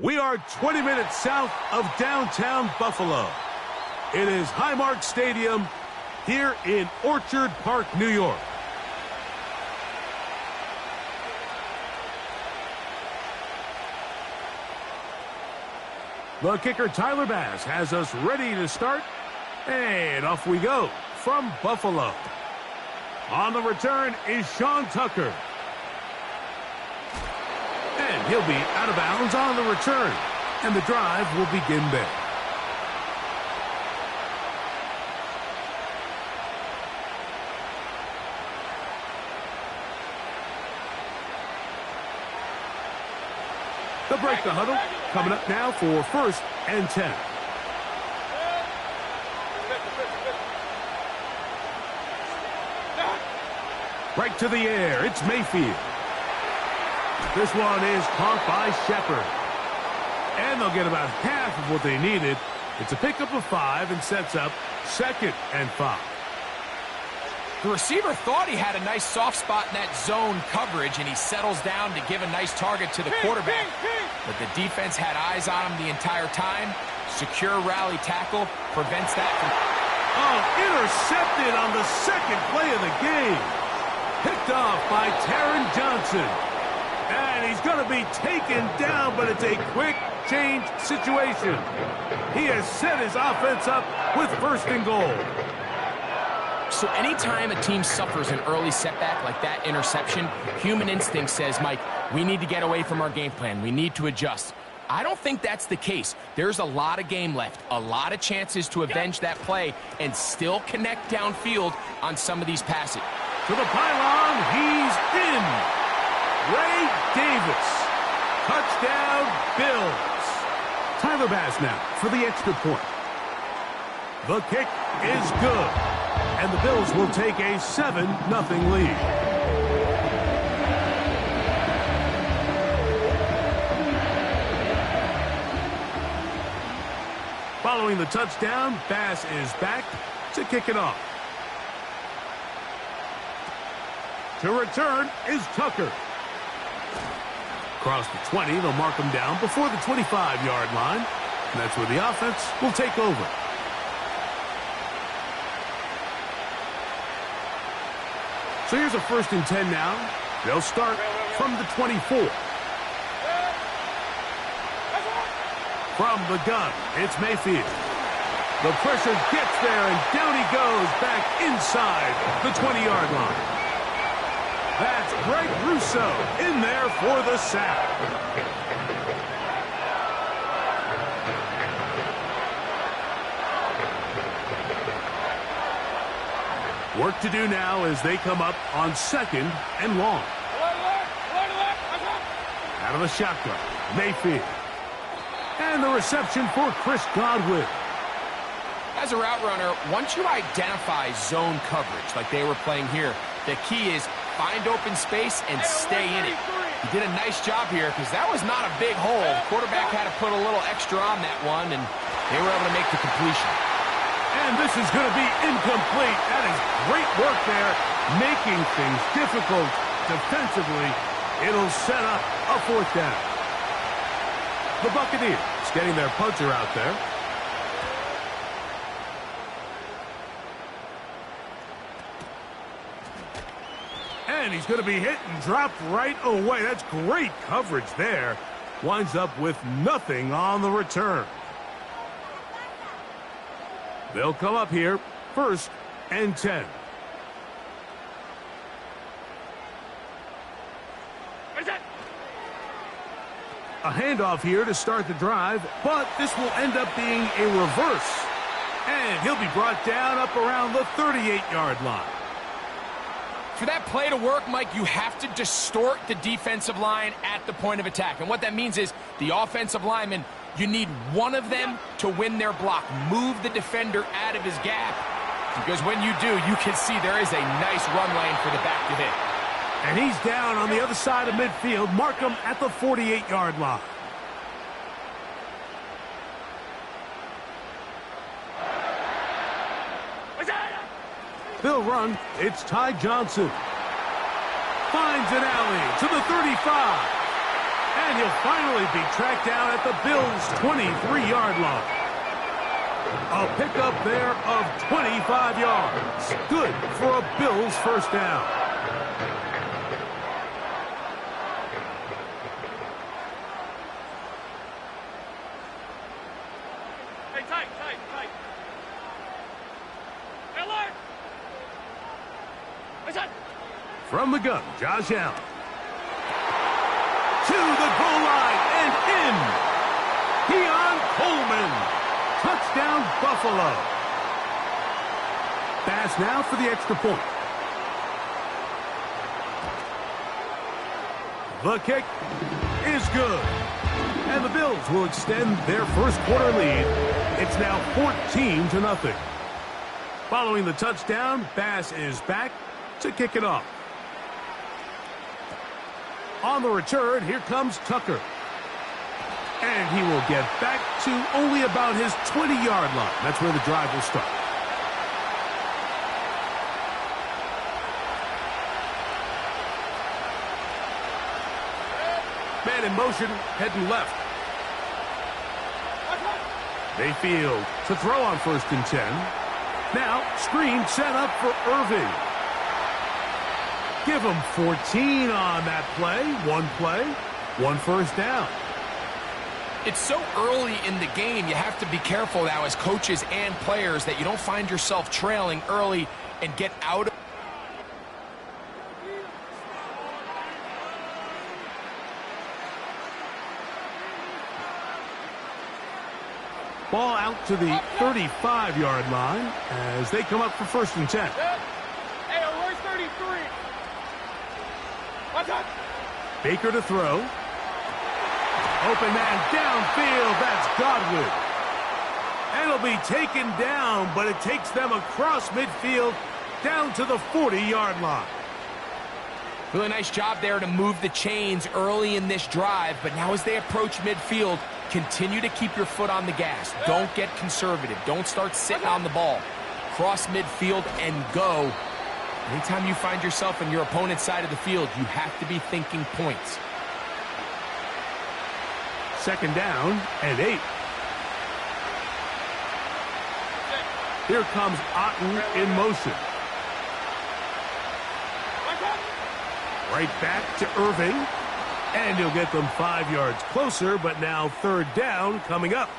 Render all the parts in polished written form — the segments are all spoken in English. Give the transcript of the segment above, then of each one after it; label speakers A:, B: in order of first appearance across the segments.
A: We are 20 minutes south of downtown Buffalo. It is Highmark Stadium here in Orchard Park, New York. The kicker, Tyler Bass, has us ready to start. And off we go from Buffalo. On the return is Sean Tucker. And he'll be out of bounds on the return. And the drive will begin there. They'll break the huddle. Coming up now for 1st and 10. Right to the air. It's Mayfield. This one is caught by Shepard. And they'll get about half of what they needed. It's a pickup of 5 and sets up 2nd and 5.
B: The receiver thought he had a nice soft spot in that zone coverage, and he settles down to give a nice target to the quarterback. But the defense had eyes on him the entire time. Secure rally tackle prevents that from...
A: Oh, intercepted on the 2nd play of the game. Picked off by Taron Johnson. And he's going to be taken down, but it's a quick change situation. He has set his offense up with 1st and goal.
B: So anytime a team suffers an early setback like that interception, human instinct says, Mike, we need to get away from our game plan. We need to adjust. I don't think that's the case. There's a lot of game left, a lot of chances to avenge that play and still connect downfield on some of these passes.
A: To the pylon, he's in. Ray Davis. Touchdown, Bills. Tyler Bass now for the extra point. The kick is good. And the Bills will take a 7-0 lead. Following the touchdown, Bass is back to kick it off. To return is Tucker. Across the 20, they'll mark him down before the 25-yard line. And that's where the offense will take over. So here's a 1st and 10 now. They'll start from the 24. From the gun, it's Mayfield. The pressure gets there, and down he goes back inside the 20-yard line. That's Greg Russo in there for the sack. Work to do now as they come up on 2nd and long. Out of the shotgun, Mayfield. And the reception for Chris Godwin.
B: As a route runner, once you identify zone coverage like they were playing here, the key is find open space and stay in it. He did a nice job here because that was not a big hole. The quarterback had to put a little extra on that one, and they were able to make the completion.
A: And this is going to be incomplete. That is great work there, making things difficult defensively. It'll set up a 4th down. The Buccaneers getting their punter out there. And he's going to be hit and dropped right away. That's great coverage there. Winds up with nothing on the return. They'll come up here, 1st and 10. A handoff here to start the drive, but this will end up being a reverse. And he'll be brought down up around the 38-yard line.
B: For that play to work, Mike, you have to distort the defensive line at the point of attack. And what that means is the offensive lineman, you need one of them to win their block. Move the defender out of his gap. Because when you do, you can see there is a nice run lane for the back to hit.
A: And he's down on the other side of midfield. Mark him at the 48-yard line. They'll run. It's Ty Johnson. Finds an alley to the 35. And he'll finally be tracked down at the Bills' 23-yard line. A pickup there of 25 yards. Good for a Bills first down.
C: Hey, tight. Hey, alert!
A: From the gun, Josh Allen. To the goal line and in. Keon Coleman. Touchdown, Buffalo. Pass now for the extra point. The kick is good. And the Bills will extend their first quarter lead. It's now 14-0. Following the touchdown, Bass is back to kick it off. On the return, here comes Tucker. And he will get back to only about his 20-yard line. That's where the drive will start. Man in motion, heading left. Mayfield to throw on 1st and 10. Now, screen set up for Irving. Give him 14 on that play. One first down.
B: It's so early in the game, you have to be careful now as coaches and players that you don't find yourself trailing early and get out of.
A: Ball out to the 35-yard line as they come up for 1st and 10.
C: Hey, where's 33? Watch out!
A: Baker to throw. Open man downfield. That's Godwin. And it'll be taken down, but it takes them across midfield down to the 40-yard line.
B: Really nice job there to move the chains early in this drive, but now as they approach midfield, continue to keep your foot on the gas. Don't get conservative. Don't start sitting on the ball. Cross midfield and go. Anytime you find yourself on your opponent's side of the field, you have to be thinking points.
A: 2nd down and 8. Here comes Otten in motion. Right back to Irving. And he'll get them 5 yards closer, but now 3rd down coming up.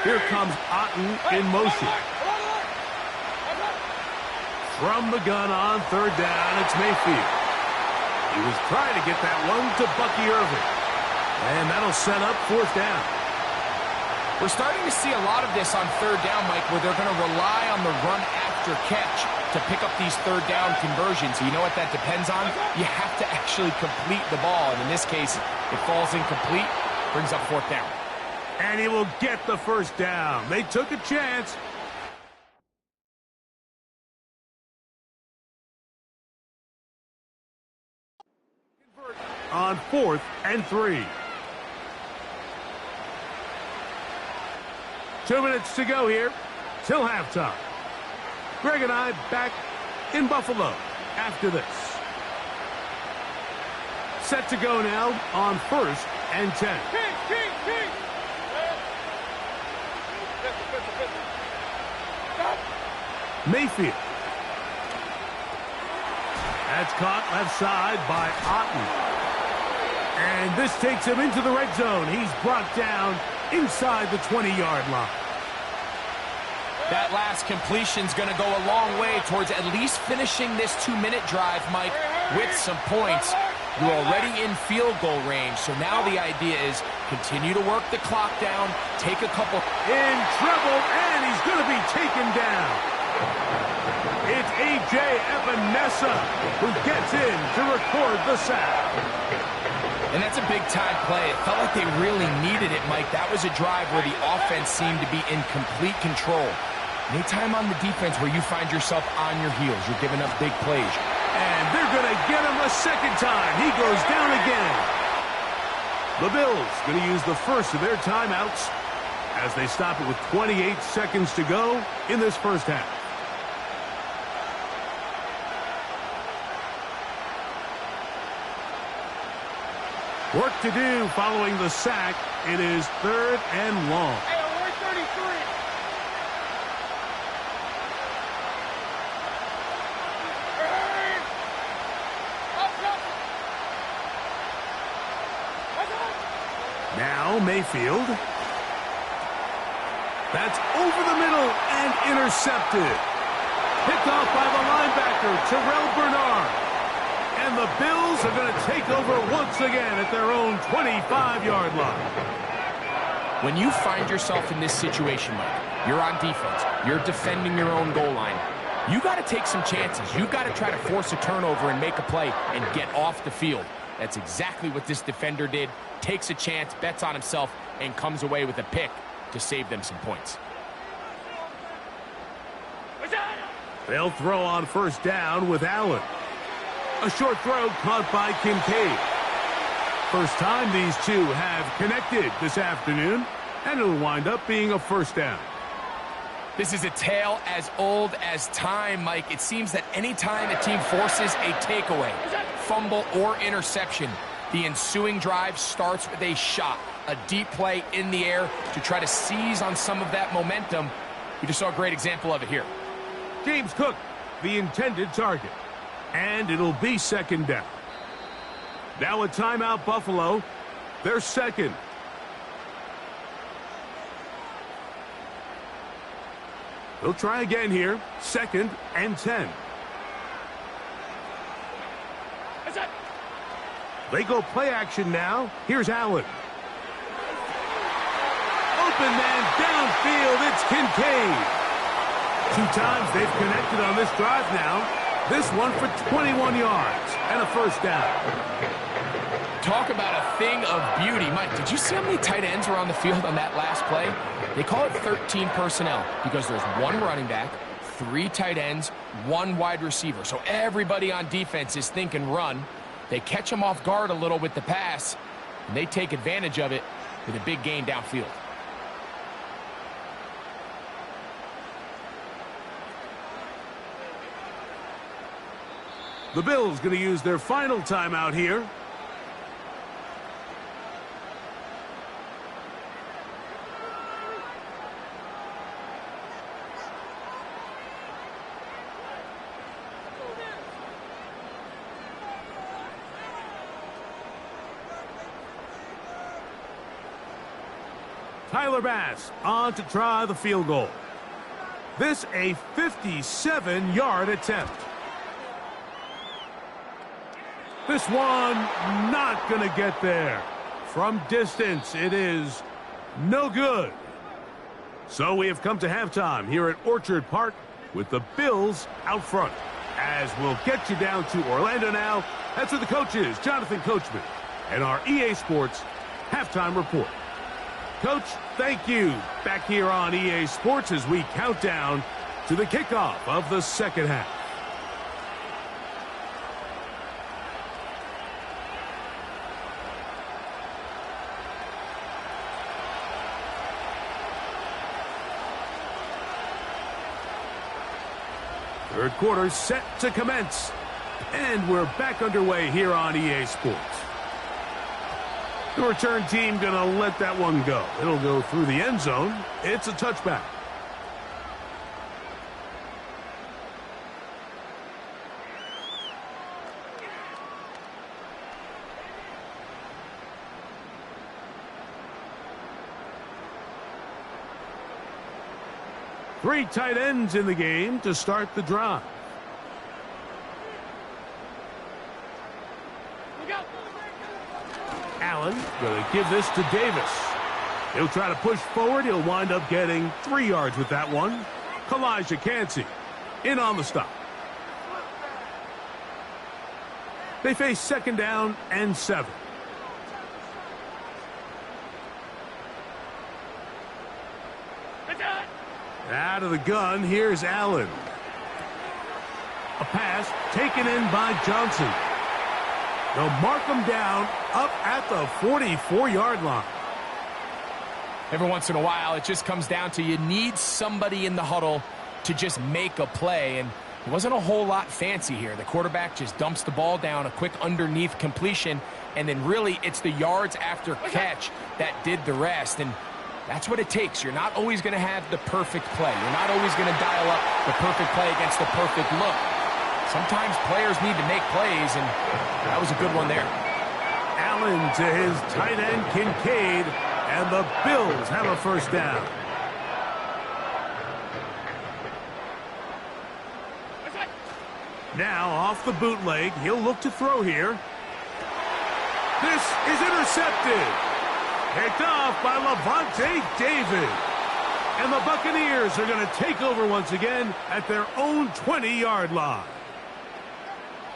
A: Here comes Otten in motion. From the gun on 3rd down, it's Mayfield. He was trying to get that one to Bucky Irving. And that'll set up 4th down.
B: We're starting to see a lot of this on 3rd down, Mike, where they're going to rely on the run after catch to pick up these 3rd down conversions. You know what that depends on? You have to actually complete the ball. And in this case, it falls incomplete, brings up 4th down.
A: And he will get the 1st down. They took a chance. On 4th and 3. 2 minutes to go here till halftime. Greg and I back in Buffalo after this. Set to go now on 1st and 10. Mayfield. That's caught left side by Otten. And this takes him into the red zone. He's brought down inside the 20-yard line.
B: That last completion's going to go a long way towards at least finishing this 2-minute drive, Mike, with some points. You're already in field goal range, so now the idea is continue to work the clock down, take a couple.
A: In trouble, and he's going to be taken down. It's A.J. Epinesa who gets in to record the sack.
B: And that's a big-time play. It felt like they really needed it, Mike. That was a drive where the offense seemed to be in complete control. Anytime on the defense where you find yourself on your heels, you're giving up big plays.
A: And they're going to get him a 2nd time. He goes down again. The Bills going to use the first of their timeouts as they stop it with 28 seconds to go in this first half. Work to do following the sack. It is 3rd and long.
C: Hey, alert 33. Hey! Up.
A: Now Mayfield. That's over the middle and intercepted. Picked off by the linebacker, Terrell Bernard. And the Bills are going to take over once again at their own 25-yard line.
B: When you find yourself in this situation, Mike, you're on defense, you're defending your own goal line, you got to take some chances. You got to try to force a turnover and make a play and get off the field. That's exactly what this defender did. Takes a chance, bets on himself, and comes away with a pick to save them some points.
A: They'll throw on first down with Allen. A short throw caught by Kincaid. First time these two have connected this afternoon, and it'll wind up being a first down.
B: This is a tale as old as time, Mike. It seems that any time a team forces a takeaway, fumble, or interception, the ensuing drive starts with a shot, a deep play in the air to try to seize on some of that momentum. We just saw a great example of it here.
A: James Cook, the intended target. And it'll be 2nd down. Now a timeout, Buffalo. They're second. They'll try again here. 2nd and 10. They go play action now. Here's Allen. Open man downfield. It's Kincaid. 2 times they've connected on this drive now. This one for 21 yards and a first down.
B: Talk about a thing of beauty. Mike, did you see how many tight ends were on the field on that last play? They call it 13 personnel because there's 1 running back, 3 tight ends, 1 wide receiver. So everybody on defense is thinking run. They catch them off guard a little with the pass, and they take advantage of it with a big gain downfield.
A: The Bills going to use their final timeout here. Tyler Bass on to try the field goal. This a 57-yard attempt. This one not going to get there. From distance, it is no good. So we have come to halftime here at Orchard Park with the Bills out front. As we'll get you down to Orlando now. That's with the coaches, Jonathan Coachman, and our EA Sports halftime report. Coach, thank you. Back here on EA Sports as we count down to the kickoff of the second half. Third quarter set to commence. And we're back underway here on EA Sports. The return team going to let that one go. It'll go through the end zone. It's a touchback. Three tight ends in the game to start the drive. Allen going to give this to Davis. He'll try to push forward. He'll wind up getting 3 yards with that one. Kalijah Cansey in on the stop. They face second down and 7. Out of the gun, here's Allen. A pass taken in by Johnson. They'll mark him down up at the 44-yard line.
B: Every once in a while, it just comes down to you need somebody in the huddle to just make a play, and it wasn't a whole lot fancy here. The quarterback just dumps the ball down, a quick underneath completion, and then really it's the yards after catch that did the rest, and that's what it takes. You're not always going to have the perfect play. You're not always going to dial up the perfect play against the perfect look. Sometimes players need to make plays, and that was a good one there.
A: Allen to his tight end, Kincaid, and the Bills have a first down. Now off the bootleg, he'll look to throw here. This is intercepted. Picked off by Levante David. And the Buccaneers are going to take over once again at their own 20-yard line.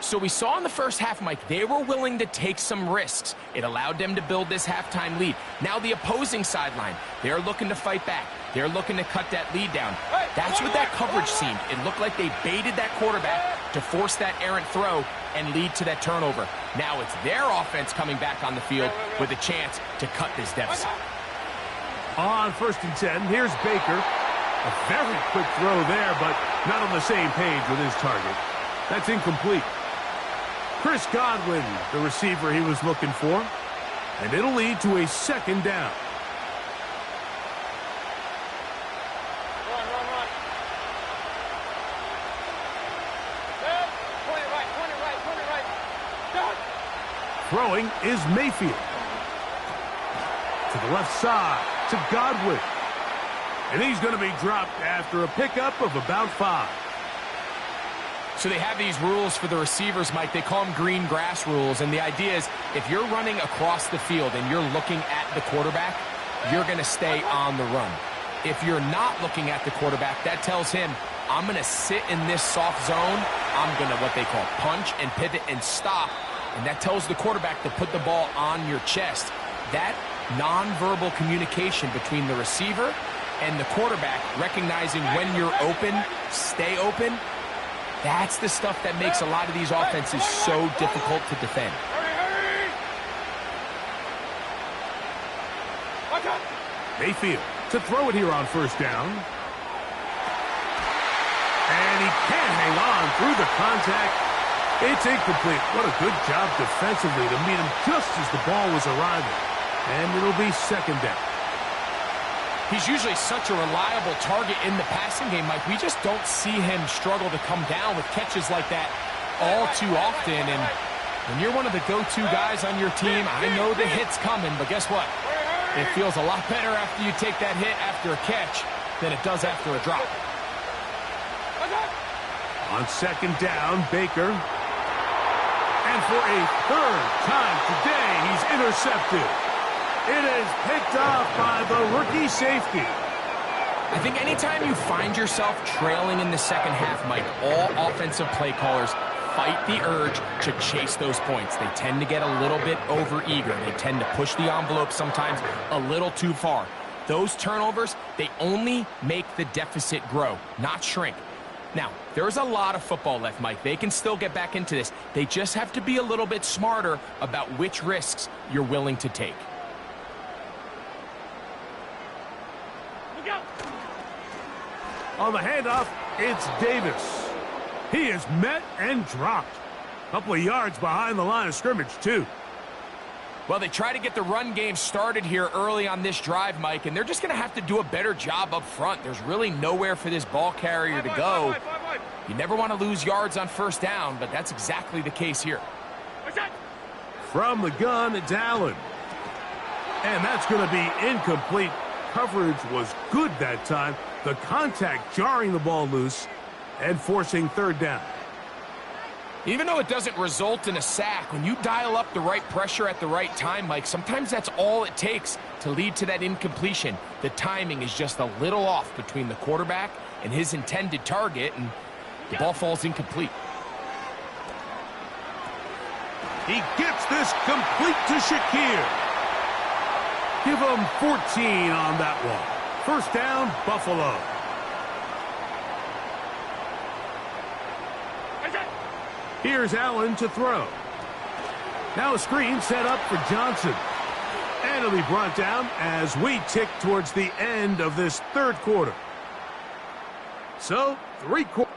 B: So we saw in the first half, Mike, they were willing to take some risks. It allowed them to build this halftime lead. Now the opposing sideline, they're looking to fight back. They're looking to cut that lead down. That's what that coverage seemed. It looked like they baited that quarterback to force that errant throw and lead to that turnover. Now it's their offense coming back on the field with a chance to cut this deficit.
A: On 1st and 10, here's Baker. A very quick throw there, but not on the same page with his target. That's incomplete. Chris Godwin, the receiver he was looking for. And it'll lead to a second down.
C: Run. Point it right. Done.
A: Throwing is Mayfield. To the left side, to Godwin. And he's going to be dropped after a pickup of about 5.
B: So they have these rules for the receivers, Mike. They call them green grass rules. And the idea is if you're running across the field and you're looking at the quarterback, you're going to stay on the run. If you're not looking at the quarterback, that tells him, I'm going to sit in this soft zone. I'm going to what they call punch and pivot and stop. And that tells the quarterback to put the ball on your chest. That nonverbal communication between the receiver and the quarterback, recognizing when you're open, stay open, that's the stuff that makes a lot of these offenses so difficult to defend.
C: Hurry. Watch out.
A: Mayfield to throw it here on 1st down. And he can't hang on through the contact. It's incomplete. What a good job defensively to meet him just as the ball was arriving. And it'll be second down.
B: He's usually such a reliable target in the passing game, Mike. We just don't see him struggle to come down with catches like that all too often. And when you're one of the go-to guys on your team, I know the hit's coming, but guess what? It feels a lot better after you take that hit after a catch than it does after a drop.
A: On 2nd down, Baker. And for a 3rd time today, he's intercepted. It is picked off by the rookie safety.
B: I think anytime you find yourself trailing in the second half, Mike, all offensive play callers fight the urge to chase those points. They tend to get a little bit overeager. They tend to push the envelope sometimes a little too far. Those turnovers, they only make the deficit grow, not shrink. Now, there's a lot of football left, Mike. They can still get back into this. They just have to be a little bit smarter about which risks you're willing to take.
A: On the handoff, it's Davis. He is met and dropped. A couple of yards behind the line of scrimmage, too.
B: Well, they try to get the run game started here early on this drive, Mike, and they're just going to have to do a better job up front. There's really nowhere for this ball carrier to go. You never want to lose yards on 1st down, but that's exactly the case here.
A: From the gun, it's Allen. And that's going to be incomplete. Coverage was good that time. The contact jarring the ball loose and forcing 3rd down.
B: Even though it doesn't result in a sack, when you dial up the right pressure at the right time, Mike, sometimes that's all it takes to lead to that incompletion. The timing is just a little off between the quarterback and his intended target, and the ball falls incomplete.
A: He gets this complete to Shakir. Give him 14 on that one. 1st down, Buffalo. Here's Allen to throw. Now a screen set up for Johnson. And it'll be brought down as we tick towards the end of this third quarter. So, 3 quarters.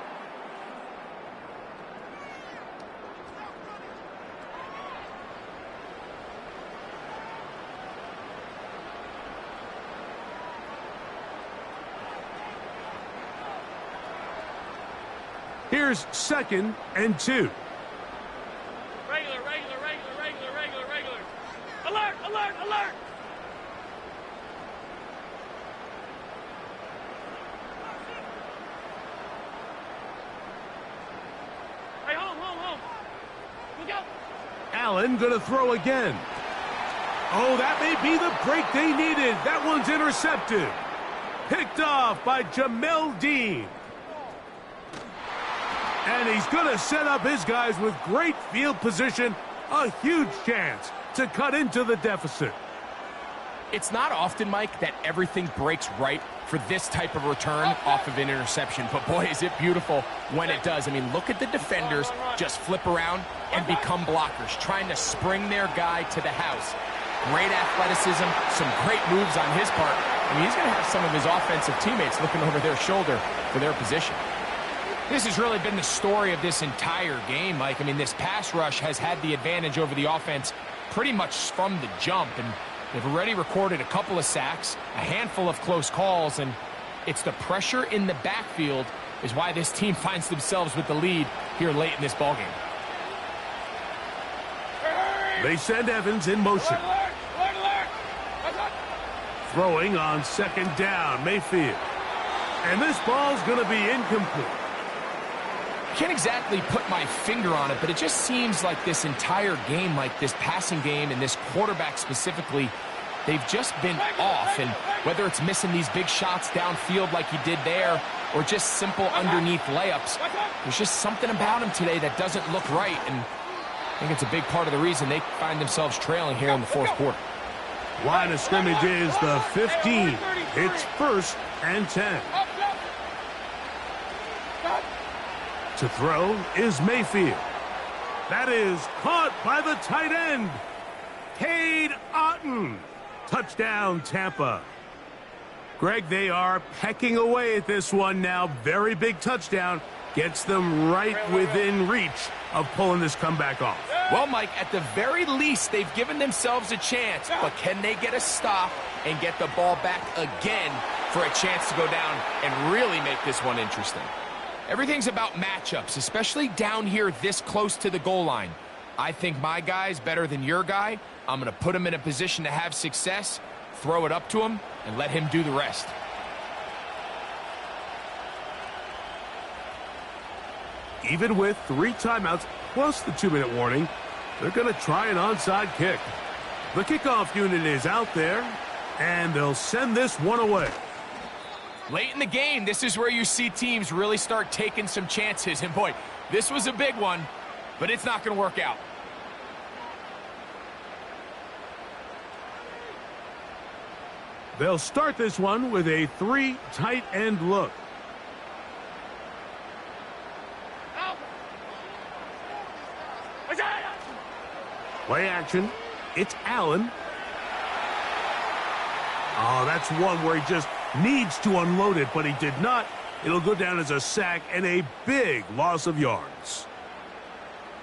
A: Here's 2nd and 2.
C: Regular. Alert. Hey, home. Look out.
A: Allen going to throw again. Oh, that may be the break they needed. That one's intercepted. Picked off by Jamel Dean. And he's going to set up his guys with great field position. A huge chance to cut into the deficit.
B: It's not often, Mike, that everything breaks right for this type of return off of an interception. But, boy, is it beautiful when it does. I mean, look at the defenders just flip around and become blockers, trying to spring their guy to the house. Great athleticism, some great moves on his part. I mean, he's going to have some of his offensive teammates looking over their shoulder for their position. This has really been the story of this entire game, Mike. I mean, this pass rush has had the advantage over the offense pretty much from the jump, and they've already recorded a couple of sacks, a handful of close calls, and it's the pressure in the backfield is why this team finds themselves with the lead here late in this ballgame.
A: They send Evans in motion.
C: Alert.
A: Throwing on 2nd down, Mayfield. And this ball's going to be incomplete.
B: Can't exactly put my finger on it, but it just seems like this entire game, like this passing game and this quarterback specifically, they've just been off. And whether it's missing these big shots downfield like he did there or just simple underneath layups, there's just something about him today that doesn't look right. And I think it's a big part of the reason they find themselves trailing here in the 4th quarter.
A: Line of scrimmage is the 15. It's 1st and 10. To throw is Mayfield. That is caught by the tight end, Cade Otton. Touchdown, Tampa. Greg, they are pecking away at this one now. Very big touchdown. Gets them right within reach of pulling this comeback off.
B: Well, Mike, at the very least, they've given themselves a chance. But can they get a stop and get the ball back again for a chance to go down and really make this one interesting? Everything's about matchups, especially down here this close to the goal line. I think my guy's better than your guy. I'm going to put him in a position to have success, throw it up to him, and let him do the rest.
A: Even with 3 timeouts plus the 2-minute warning, they're going to try an onside kick. The kickoff unit is out there, and they'll send this one away.
B: Late in the game, this is where you see teams really start taking some chances. And, boy, this was a big one, but it's not going to work out.
A: They'll start this one with a 3 tight end look. Play action. It's Allen. Oh, that's one where he just needs to unload it, but he did not. It'll go down as a sack and a big loss of yards.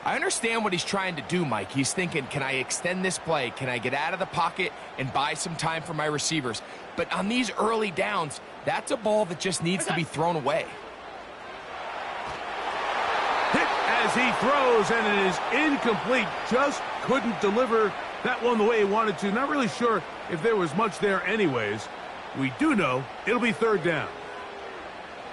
B: I understand what he's trying to do, Mike. He's thinking, can I extend this play? Can I get out of the pocket and buy some time for my receivers? But on these early downs, that's a ball that just needs to be thrown away.
A: Hit as he throws, and it is incomplete. Just couldn't deliver that one the way he wanted to. Not really sure if there was much there anyways. We do know it'll be 3rd down.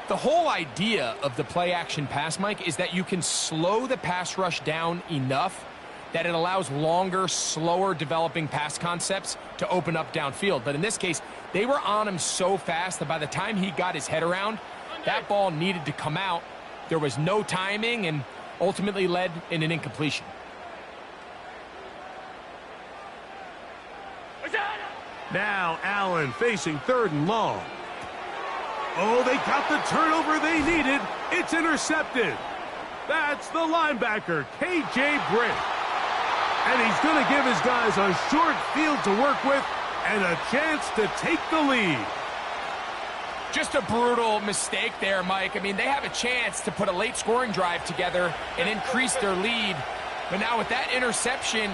B: The whole idea of the play-action pass, Mike, is that you can slow the pass rush down enough that it allows longer, slower developing pass concepts to open up downfield. But in this case, they were on him so fast that by the time he got his head around, that ball needed to come out. There was no timing and ultimately led in an incompletion.
A: Now Allen facing 3rd and long. Oh, they got the turnover they needed. It's intercepted. That's the linebacker, K.J. Britt. And he's going to give his guys a short field to work with and a chance to take the lead.
B: Just a brutal mistake there, Mike. I mean, they have a chance to put a late scoring drive together and increase their lead. But now with that interception,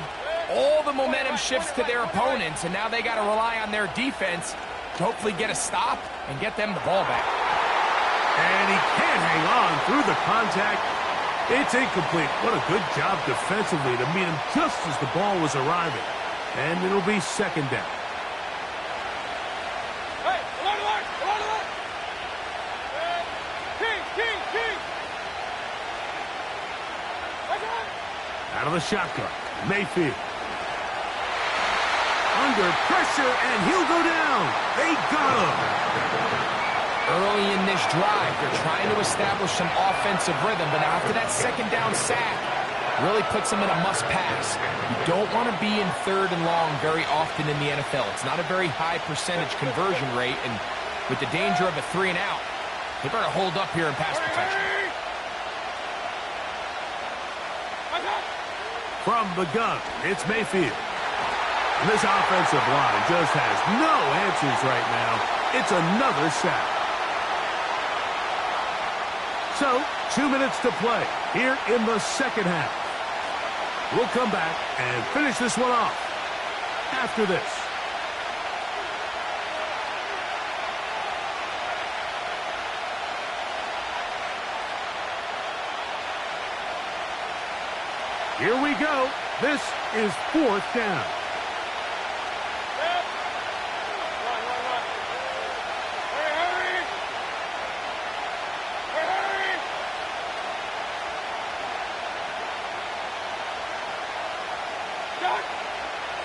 B: all the momentum shifts to their opponents, and now they got to rely on their defense to hopefully get a stop and get them the ball back.
A: And he can't hang on through the contact. It's incomplete. What a good job defensively to meet him just as the ball was arriving. And it'll be second down.
C: Hey, alert, alert, alert, alert. King.
A: Out of the shotgun, Mayfield. Under pressure, and he'll go down. They got him.
B: Early in this drive, they're trying to establish some offensive rhythm, but after that second down sack, really puts them in a must-pass. You don't want to be in third and long very often in the NFL. It's not a very high percentage conversion rate, and with the danger of a 3-and-out, they better hold up here in pass protection.
A: From the gun, it's Mayfield. And this offensive line just has no answers right now. It's another sack. So, 2 minutes to play here in the second half. We'll come back and finish this one off after this. Here we go. This is fourth down.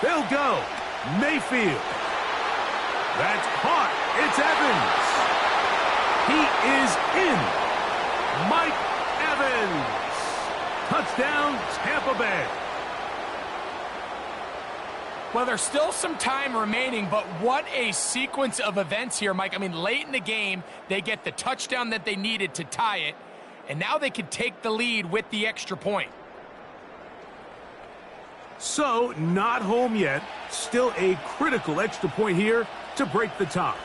A: They'll go. Mayfield. That's caught. It's Evans. He is in. Mike Evans. Touchdown, Tampa Bay.
B: Well, there's still some time remaining, but what a sequence of events here, Mike. I mean, late in the game, they get the touchdown that they needed to tie it, and now they can take the lead with the extra point.
A: So, not home yet. Still a critical extra point here to break the tie.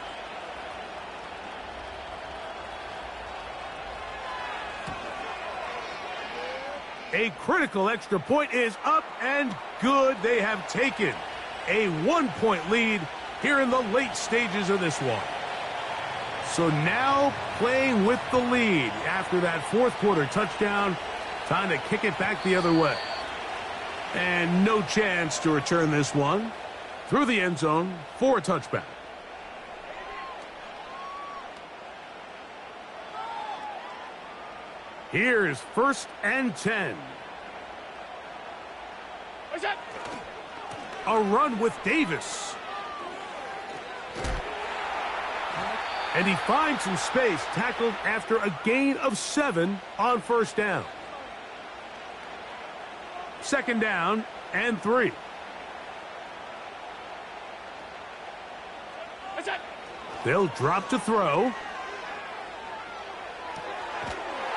A: A critical extra point is up and good. They have taken a 1-point lead here in the late stages of this one. So now playing with the lead after that fourth quarter touchdown. Time to kick it back the other way. And no chance to return this one through the end zone for a touchback. Here's 1st and 10.
C: What's that?
A: A run with Davis. And he finds some space, tackled after a gain of 7 on first down. Second down and 3.
C: What's that?
A: They'll drop to throw.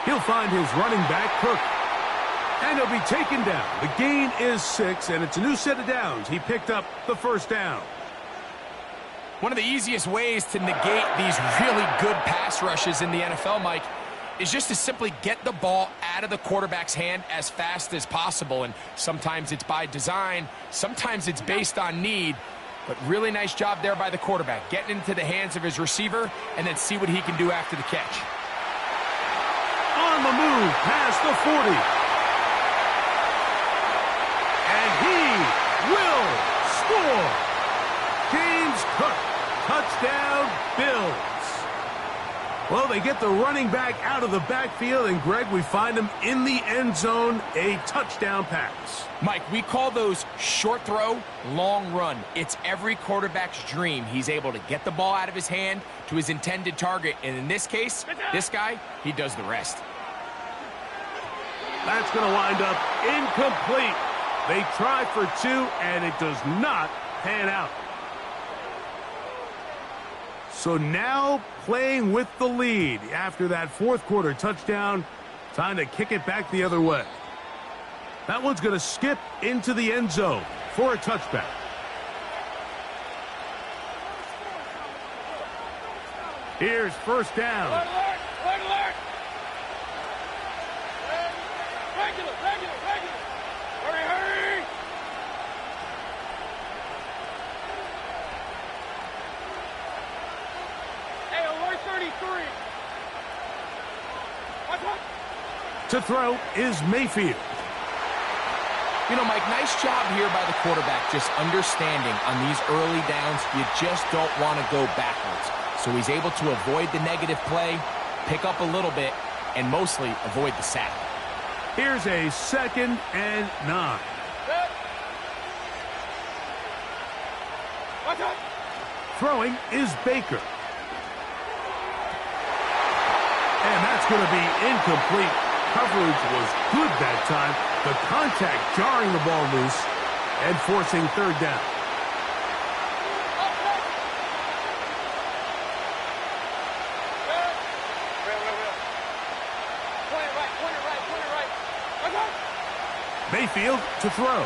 A: He'll find his running back, Cook. And he'll be taken down. The gain is 6, and it's a new set of downs. He picked up the first down.
B: One of the easiest ways to negate these really good pass rushes in the NFL, Mike, is just to simply get the ball out of the quarterback's hand as fast as possible. And sometimes it's by design, sometimes it's based on need. But really nice job there by the quarterback, getting into the hands of his receiver and then see what he can do after the catch.
A: On the move past the 40. And he will score. James Cook, touchdown Bills. Well, they get the running back out of the backfield, and Greg, we find him in the end zone, a touchdown pass.
B: Mike, we call those short throw, long run. It's every quarterback's dream. He's able to get the ball out of his hand to his intended target, and in this case, this guy, he does the rest.
A: That's going to wind up incomplete. They try for 2, and it does not pan out. So now playing with the lead after that fourth quarter touchdown. Time to kick it back the other way. That one's going to skip into the end zone for a touchback. Here's first down.
C: Alert, alert, alert, alert. Regular, regular, regular. Hurry, hurry. Hey, alert 33. Watch, watch.
A: To throw is Mayfield.
B: You know, Mike, nice job here by the quarterback, just understanding on these early downs, you just don't want to go backwards. So he's able to avoid the negative play, pick up a little bit, and mostly avoid the sack.
A: Here's a 2nd and 9.
C: Set. Watch out.
A: Throwing is Baker. And that's going to be incomplete. Coverage was good that time. The contact jarring the ball loose and forcing third down.
C: Up, up. Set. Wait. Point it right, point it right, point it right. Watch out.
A: Mayfield to throw.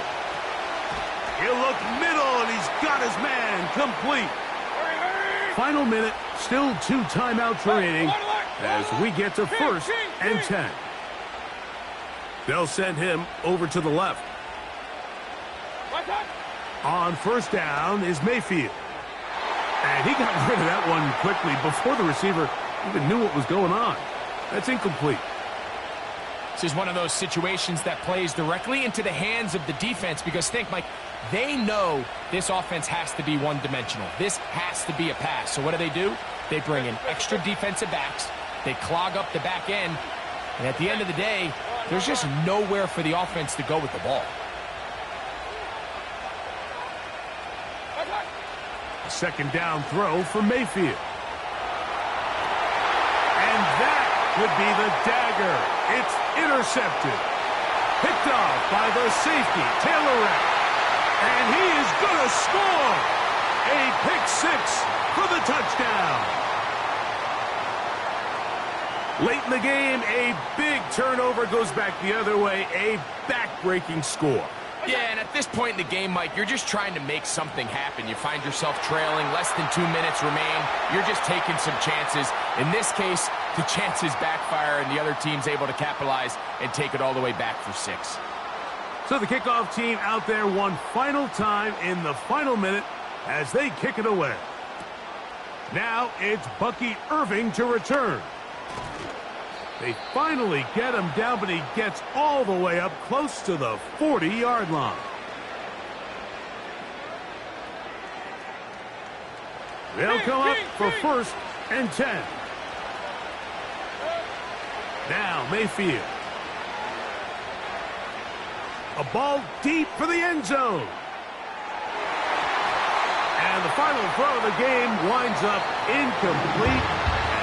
A: He'll look middle, and he's got his man complete.
C: Hurry, hurry.
A: Final minute, still 2 timeouts remaining as we get to 1st and 10. They'll send him over to the left.
C: Watch out.
A: On first down is Mayfield. And he got rid of that one quickly before the receiver even knew what was going on. That's incomplete.
B: This is one of those situations that plays directly into the hands of the defense because think, Mike, they know this offense has to be one-dimensional. This has to be a pass. So what do? They bring in extra defensive backs. They clog up the back end. And at the end of the day, there's just nowhere for the offense to go with the ball.
A: A 2nd down throw for Mayfield. And that could be the dagger. It's intercepted. Picked off by the safety, Taylor Rapp. And he is going to score. A pick 6 for the touchdown. Late in the game, a big turnover goes back the other way. A back-breaking score.
B: Yeah, and at this point in the game, Mike, you're just trying to make something happen. You find yourself trailing, less than 2 minutes remain. You're just taking some chances. In this case, the chances backfire, and the other team's able to capitalize and take it all the way back for 6.
A: So the kickoff team out there one final time in the final minute as they kick it away. Now it's Bucky Irving to return. They finally get him down, but he gets all the way up close to the 40-yard line. They'll come up for 1st and 10. Now Mayfield. A ball deep for the end zone. And the final throw of the game winds up incomplete,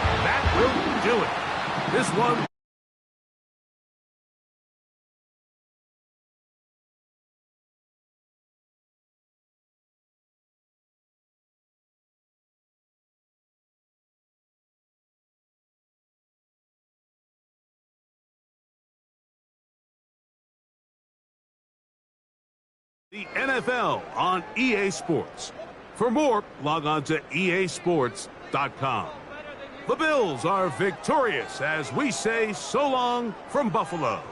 A: and that will do it. This one. The NFL on EA Sports. For more, log on to easports.com. The Bills are victorious as we say so long from Buffalo.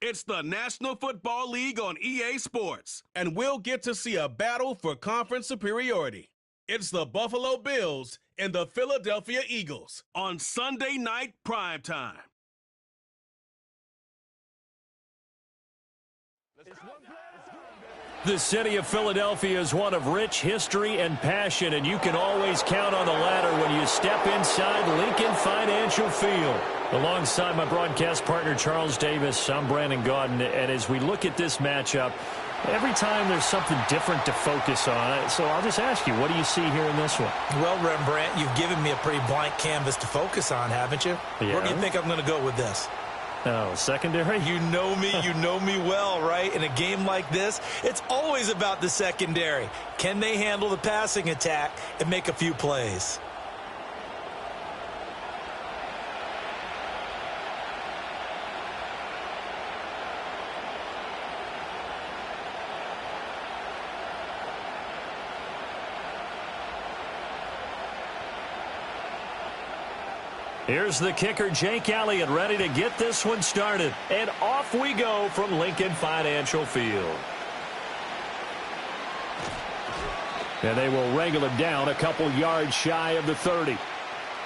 A: It's the National Football League on EA Sports, and we'll get to see a battle for conference superiority. It's the Buffalo Bills and the Philadelphia Eagles on Sunday night primetime.
D: The city of Philadelphia is one of rich history and passion, and you can always count on the ladder when you step inside Lincoln Financial Field. Alongside my broadcast partner, Charles Davis, I'm Brandon Gaudin, and as we look at this matchup, every time there's something different to focus on. So I'll just ask you, what do you see here in this one?
E: Well, Rembrandt, you've given me a pretty blank canvas to focus on, haven't you?
D: Yeah.
E: Where do you think I'm going to go with this?
D: Oh, secondary?
E: You know me well, right? In a game like this, it's always about the secondary. Can they handle the passing attack and make a few plays?
D: Here's the kicker, Jake Elliott, ready to get this one started. And off we go from Lincoln Financial Field. And they will wrangle him down a couple yards shy of the 30.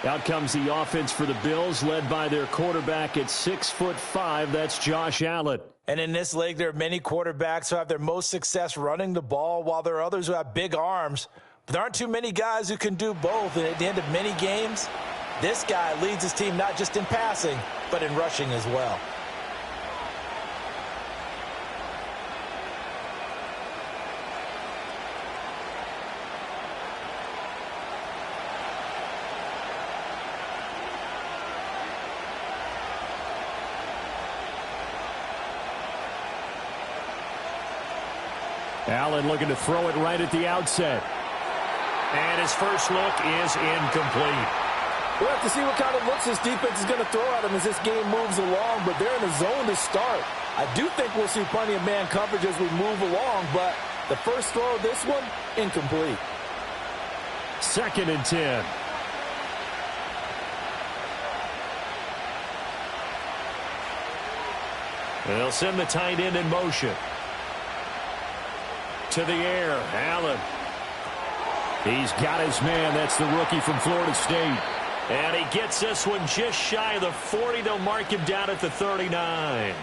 D: Out comes the offense for the Bills, led by their quarterback at 6'5". That's Josh Allen.
E: And in this league, there are many quarterbacks who have their most success running the ball, while there are others who have big arms. But there aren't too many guys who can do both. And at the end of many games, this guy leads his team not just in passing, but in rushing as well.
D: Allen looking to throw it right at the outset. And his first look is incomplete.
F: We'll have to see what kind of looks this defense is going to throw at him as this game moves along, but they're in a zone to start. I do think we'll see plenty of man coverage as we move along, but the first throw of this one, incomplete.
D: 2nd and 10. They'll send the tight end in motion. To the air, Allen. He's got his man. That's the rookie from Florida State. And he gets this one just shy of the 40. They'll mark him down at the 39.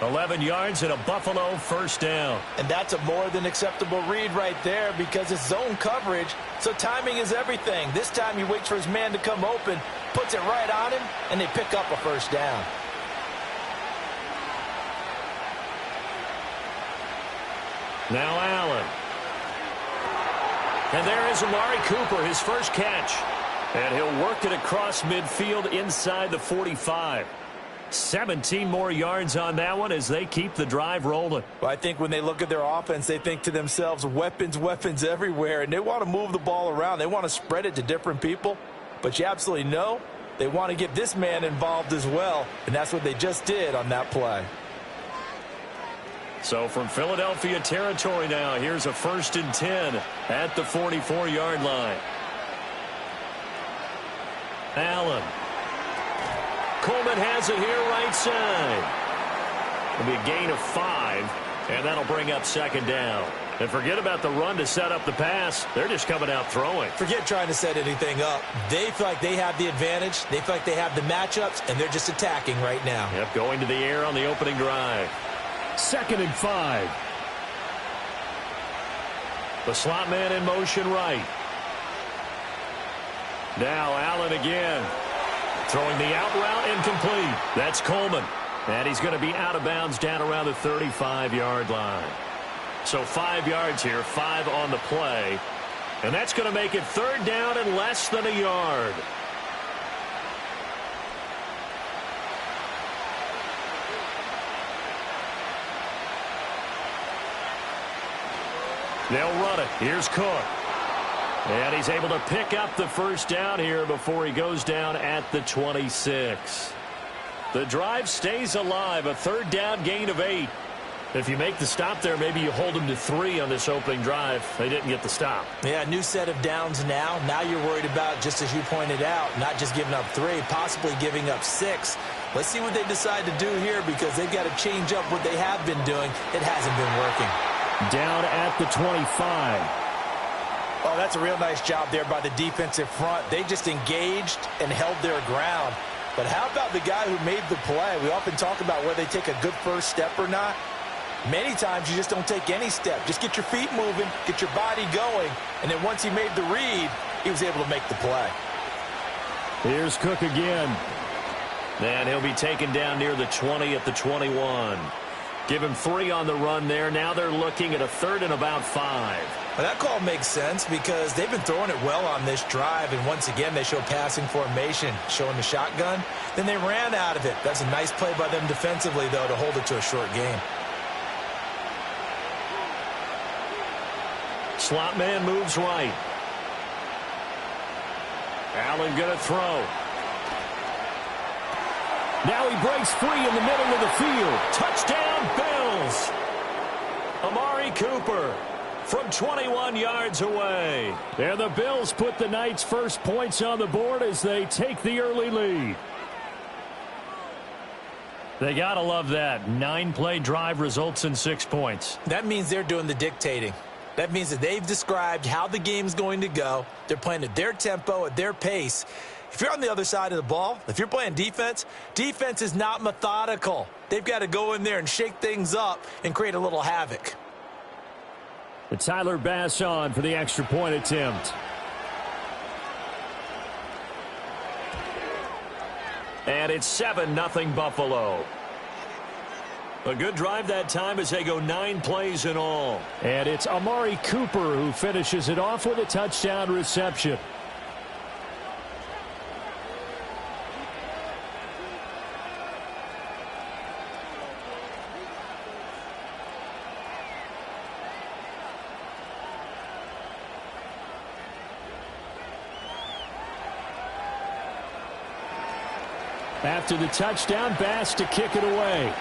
D: 11 yards and a Buffalo first down.
E: And that's a more than acceptable read right there because it's zone coverage, so timing is everything. This time he waits for his man to come open, puts it right on him, and they pick up a first down.
D: Now Allen. And there is Amari Cooper, his first catch. And he'll work it across midfield inside the 45. 17 more yards on that one as they keep the drive rolling.
E: Well, I think when they look at their offense, they think to themselves, weapons, weapons everywhere. And they want to move the ball around. They want to spread it to different people. But you absolutely know they want to get this man involved as well. And that's what they just did on that play.
D: So from Philadelphia territory now, here's a 1st and 10 at the 44-yard line. Allen. Coleman has it here right side. It'll be a gain of 5, and that'll bring up 2nd down. And forget about the run to set up the pass. They're just coming out throwing.
E: Forget trying to set anything up. They feel like they have the advantage. They feel like they have the matchups, and they're just attacking right now.
D: Yep, going to the air on the opening drive. 2nd and 5. The slot man in motion right. Now Allen again. Throwing the out route incomplete. That's Coleman. And he's going to be out of bounds down around the 35-yard line. So 5 yards here, 5 on the play. And that's going to make it 3rd down and less than a yard. They'll run it. Here's Cook. And he's able to pick up the first down here before he goes down at the 26. The drive stays alive. A 3rd down gain of 8. If you make the stop there, maybe you hold them to 3 on this opening drive. They didn't get the stop.
E: Yeah, new set of downs now. Now you're worried about, just as you pointed out, not just giving up 3, possibly giving up 6. Let's see what they decide to do here because they've got to change up what they have been doing. It hasn't been working.
D: Down at the 25.
E: Oh, that's a real nice job there by the defensive front. They just engaged and held their ground. But how about the guy who made the play? We often talk about whether they take a good first step or not. Many times you just don't take any step. Just get your feet moving, get your body going, and then once he made the read, he was able to make the play.
D: Here's Cook again. And he'll be taken down near the 20 at the 21. Give him 3 on the run there. Now they're looking at a 3rd and about 5.
E: Well, that call makes sense because they've been throwing it well on this drive, and once again they show passing formation, showing the shotgun. Then they ran out of it. That's a nice play by them defensively, though, to hold it to a short game.
D: Slot man moves right. Allen going to throw. Now he breaks free in the middle of the field. Touchdown, Bills. Amari Cooper from 21 yards away. And the Bills put the Knights' first points on the board as they take the early lead. They got to love that. 9-play drive results in 6 points.
E: That means they're doing the dictating. That means that they've described how the game's going to go. They're playing at their tempo, at their pace. If you're on the other side of the ball, if you're playing defense, defense is not methodical. They've got to go in there and shake things up and create a little havoc.
D: And Tyler Bass on for the extra point attempt. And it's 7-0 Buffalo. A good drive that time as they go 9 plays in all. And it's Amari Cooper who finishes it off with a touchdown reception. After the touchdown, Bass to kick it away.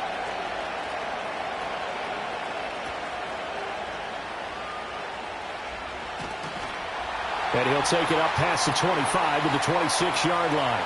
D: And he'll take it up past the 25 to the 26-yard line.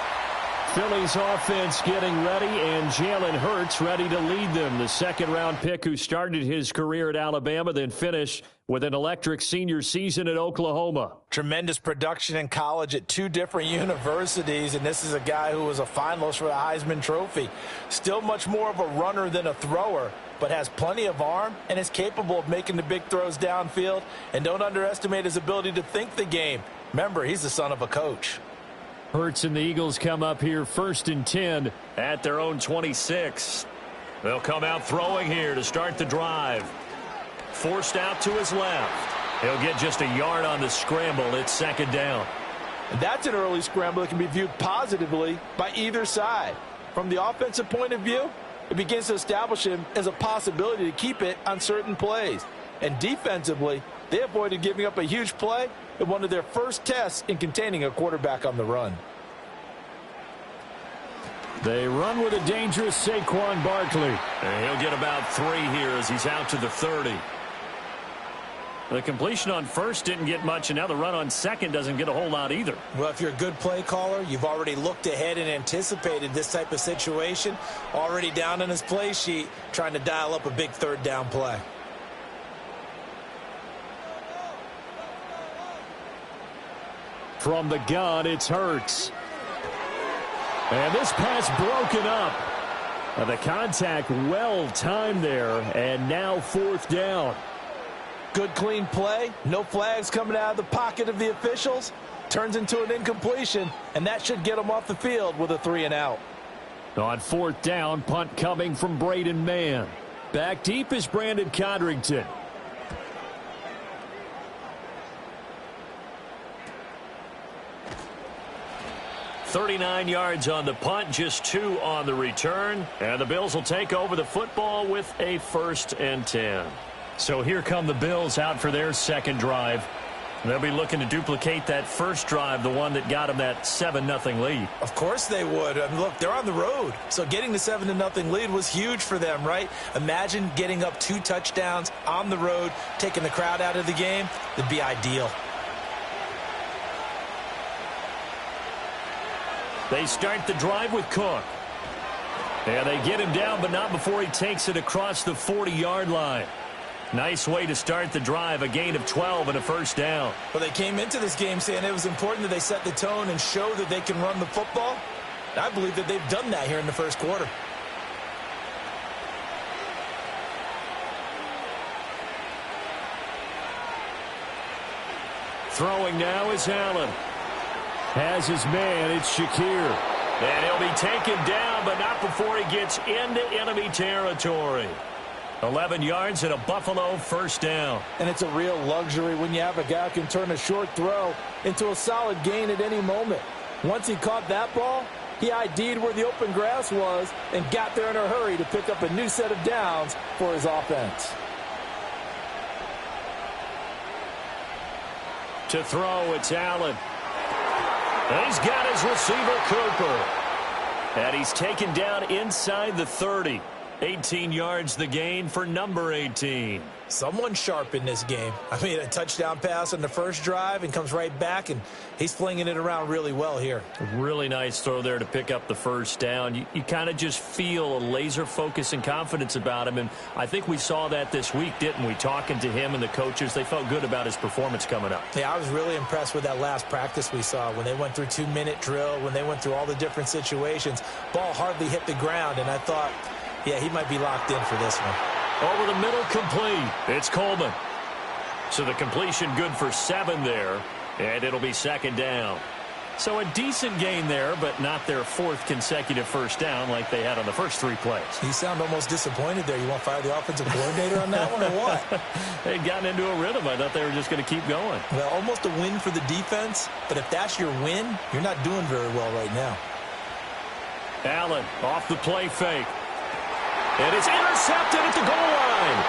D: Philly's offense getting ready, and Jalen Hurts ready to lead them. The second-round pick who started his career at Alabama, then finished with an electric senior season at Oklahoma.
E: Tremendous production in college at 2 different universities, and this is a guy who was a finalist for the Heisman Trophy. Still much more of a runner than a thrower, but has plenty of arm and is capable of making the big throws downfield. And don't underestimate his ability to think the game. Remember, he's the son of a coach.
D: Hurts and the Eagles come up here 1st and 10 at their own 26. They'll come out throwing here to start the drive. Forced out to his left. He'll get just a yard on the scramble. It's 2nd down.
F: And that's an early scramble that can be viewed positively by either side. From the offensive point of view, it begins to establish him as a possibility to keep it on certain plays. And defensively, they avoided giving up a huge play in one of their first tests in containing a quarterback on the run.
D: They run with a dangerous Saquon Barkley. And he'll get about 3 here as he's out to the 30. The completion on first didn't get much, and now the run on second doesn't get a whole lot either.
E: Well, if you're a good play caller, you've already looked ahead and anticipated this type of situation. Already down on his play sheet, trying to dial up a big 3rd down play.
D: From the gun, it's Hurts. And this pass broken up. And the contact well timed there, and now 4th down.
F: Good clean play. No flags coming out of the pocket of the officials. Turns into an incompletion, and that should get them off the field with a 3 and out.
D: On 4th down, punt coming from Braden Mann. Back deep is Brandon Codrington. .39 yards on the punt, just 2 on the return. And the Bills will take over the football with a 1st and 10. So here come the Bills out for their second drive. They'll be looking to duplicate that first drive, the one that got them that 7-0 lead.
E: Of course they would. I mean, look, they're on the road. So getting the 7-0 lead was huge for them, right? Imagine getting up 2 touchdowns on the road, taking the crowd out of the game. It'd be ideal.
D: They start the drive with Cook. And they get him down, but not before he takes it across the 40-yard line. Nice way to start the drive, a gain of 12 and a first down.
E: Well, they came into this game saying it was important that they set the tone and show that they can run the football. And I believe that they've done that here in the first quarter.
D: Throwing now is Allen. Has his man, it's Shakir. And he'll be taken down, but not before he gets into enemy territory. 11 yards and a Buffalo first down.
F: And it's a real luxury when you have a guy who can turn a short throw into a solid gain at any moment. Once he caught that ball, he ID'd where the open grass was and got there in a hurry to pick up a new set of downs for his offense.
D: To throw, it's Allen. And he's got his receiver, Cooper. And he's taken down inside the 30. 18 yards the gain for number 18.
E: Someone sharp in this game. I mean, a touchdown pass on the first drive and comes right back, and he's flinging it around really well here.
D: A really nice throw there to pick up the first down. You kind of just feel a laser focus and confidence about him, and I think we saw that this week, didn't we? Talking to him and the coaches, they felt good about his performance coming up.
E: Yeah, I was really impressed with that last practice we saw when they went through 2-minute drill, when they went through all the different situations. Ball hardly hit the ground, and I thought, yeah, he might be locked in for this one.
D: Over the middle, complete. It's Coleman. So the completion good for 7 there, and it'll be second down. So a decent gain there, but not their 4th consecutive first down like they had on the first 3 plays.
E: You sound almost disappointed there. You want to fire the offensive coordinator on that one or what?
D: They'd gotten into a rhythm. I thought they were just going to keep going.
E: Well, almost a win for the defense, but if that's your win, you're not doing very well right now.
D: Allen off the play fake. And it's intercepted at the goal line.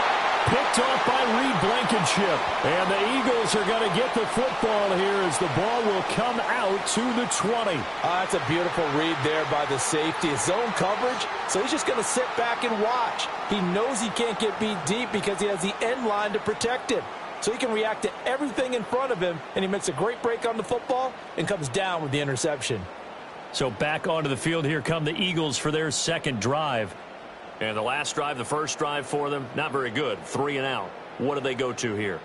D: Picked off by Reed Blankenship. And the Eagles are going to get the football here as the ball will come out to the 20.
F: That's a beautiful read there by the safety. It's zone coverage, so he's just going to sit back and watch. He knows he can't get beat deep because he has the end line to protect him. So he can react to everything in front of him, and he makes a great break on the football and comes down with the interception.
D: So back onto the field, here come the Eagles for their second drive. And the last drive, the first drive for them, not very good. 3 and out. What do they go to here?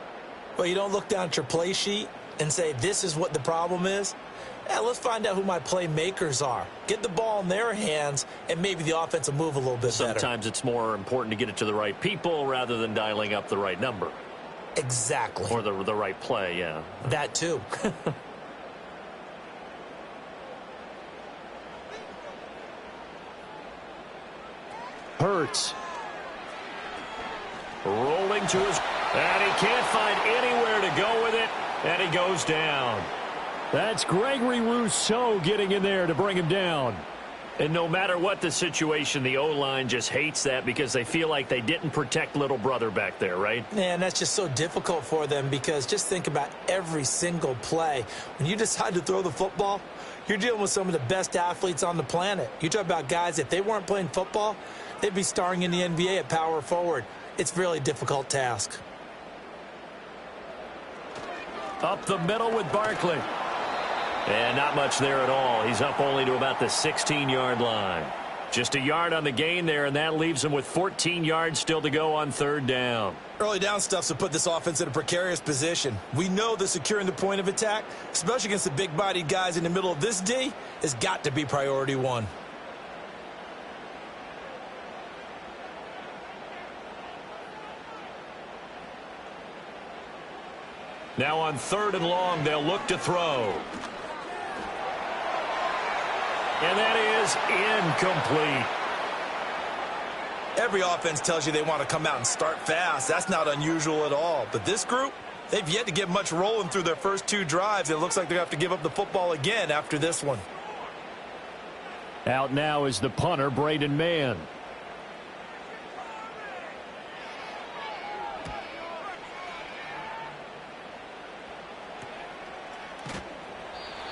E: Well, you don't look down at your play sheet and say, this is what the problem is. Yeah, let's find out who my playmakers are. Get the ball in their hands, and maybe the offense will move a little bit better.
D: Sometimes it's more important to get it to the right people rather than dialing up the right number.
E: Exactly.
D: Or the right play, yeah.
E: That too.
D: Hurts. Rolling to his... And he can't find anywhere to go with it. And he goes down. That's Gregory Rousseau getting in there to bring him down. And no matter what the situation, the O-line just hates that because they feel like they didn't protect little brother back there, right?
E: Man, that's just so difficult for them because just think about every single play. When you decide to throw the football, you're dealing with some of the best athletes on the planet. You talk about guys, if they weren't playing football, they'd be starring in the NBA at power forward. It's a really difficult task.
D: Up the middle with Barkley. And not much there at all. He's up only to about the 16-yard line. Just a yard on the gain there, and that leaves him with 14 yards still to go on third down.
E: Early down stuff's to put this offense in a precarious position. We know that securing the point of attack, especially against the big-bodied guys in the middle of this D, has got to be priority one.
D: Now on third and long, they'll look to throw. And that is incomplete.
E: Every offense tells you they want to come out and start fast. That's not unusual at all. But this group, they've yet to get much rolling through their first 2 drives. It looks like they're going to have to give up the football again after this one.
D: Out now is the punter, Braden Mann.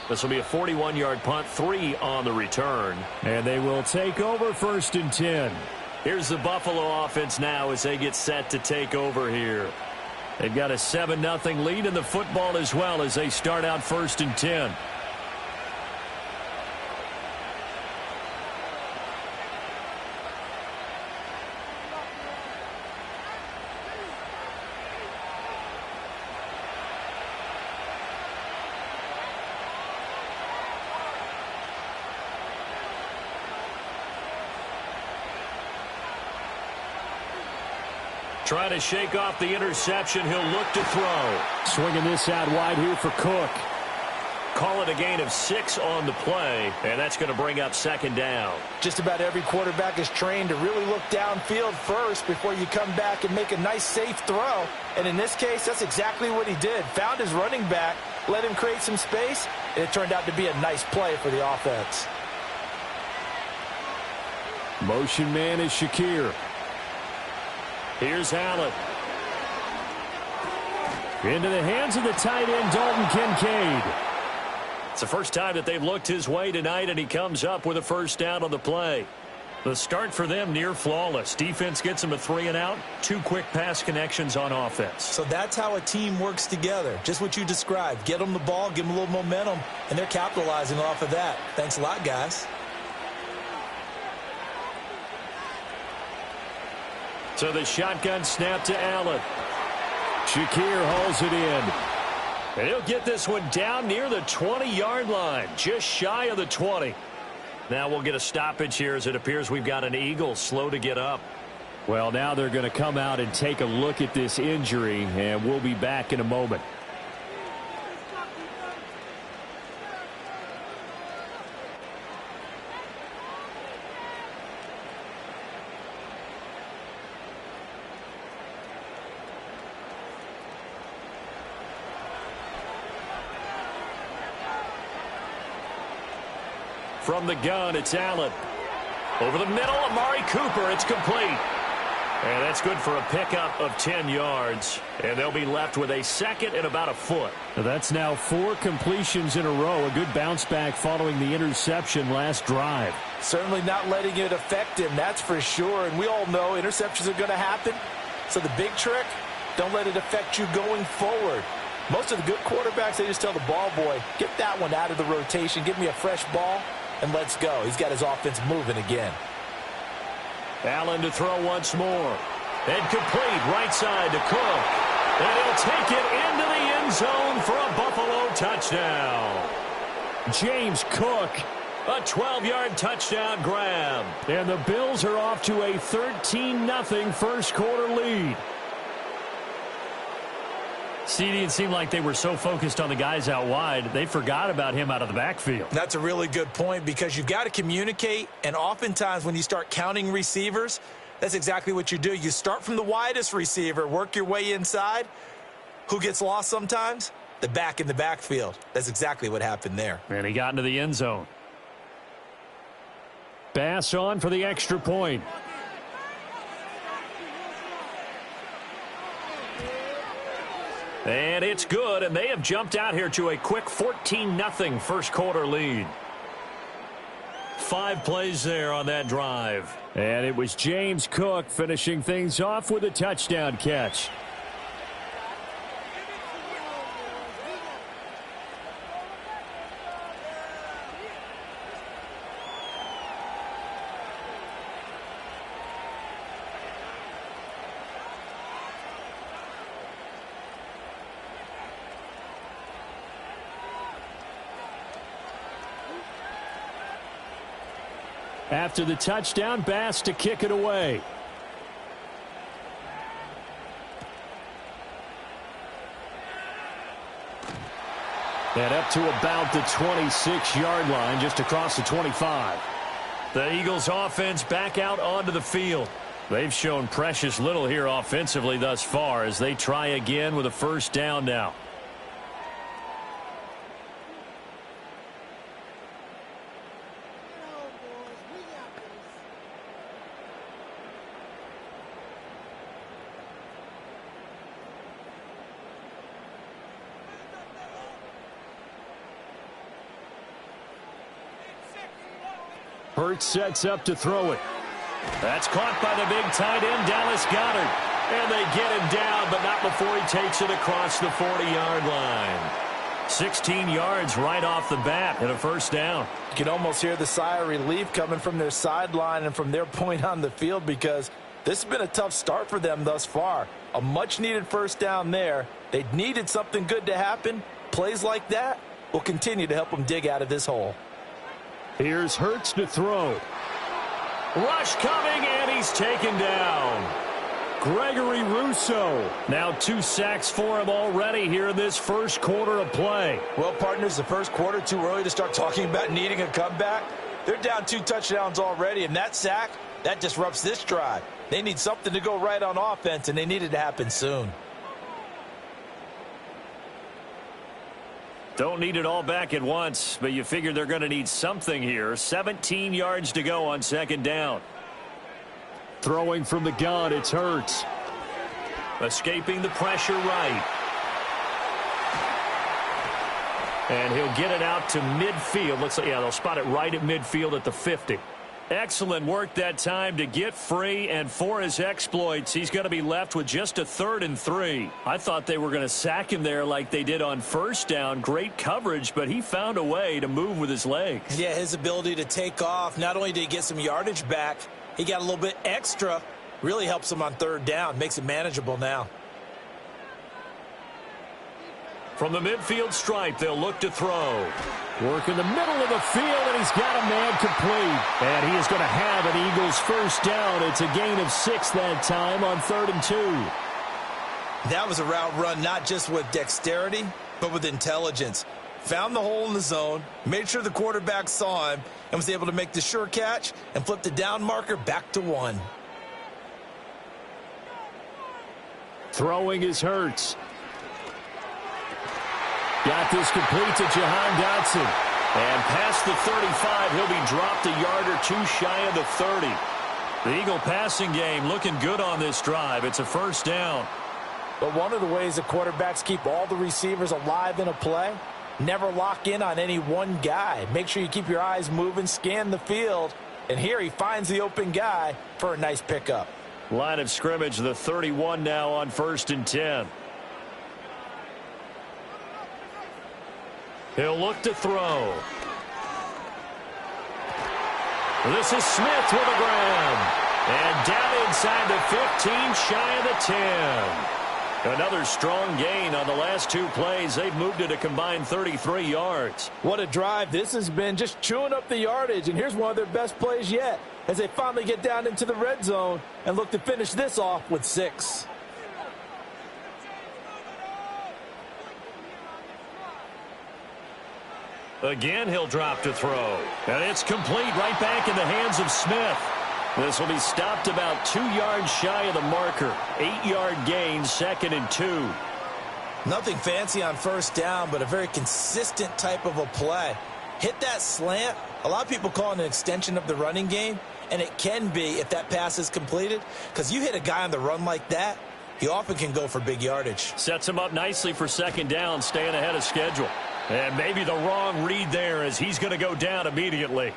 D: This will be a 41-yard punt, 3 on the return. And they will take over 1st and 10. Here's the Buffalo offense now as they get set to take over here. They've got a 7-0 lead in the football as well as they start out 1st and 10. Trying to shake off the interception. He'll look to throw.
F: Swinging this out wide here for Cook.
D: Call it a gain of 6 on the play, and that's going to bring up second down.
E: Just about every quarterback is trained to really look downfield first before you come back and make a nice, safe throw. And in this case, that's exactly what he did. Found his running back, let him create some space, and it turned out to be a nice play for the offense.
F: Motion man is Shakir.
D: Here's Allen.
F: Into the hands of the tight end, Dalton Kincaid.
D: It's the first time that they've looked his way tonight, and he comes up with a first down on the play. The start for them near flawless. Defense gets him a 3-and-out. 2 quick pass connections on offense.
E: So that's how a team works together. Just what you described. Get them the ball, give them a little momentum, and they're capitalizing off of that. Thanks a lot, guys.
D: So the shotgun snap to Allen.
F: Shakir hauls it in.
D: And he'll get this one down near the 20-yard line, just shy of the 20. Now we'll get a stoppage here as it appears we've got an Eagle slow to get up.
F: Well, now they're going to come out and take a look at this injury, and we'll be back in a moment.
D: From the gun, it's Allen. Over the middle, Amari Cooper. It's complete. And that's good for a pickup of 10 yards. And they'll be left with a second and about a foot.
F: That's now 4 completions in a row. A good bounce back following the interception last drive.
E: Certainly not letting it affect him, that's for sure. And we all know interceptions are going to happen. So the big trick, don't let it affect you going forward. Most of the good quarterbacks, they just tell the ball boy, get that one out of the rotation, give me a fresh ball, and let's go. He's got his offense moving again.
D: Allen to throw once more. And complete right side to Cook. And he'll take it into the end zone for a Buffalo touchdown.
F: James Cook.
D: A 12-yard touchdown grab.
F: And the Bills are off to a 13-0 first quarter lead.
D: CD, it seemed like they were so focused on the guys out wide, they forgot about him out of the backfield.
E: That's a really good point because you've got to communicate, and oftentimes when you start counting receivers, that's exactly what you do. You start from the widest receiver, work your way inside. Who gets lost sometimes? The back in the backfield. That's exactly what happened there.
D: And he got into the end zone.
F: Bass on for the extra point.
D: And it's good, and they have jumped out here to a quick 14-0 first quarter lead. 5 plays there on that drive.
F: And it was James Cook finishing things off with a touchdown catch. After the touchdown, Bass to kick it away. And up to about the 26-yard line, just across the 25.
D: The Eagles offense back out onto the field. They've shown precious little here offensively thus far as they try again with a first down now.
F: Hurts sets up to throw it.
D: That's caught by the big tight end, Dallas Goedert. And they get him down, but not before he takes it across the 40-yard line. 16 yards right off the bat and a first down.
E: You can almost hear the sigh of relief coming from their sideline and from their point on the field because this has been a tough start for them thus far. A much-needed first down there. They needed something good to happen. Plays like that will continue to help them dig out of this hole.
F: Here's Hurts to throw.
D: Rush coming, and he's taken down. Gregory Rousseau. Now 2 sacks for him already here in this first quarter of play.
E: Well, partners, the first quarter, too early to start talking about needing a comeback. They're down 2 touchdowns already, and that sack, that disrupts this drive. They need something to go right on offense, and they need it to happen soon.
D: Don't need it all back at once, but you figure they're going to need something here. 17 yards to go on second down. Throwing from the gun, it's Hurts. Escaping the pressure right. And he'll get it out to midfield. Looks like, yeah, they'll spot it right at midfield at the 50. Excellent work that time to get free, and for his exploits, he's going to be left with just a 3rd and 3. I thought they were going to sack him there like they did on first down. Great coverage, but he found a way to move with his legs.
E: Yeah, his ability to take off, not only did he get some yardage back, he got a little bit extra. Really helps him on 3rd down, makes it manageable now.
D: From the midfield stripe, they'll look to throw. Work in the middle of the field, and he's got a man complete. And he is going to have an Eagles first down. It's a gain of 6 that time on 3rd and 2.
E: That was a route run not just with dexterity, but with intelligence. Found the hole in the zone, made sure the quarterback saw him, and was able to make the sure catch and flip the down marker back to 1.
D: Throwing is Hurts. Got this complete to Jahan Dotson. And past the 35, he'll be dropped a yard or 2 shy of the 30. The Eagle passing game looking good on this drive. It's a first down.
F: But one of the ways the quarterbacks keep all the receivers alive in a play, never lock in on any one guy. Make sure you keep your eyes moving, scan the field. And here he finds the open guy for a nice pickup.
D: Line of scrimmage, the 31 now on 1st and 10. He'll look to throw. This is Smith with a grab. And down inside the 15, shy of the 10. Another strong gain on the last 2 plays. They've moved it a combined 33 yards.
F: What a drive this has been, just chewing up the yardage. And here's one of their best plays yet as they finally get down into the red zone and look to finish this off with 6.
D: Again, he'll drop to throw. And it's complete right back in the hands of Smith. This will be stopped about 2 yards shy of the marker. 8-yard gain, 2nd and 2.
E: Nothing fancy on first down, but a very consistent type of a play. Hit that slant. A lot of people call it an extension of the running game, and it can be if that pass is completed, because you hit a guy on the run like that, he often can go for big yardage.
D: Sets him up nicely for 2nd down, staying ahead of schedule. And maybe the wrong read there as he's going to go down immediately.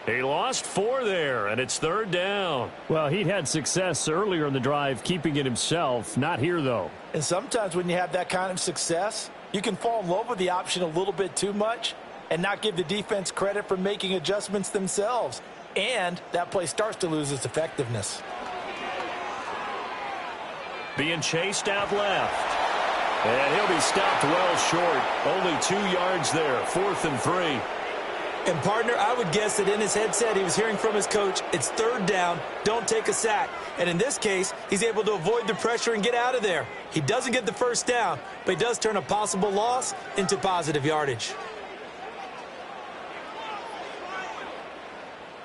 D: He lost 4 there, and it's 3rd down. Well, he'd had success earlier in the drive keeping it himself. Not here, though.
F: And sometimes when you have that kind of success, you can fall in love with the option a little bit too much and not give the defense credit for making adjustments themselves. And that play starts to lose its effectiveness.
D: Being chased out left. And he'll be stopped well short. Only 2 yards there. 4th and 3.
E: And, partner, I would guess that in his headset he was hearing from his coach, it's 3rd down, don't take a sack. And in this case, he's able to avoid the pressure and get out of there. He doesn't get the first down, but he does turn a possible loss into positive yardage.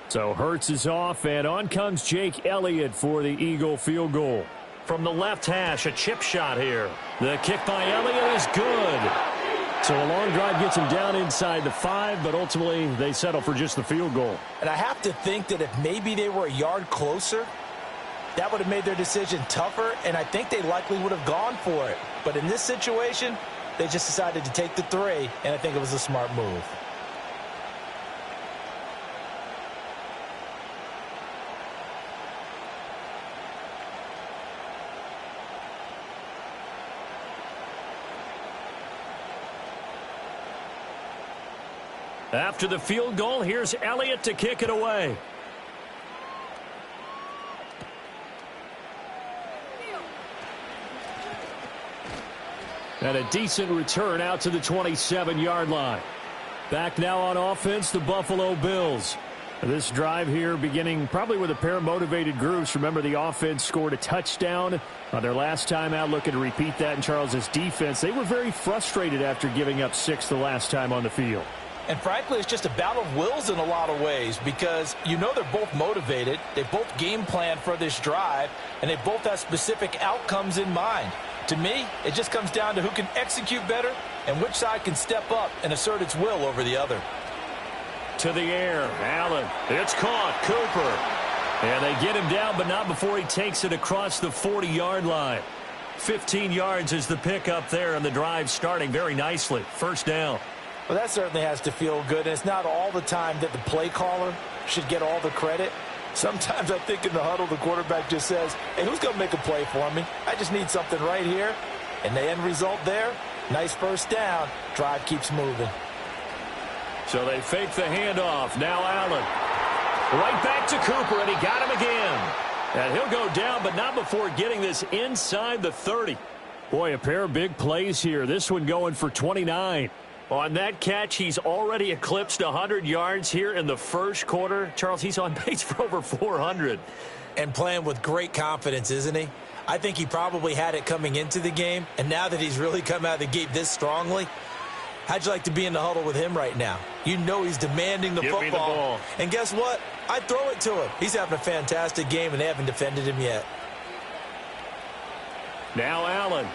D: So Hurts is off, and on comes Jake Elliott for the Eagle field goal. From the left hash, a chip shot here. The kick by Elliott is good. So a long drive gets him down inside the 5, but ultimately they settle for just the field goal.
F: And I have to think that if maybe they were a yard closer, that would have made their decision tougher, and I think they likely would have gone for it. But in this situation, they just decided to take the 3, and I think it was a smart move.
D: After the field goal, here's Elliott to kick it away. And a decent return out to the 27-yard line. Back now on offense, the Buffalo Bills. This drive here beginning probably with a pair of motivated groups. Remember, the offense scored a touchdown on their last time out, looking to repeat that in Charles's defense. They were very frustrated after giving up 6 the last time on the field.
E: And frankly, it's just a battle of wills in a lot of ways because you know they're both motivated. They both game plan for this drive, and they both have specific outcomes in mind. To me, it just comes down to who can execute better and which side can step up and assert its will over the other.
D: To the air, Allen. It's caught. Cooper. And they get him down, but not before he takes it across the 40-yard line. 15 yards is the pickup there, and the drive starting very nicely. First down.
E: Well, that certainly has to feel good, and it's not all the time that the play caller should get all the credit. Sometimes I think in the huddle, the quarterback just says, hey, who's going to make a play for me? I just need something right here. And the end result there, nice first down. Drive keeps moving.
D: So they fake the handoff. Now Allen. Right back to Cooper, and he got him again. And he'll go down, but not before getting this inside the 30. Boy, a pair of big plays here. This one going for 29. On that catch, he's already eclipsed 100 yards here in the first quarter. Charles, he's on pace for over 400.
E: And playing with great confidence, isn't he? I think he probably had it coming into the game, and now that he's really come out of the gate this strongly, how'd you like to be in the huddle with him right now? You know he's demanding the
D: Give
E: football.
D: me the ball.
E: And guess what? I'd throw it to him. He's having a fantastic game, and they haven't defended him yet.
D: Now Allen.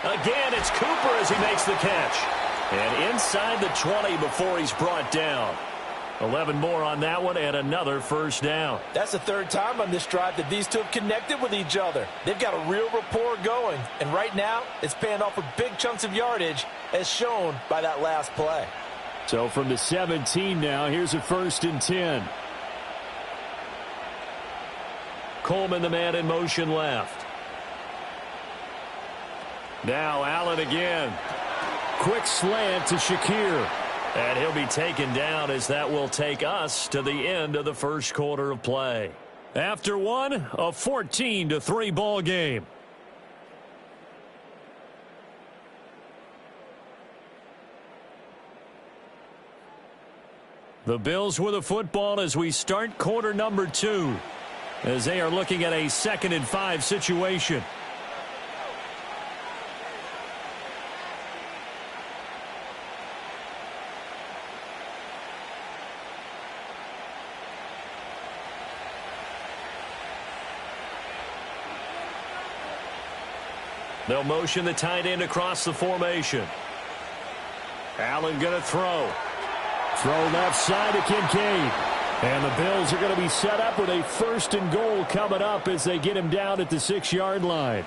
D: Again, it's Cooper as he makes the catch. And inside the 20 before he's brought down. 11 more on that one and another first down.
E: That's the third time on this drive that these two have connected with each other. They've got a real rapport going. And right now, it's paying off with big chunks of yardage as shown by that last play.
D: So from the 17 now, here's a 1st and 10. Coleman, the man in motion left. Now Allen again. Quick slant to Shakir. And he'll be taken down as that will take us to the end of the first quarter of play. After one, a 14-3 ball game. The Bills with the football as we start quarter number 2. As they are looking at a 2nd and 5 situation. They'll motion the tight end across the formation. Allen going to throw. Throw left side to Kincaid. And the Bills are going to be set up with a 1st and goal coming up as they get him down at the 6-yard line.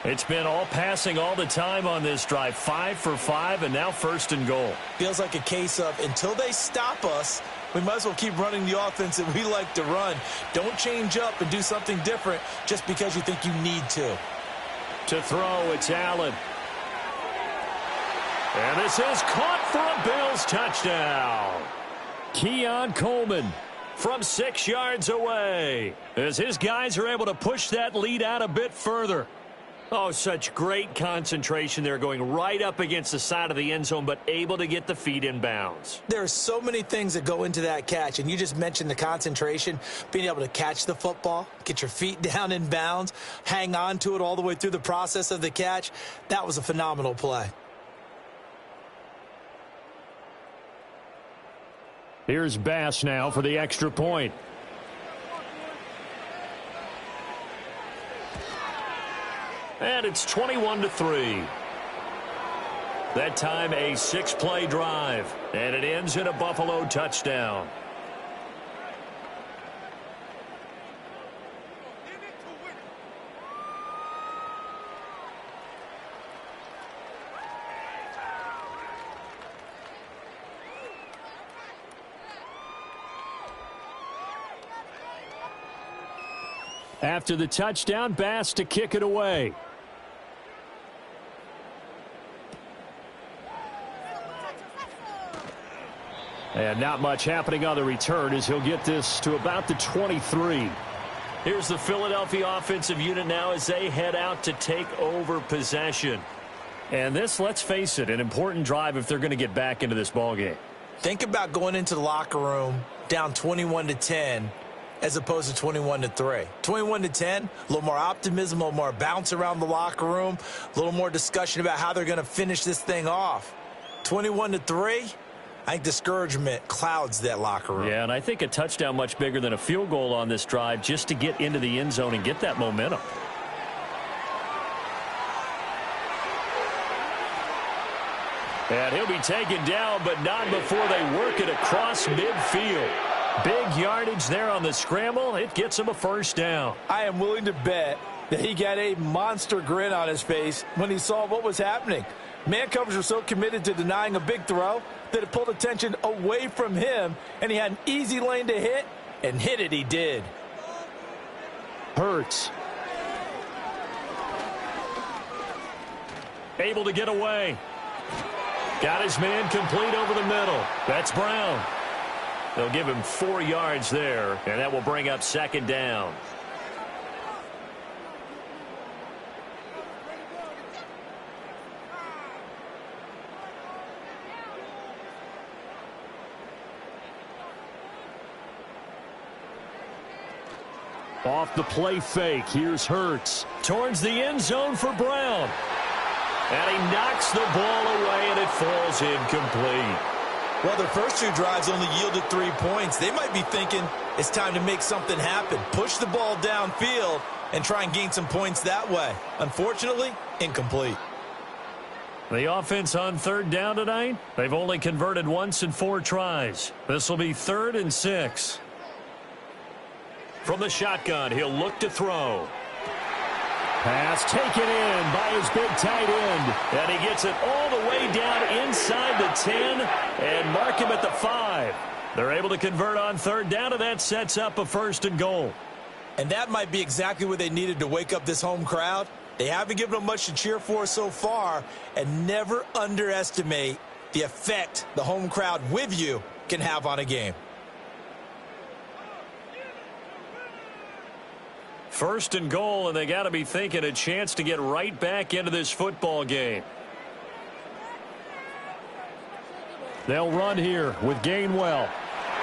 D: It's been all passing all the time on this drive. 5 for 5 and now 1st and goal.
E: Feels like a case of until they stop us, we might as well keep running the offense that we like to run. Don't change up and do something different just because you think you need to.
D: To throw, it's Allen. And this is caught for a Bills touchdown. Keon Coleman from 6 yards away as his guys are able to push that lead out a bit further. Oh, such great concentration there, going right up against the side of the end zone, but able to get the feet in bounds.
E: There are so many things that go into that catch, and you just mentioned the concentration, being able to catch the football, get your feet down in bounds, hang on to it all the way through the process of the catch. That was a phenomenal play.
D: Here's Bass now for the extra point. And it's 21-3. That time a 6-play drive. And it ends in a Buffalo touchdown. After the touchdown, Bass to kick it away. And not much happening on the return as he'll get this to about the 23. Here's the Philadelphia offensive unit now as they head out to take over possession. And this, let's face it, an important drive if they're going to get back into this ballgame.
E: Think about going into the locker room down 21-10 as opposed to 21-3. 21-10, a little more optimism, a little more bounce around the locker room, a little more discussion about how they're going to finish this thing off. 21-3, I think discouragement clouds that locker room.
D: Yeah, and I think a touchdown much bigger than a field goal on this drive just to get into the end zone and get that momentum. And he'll be taken down, but not before they work it across midfield. Big yardage there on the scramble. It gets him a first down.
F: I am willing to bet that he got a monster grin on his face when he saw what was happening. Man coverage were so committed to denying a big throw that it pulled attention away from him, and he had an easy lane to hit, and hit it he did.
D: Hurts. Able to get away. Got his man complete over the middle. That's Brown. They'll give him 4 yards there, and that will bring up second down. Off the play fake, here's Hurts. Towards the end zone for Brown. And he knocks the ball away, and it falls incomplete.
E: Well, their first 2 drives only yielded 3 points. They might be thinking it's time to make something happen. Push the ball downfield and try and gain some points that way. Unfortunately, incomplete.
D: The offense on third down tonight, they've only converted once in 4 tries. This will be 3rd and 6. From the shotgun, he'll look to throw. Pass taken in by his big tight end. And he gets it all the way down inside the 10 and mark him at the 5. They're able to convert on third down, and that sets up a 1st and goal.
E: And that might be exactly what they needed to wake up this home crowd. They haven't given them much to cheer for so far, and never underestimate the effect the home crowd with you can have on a game.
D: 1st and goal, and they got to be thinking a chance to get right back into this football game. They'll run here with Gainwell.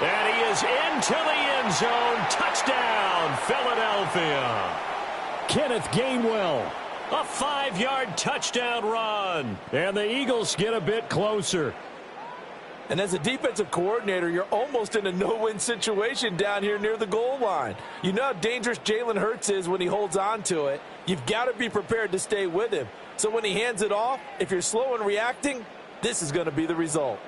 D: And he is into the end zone. Touchdown, Philadelphia. Kenneth Gainwell. A 5-yard touchdown run. And the Eagles get a bit closer.
F: And as a defensive coordinator, you're almost in a no-win situation down here near the goal line. You know how dangerous Jalen Hurts is when he holds on to it. You've got to be prepared to stay with him. So when he hands it off, if you're slow in reacting, this is going to be the result.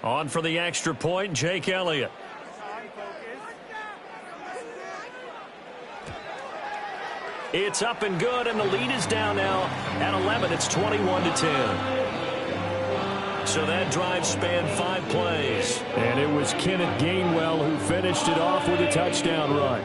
D: On for the extra point, Jake Elliott. It's up and good, and the lead is down now at 11. It's 21-10. So that drive spanned 5 plays. And it was Kenneth Gainwell who finished it off with a touchdown run.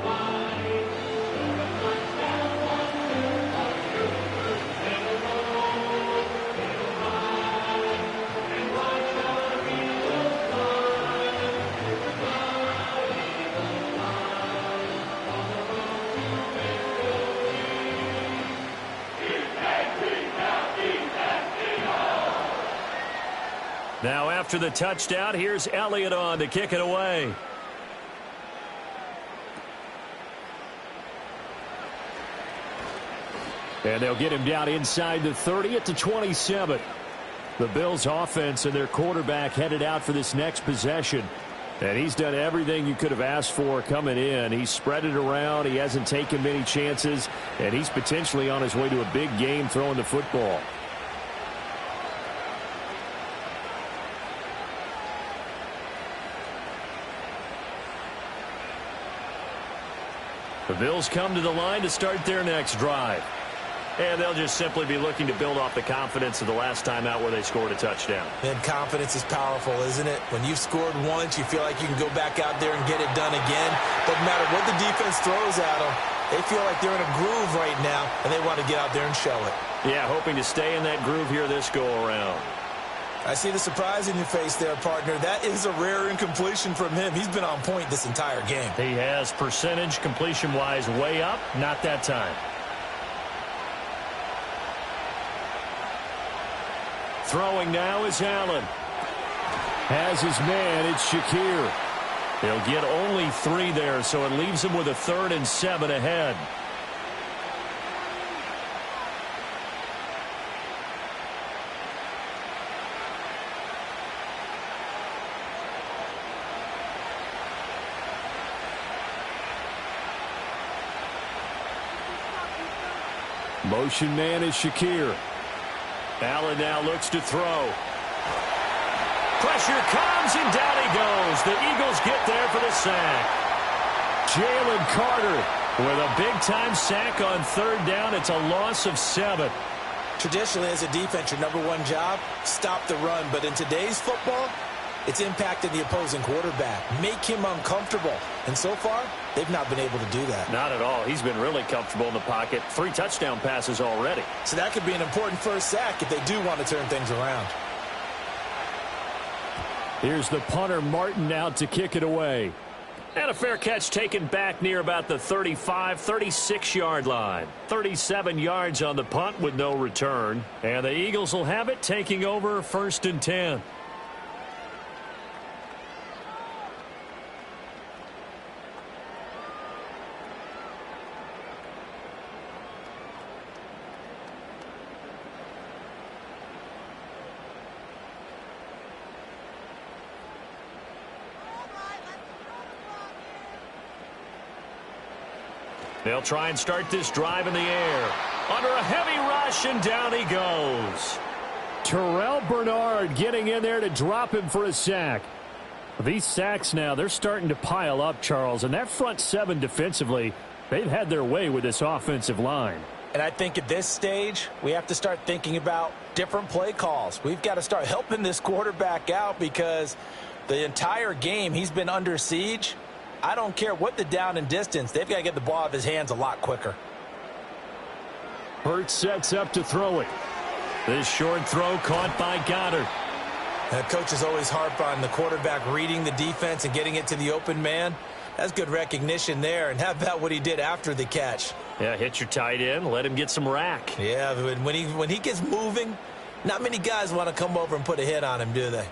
D: Now after the touchdown, here's Elliott on to kick it away. And they'll get him down inside the 30 at the 27. The Bills offense and their quarterback headed out for this next possession. And he's done everything you could have asked for coming in. He's spread it around. He hasn't taken many chances. And he's potentially on his way to a big game throwing the football. The Bills come to the line to start their next drive. And they'll just simply be looking to build off the confidence of the last time out where they scored a touchdown.
E: And confidence is powerful, isn't it? When you've scored once, you feel like you can go back out there and get it done again. Doesn't matter what the defense throws at them. They feel like they're in a groove right now, and they want to get out there and show it.
D: Yeah, hoping to stay in that groove here this go-around.
E: I see the surprise in your face there, partner. That is a rare incompletion from him. He's been on point this entire game.
D: He has percentage completion-wise way up. Not that time. Throwing now is Allen. Has his man, it's Shakir. He'll get only 3 there, so it leaves him with a 3rd and 7 ahead. Motion man is Shakir. Allen now looks to throw. Pressure comes, and down he goes. The Eagles get there for the sack. Jalen Carter with a big-time sack on 3rd down. It's a loss of 7.
E: Traditionally, as a defense, your number one job, stop the run. But in today's football, it's impacting the opposing quarterback. Make him uncomfortable. And so far, they've not been able to do that.
D: Not at all. He's been really comfortable in the pocket. 3 touchdown passes already.
E: So that could be an important first sack if they do want to turn things around.
D: Here's the punter, Martin, out to kick it away. And a fair catch taken back near about the 35, 36-yard line. 37 yards on the punt with no return. And the Eagles will have it, taking over 1st and 10. They'll try and start this drive in the air. Under a heavy rush, and down he goes. Terrell Bernard getting in there to drop him for a sack. These sacks now, they're starting to pile up, Charles. And that front 7 defensively, they've had their way with this offensive line.
E: And I think at this stage, we have to start thinking about different play calls. We've got to start helping this quarterback out because the entire game he's been under siege. I don't care what the down and distance. They've got to get the ball out of his hands a lot quicker.
D: Hurts sets up to throw it. This short throw caught by Goddard.
E: And coach is always harp on the quarterback reading the defense and getting it to the open man. That's good recognition there. And how about what he did after the catch?
D: Yeah, hit your tight end. Let him get some rack.
E: Yeah, when he gets moving, not many guys want to come over and put a hit on him, do they?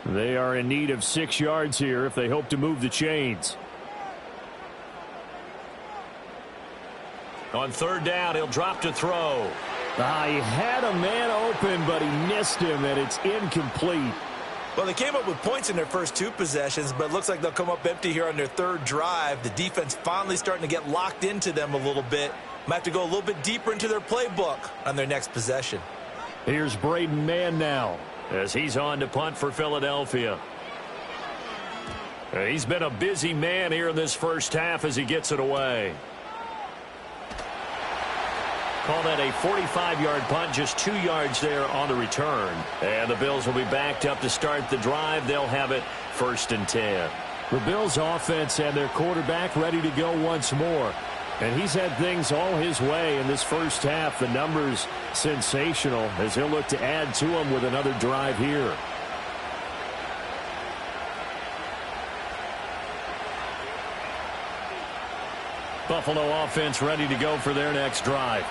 D: They are in need of 6 yards here if they hope to move the chains. On 3rd down, he'll drop to throw. He had a man open, but he missed him, and it's incomplete.
E: Well, they came up with points in their first 2 possessions, but it looks like they'll come up empty here on their 3rd drive. The defense finally starting to get locked into them a little bit. Might have to go a little bit deeper into their playbook on their next possession.
D: Here's Braden Mann now as he's on to punt for Philadelphia. He's been a busy man here in this first half as he gets it away. Call that a 45-yard punt, just 2 yards there on the return. And the Bills will be backed up to start the drive. They'll have it 1st and 10. The Bills offense and their quarterback ready to go once more. And he's had things all his way in this first half. The numbers sensational as he'll look to add to them with another drive here. Buffalo offense ready to go for their next drive.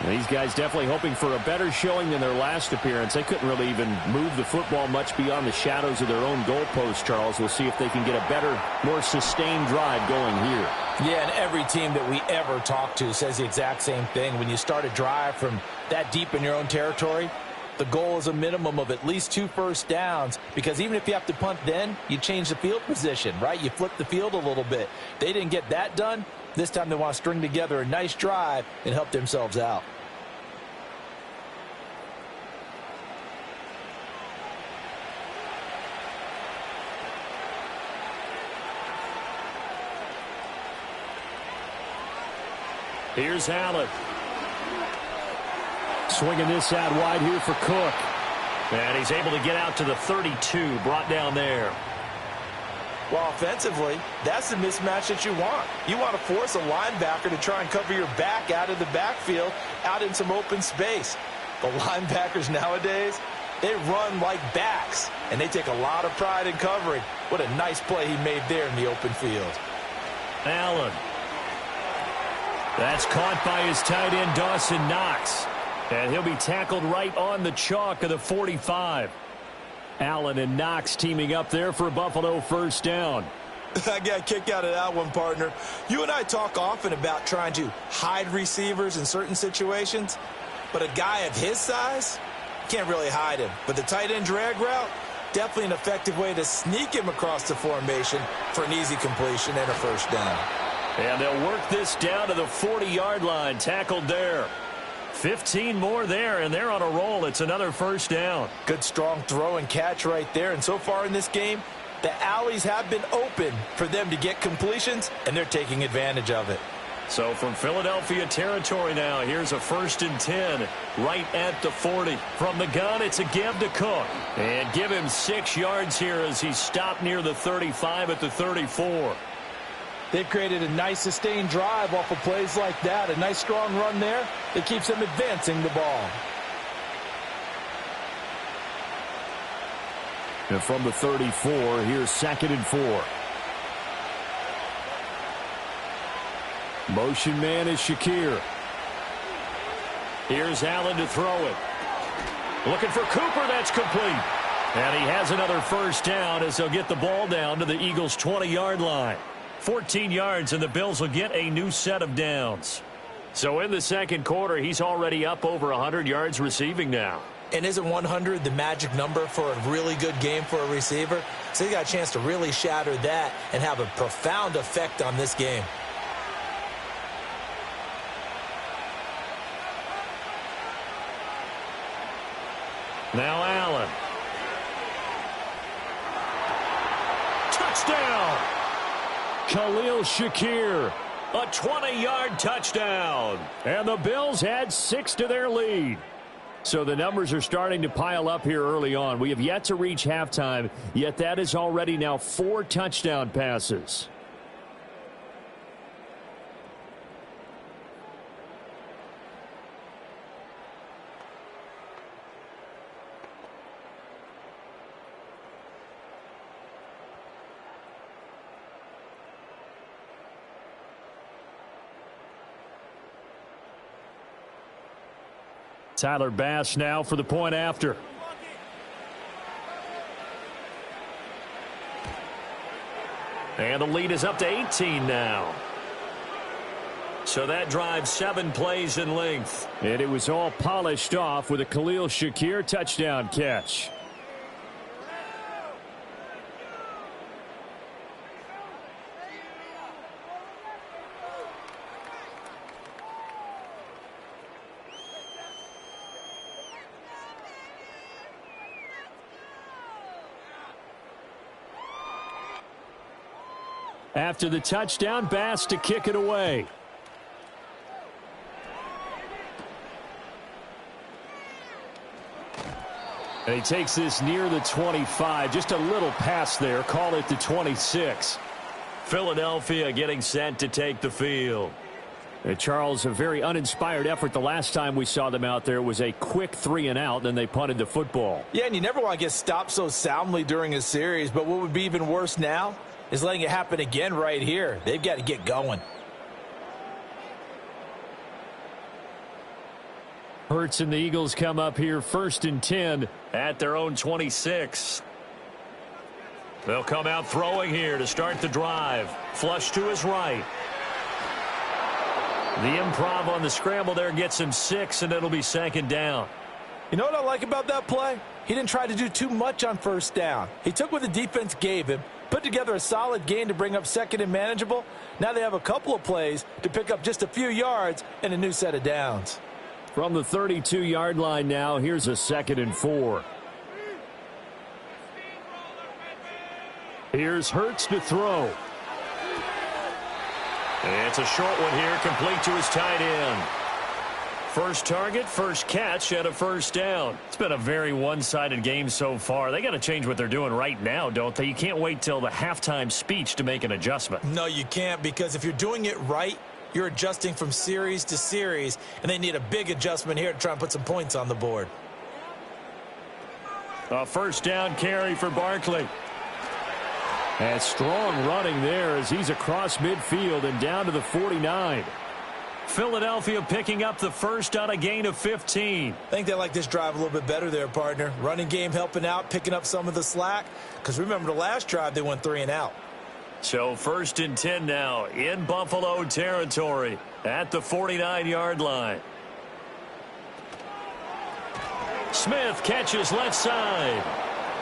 D: These guys definitely hoping for a better showing than their last appearance. They couldn't really even move the football much beyond the shadows of their own goalpost, Charles. We'll see if they can get a better, more sustained drive going here.
F: Yeah, and every team that we ever talk to says the exact same thing. When you start a drive from that deep in your own territory, the goal is a minimum of at least 2 first downs, because even if you have to punt then, you change the field position, right? You flip the field a little bit. They didn't get that done. This time they want to string together a nice drive and help themselves out.
D: Here's Allen. Swinging this out wide here for Cook. And he's able to get out to the 32, brought down there.
E: Well, offensively, that's the mismatch that you want. You want to force a linebacker to try and cover your back out of the backfield, out in some open space. The linebackers nowadays, they run like backs, and they take a lot of pride in covering. What a nice play he made there in the open field.
D: Allen. That's caught by his tight end, Dawson Knox. And he'll be tackled right on the chalk of the 45. Allen and Knox teaming up there for a Buffalo first down.
E: I got a kick out of that one, partner. You and I talk often about trying to hide receivers in certain situations, but a guy of his size, can't really hide him. But the tight end drag route, definitely an effective way to sneak him across the formation for an easy completion and a first down.
D: And they'll work this down to the 40-yard line, tackled there. 15 more there, and they're on a roll. It's another first down.
E: Good, strong throw and catch right there. And so far in this game, the alleys have been open for them to get completions, and they're taking advantage of it.
D: So from Philadelphia territory now, here's a 1st and 10 right at the 40. From the gun, it's a give to Cook. And give him 6 yards here as he stopped near the 35 at the 34.
F: They've created a nice sustained drive off of plays like that. A nice strong run there that keeps them advancing the ball.
D: And from the 34, here's 2nd and 4. Motion man is Shakir. Here's Allen to throw it. Looking for Cooper, that's complete. And he has another first down as they'll get the ball down to the Eagles' 20-yard line. 14 yards, and the Bills will get a new set of downs. So in the second quarter, he's already up over 100 yards receiving now.
E: And isn't 100 the magic number for a really good game for a receiver? So he got a chance to really shatter that and have a profound effect on this game.
D: Now Allen. Touchdown! Khalil Shakir, a 20-yard touchdown. And the Bills add 6 to their lead. So the numbers are starting to pile up here early on. We have yet to reach halftime, yet that is already now 4 touchdown passes. Tyler Bass now for the point after. And the lead is up to 18 now. So that drives 7 plays in length. And it was all polished off with a Khalil Shakir touchdown catch. After the touchdown, Bass to kick it away. And he takes this near the 25. Just a little pass there. Call it the 26. Philadelphia getting set to take the field. And Charles, a very uninspired effort the last time we saw them out there. It was a quick 3-and-out, then they punted the football.
E: Yeah, and you never want to get stopped so soundly during a series, but what would be even worse now is letting it happen again right here. They've got to get going.
D: Hurts and the Eagles come up here 1st and 10 at their own 26. They'll come out throwing here to start the drive. Flush to his right. The improv on the scramble there gets him 6, and it'll be 2nd down.
F: You know what I like about that play? He didn't try to do too much on 1st down. He took what the defense gave him, put together a solid gain to bring up 2nd and manageable. Now they have a couple of plays to pick up just a few yards and a new set of downs.
D: From the 32-yard line now, here's a 2nd and 4. Here's Hurts to throw. And it's a short one here, complete to his tight end. First target, first catch, and a first down. It's been a very one-sided game so far. They got to change what they're doing right now, don't they? You can't wait till the halftime speech to make an adjustment.
E: No, you can't, because if you're doing it right, you're adjusting from series to series, and they need a big adjustment here to try and put some points on the board.
D: A first down carry for Barkley. And strong running there as he's across midfield and down to the 49. Philadelphia picking up the first on a gain of 15.
E: I think they like this drive a little bit better there, partner. Running game helping out, picking up some of the slack. Because remember the last drive, they went 3 and out.
D: So 1st and 10 now in Buffalo territory at the 49-yard line. Smith catches left side.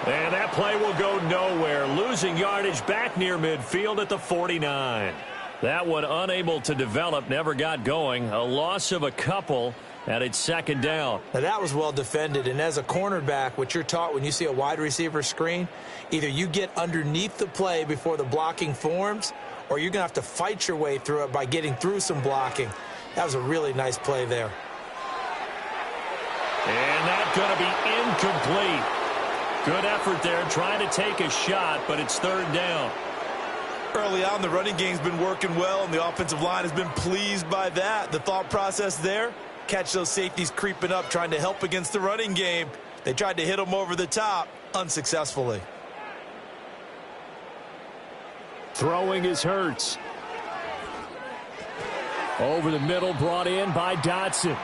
D: And that play will go nowhere. Losing yardage back near midfield at the 49. That one unable to develop, never got going. A loss of a couple, and it's 2nd down.
E: Now that was well defended, and as a cornerback, what you're taught when you see a wide receiver screen, either you get underneath the play before the blocking forms, or you're going to have to fight your way through it by getting through some blocking. That was a really nice play there.
D: And that's going to be incomplete. Good effort there, trying to take a shot, but it's 3rd down.
E: Early on, the running game's been working well, and the offensive line has been pleased by that. The thought process there, catch those safeties creeping up, trying to help against the running game. They tried to hit them over the top, unsuccessfully.
D: Throwing is Hurts. Over the middle, brought in by Dotson.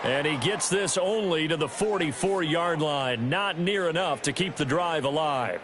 D: And he gets this only to the 44-yard line. Not near enough to keep the drive alive.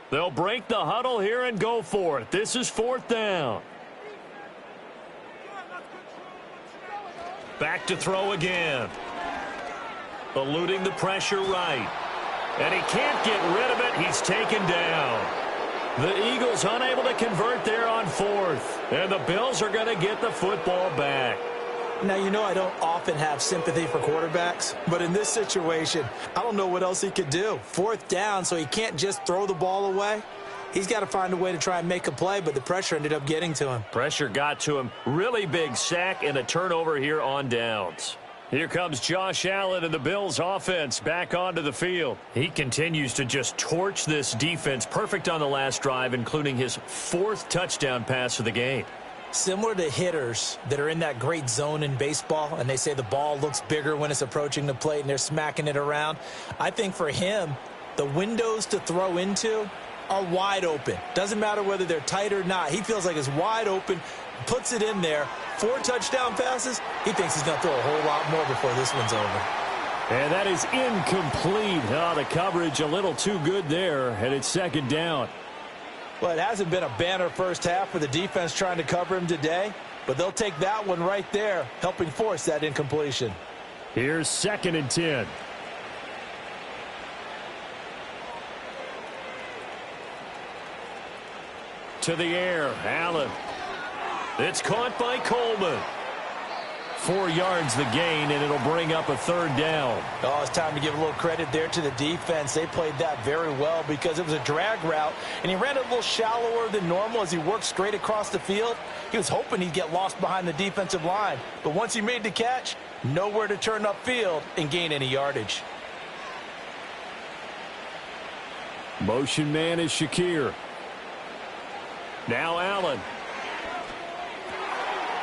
D: They'll break the huddle here and go for it. This is 4th down. Back to throw again. Eluding the pressure right. And he can't get rid of it. He's taken down. The Eagles unable to convert there on 4th. And the Bills are going to get the football back.
E: Now, you know I don't often have sympathy for quarterbacks, but in this situation, I don't know what else he could do. 4th down, so he can't just throw the ball away. He's got to find a way to try and make a play, but the pressure ended up getting to him.
D: Pressure got to him. Really big sack and a turnover here on downs. Here comes Josh Allen and the Bills offense back onto the field. He continues to just torch this defense. Perfect on the last drive, including his 4th touchdown pass of the game.
E: Similar to hitters that are in that great zone in baseball, and they say the ball looks bigger when it's approaching the plate and they're smacking it around. I think for him, the windows to throw into are wide open. Doesn't matter whether they're tight or not. He feels like it's wide open, puts it in there. 4 touchdown passes. He thinks he's going to throw a whole lot more before this one's over.
D: And that is incomplete. Oh, the coverage a little too good there, and it's 2nd down.
E: Well, it hasn't been a banner first half for the defense trying to cover him today, but they'll take that one right there, helping force that incompletion.
D: Here's 2nd and 10. To the air, Allen. It's caught by Coleman. 4 yards the gain, and it'll bring up a 3rd down.
E: Oh, it's time to give a little credit there to the defense. They played that very well because it was a drag route, and he ran it a little shallower than normal as he worked straight across the field. He was hoping he'd get lost behind the defensive line, but once he made the catch, nowhere to turn upfield and gain any yardage.
D: Motion man is Shakir. Now Allen.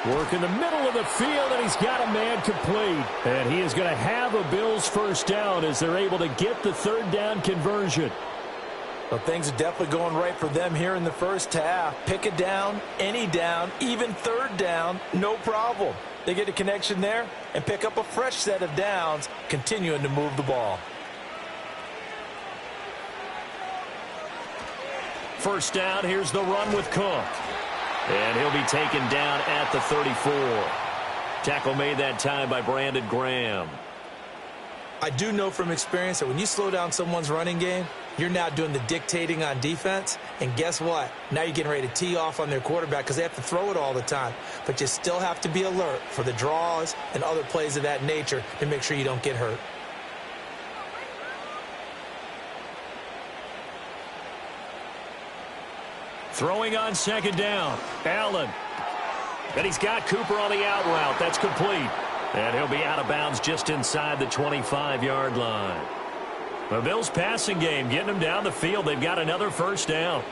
D: Work in the middle of the field, and he's got a man complete. And he is going to have a Bills 1st down as they're able to get the 3rd down conversion.
E: Well, things are definitely going right for them here in the first half. Pick a down, any down, even 3rd down, no problem. They get a connection there and pick up a fresh set of downs, continuing to move the ball.
D: 1st down, here's the run with Cook. And he'll be taken down at the 34. Tackle made that time by Brandon Graham.
E: I do know from experience that when you slow down someone's running game, you're now doing the dictating on defense. And guess what? Now you're getting ready to tee off on their quarterback because they have to throw it all the time. But you still have to be alert for the draws and other plays of that nature to make sure you don't get hurt.
D: Throwing on 2nd down. Allen. And he's got Cooper on the out route. That's complete. And he'll be out of bounds just inside the 25-yard line. The Bills' passing game, getting them down the field. They've got another first down.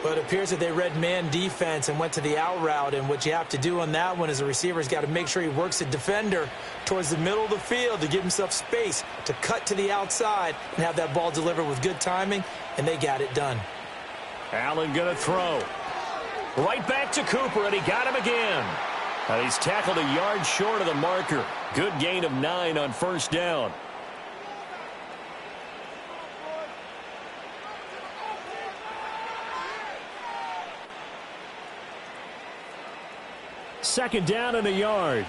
E: But it appears that they read man defense and went to the out route, and what you have to do on that one is the receiver's got to make sure he works the defender towards the middle of the field to give himself space to cut to the outside and have that ball delivered with good timing, and they got it done.
D: Allen going to throw. Right back to Cooper, and he got him again. And he's tackled a yard short of the marker. Good gain of 9 on first down. Second down and a yard.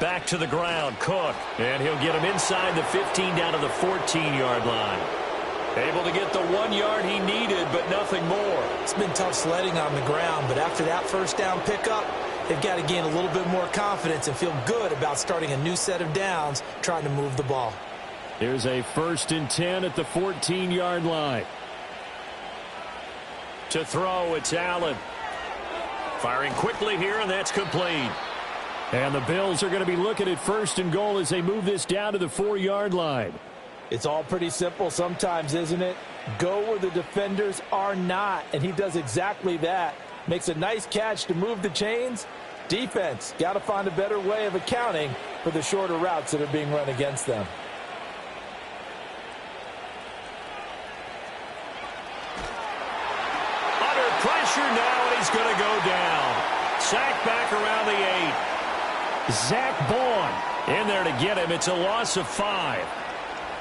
D: Back to the ground, Cook. And he'll get him inside the 15 down to the 14-yard line. Able to get the 1 yard he needed, but nothing more.
E: It's been tough sledding on the ground, but after that first down pickup, they've got to gain a little bit more confidence and feel good about starting a new set of downs, trying to move the ball.
D: Here's a 1st and 10 at the 14-yard line. To throw, it's Allen. Firing quickly here, and that's complete. And the Bills are going to be looking at 1st and goal as they move this down to the 4-yard line.
F: It's all pretty simple sometimes, isn't it? Go where the defenders are not, and he does exactly that. Makes a nice catch to move the chains. Defense, got to find a better way of accounting for the shorter routes that are being run against them.
D: Under pressure now, and he's going to go down. Sacked back around the 8. Zach Bourne in there to get him. It's a loss of 5.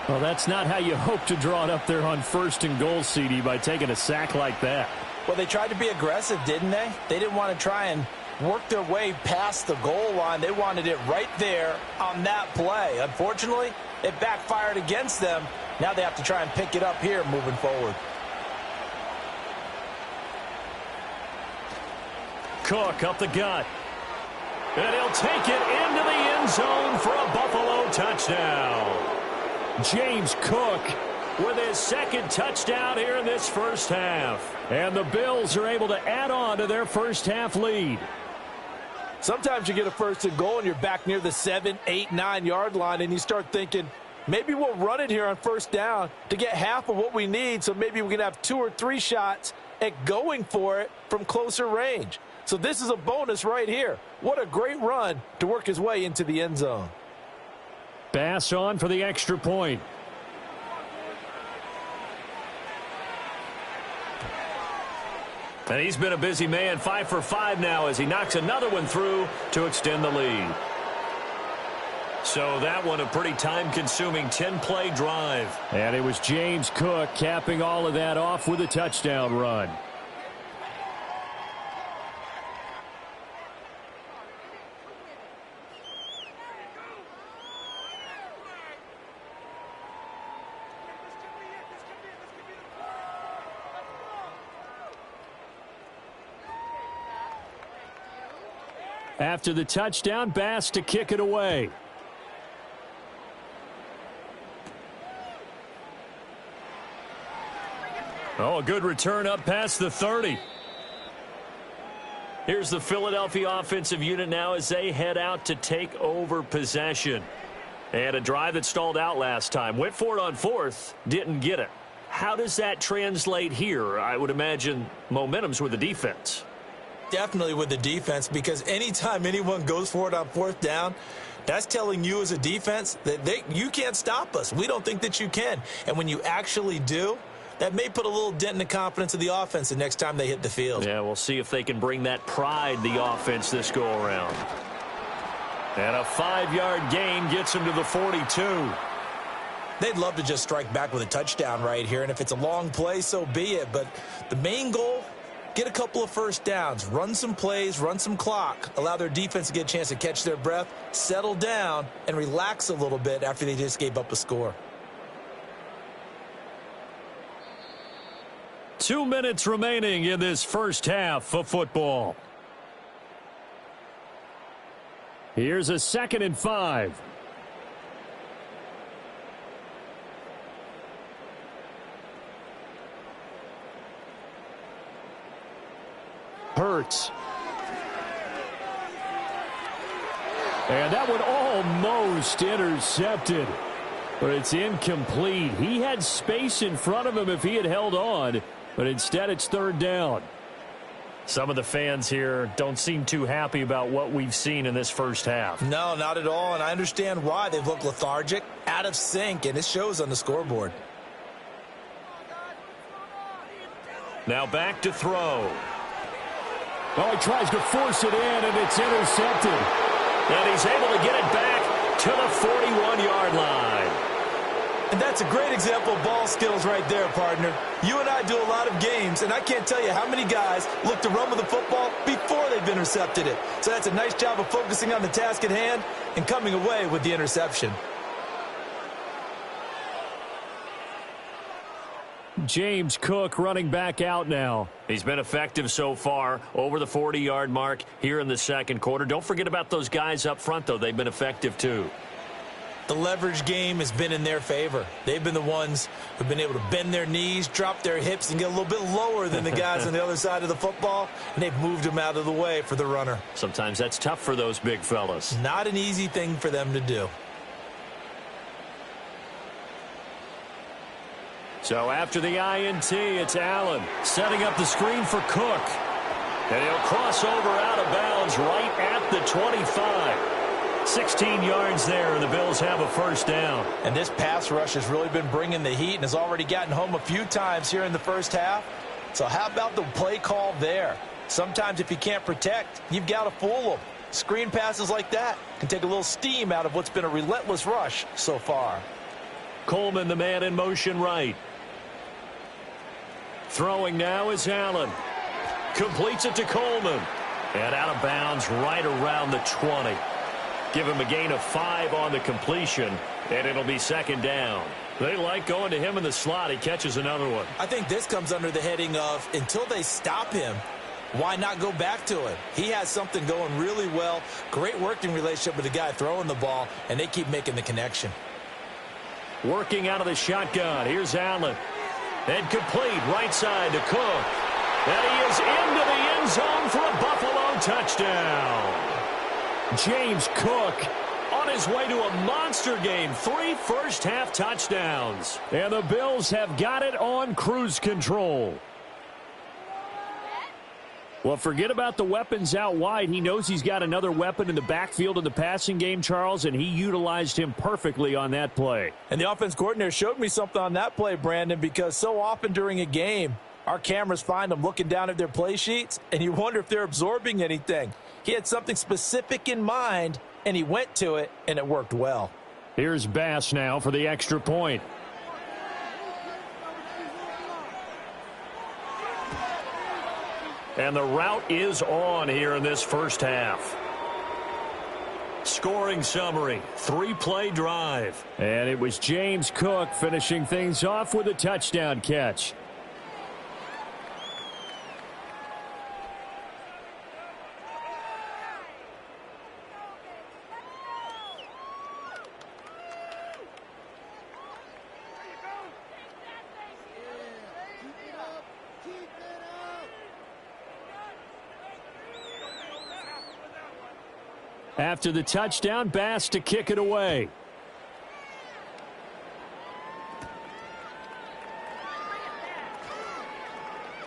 D: Well, that's not how you hope to draw it up there on 1st and goal, CD, by taking a sack like that.
E: Well, they tried to be aggressive, didn't they? They didn't want to try and work their way past the goal line. They wanted it right there on that play. Unfortunately, it backfired against them. Now they have to try and pick it up here moving forward.
D: Cook up the gut. And he'll take it into the end zone for a Buffalo touchdown. James Cook with his 2nd touchdown here in this first half. And the Bills are able to add on to their first half lead.
F: Sometimes you get a 1st and goal and you're back near the 7, 8, 9 yard line and you start thinking, maybe we'll run it here on 1st down to get half of what we need, so maybe we can have 2 or 3 shots at going for it from closer range. So this is a bonus right here. What a great run to work his way into the end zone.
D: Bass on for the extra point. And he's been a busy man, 5 for 5 now as he knocks another one through to extend the lead. So that one a pretty time-consuming 10-play drive. And it was James Cook capping all of that off with a touchdown run. After the touchdown, Bass to kick it away. Oh, a good return up past the 30. Here's the Philadelphia offensive unit now as they head out to take over possession. And a drive that stalled out last time. Went for it on 4th, didn't get it. How does that translate here? I would imagine momentum's with the defense.
E: Definitely with the defense, because anytime anyone goes for it on 4th down, that's telling you as a defense that you can't stop us. We don't think that you can. And when you actually do, that may put a little dent in the confidence of the offense the next time they hit the field.
D: Yeah, we'll see if they can bring that pride, the offense, this go-around. And a 5-yard gain gets them to the 42.
E: They'd love to just strike back with a touchdown right here, and if it's a long play, so be it. But the main goal, get a couple of first downs, run some plays, run some clock, allow their defense to get a chance to catch their breath, settle down, and relax a little bit after they just gave up a score.
D: 2 minutes remaining in this first half of football. Here's a 2nd and 5. Hurts. And that one almost intercepted. But it's incomplete. He had space in front of him if he had held on, but instead it's third down. Some of the fans here don't seem too happy about what we've seen in this first half.
E: No, not at all, and I understand why. They've looked lethargic, out of sync, and it shows on the scoreboard.
D: Now back to throw. Oh, he tries to force it in, and it's intercepted. And he's able to get it back to the 41-yard line.
E: And that's a great example of ball skills right there, partner. You and I do a lot of games, and I can't tell you how many guys look to run with the football before they've intercepted it. So that's a nice job of focusing on the task at hand and coming away with the interception.
D: James Cook running back out now. He's been effective so far, over the 40-yard mark here in the second quarter. Don't forget about those guys up front, though. They've been effective, too.
E: The leverage game has been in their favor. They've been the ones who've been able to bend their knees, drop their hips, and get a little bit lower than the guys on the other side of the football, and they've moved them out of the way for the runner.
D: Sometimes that's tough for those big fellas.
E: Not an easy thing for them to do.
D: So after the INT, it's Allen setting up the screen for Cook. And he'll cross over out of bounds right at the 25. 16 yards there, and the Bills have a first down.
E: And this pass rush has really been bringing the heat and has already gotten home a few times here in the first half. So how about the play call there? Sometimes if you can't protect, you've got to fool them. Screen passes like that can take a little steam out of what's been a relentless rush so far.
D: Coleman, the man in motion right. Throwing now is Allen. Completes it to Coleman. And out of bounds right around the 20. Give him a gain of 5 on the completion, and it'll be second down. They like going to him in the slot. He catches another one.
E: I think this comes under the heading of until they stop him, why not go back to it? He has something going really well. Great working relationship with the guy throwing the ball, and they keep making the connection.
D: Working out of the shotgun. Here's Allen. And complete right side to Cook. And he is into the end zone for a Buffalo touchdown. James Cook on his way to a monster game. 3 first-half touchdowns. And the Bills have got it on cruise control. Well, forget about the weapons out wide. He knows he's got another weapon in the backfield in the passing game, Charles, and he utilized him perfectly on that play.
E: And the offense coordinator showed me something on that play, Brandon, because so often during a game, our cameras find them looking down at their play sheets, and you wonder if they're absorbing anything. He had something specific in mind, and he went to it, and it worked well.
D: Here's Bass now for the extra point. And the route is on here in this first half. Scoring summary, 3-play drive. And it was James Cook finishing things off with a touchdown catch. After the touchdown, Bass to kick it away.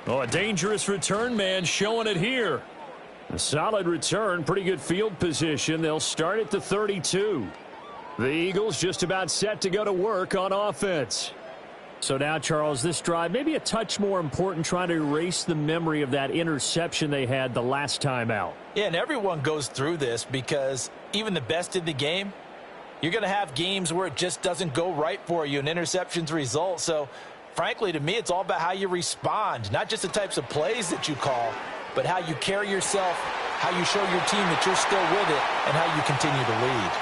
D: Oh, a dangerous return man showing it here. A solid return, pretty good field position. They'll start at the 32. The Eagles just about set to go to work on offense. So now, Charles, this drive maybe a touch more important, trying to erase the memory of that interception they had the last time out.
E: Yeah, and everyone goes through this because even the best in the game, you're going to have games where it just doesn't go right for you, and interceptions result. So, frankly, to me, it's all about how you respond, not just the types of plays that you call, but how you carry yourself, how you show your team that you're still with it, and how you continue to lead.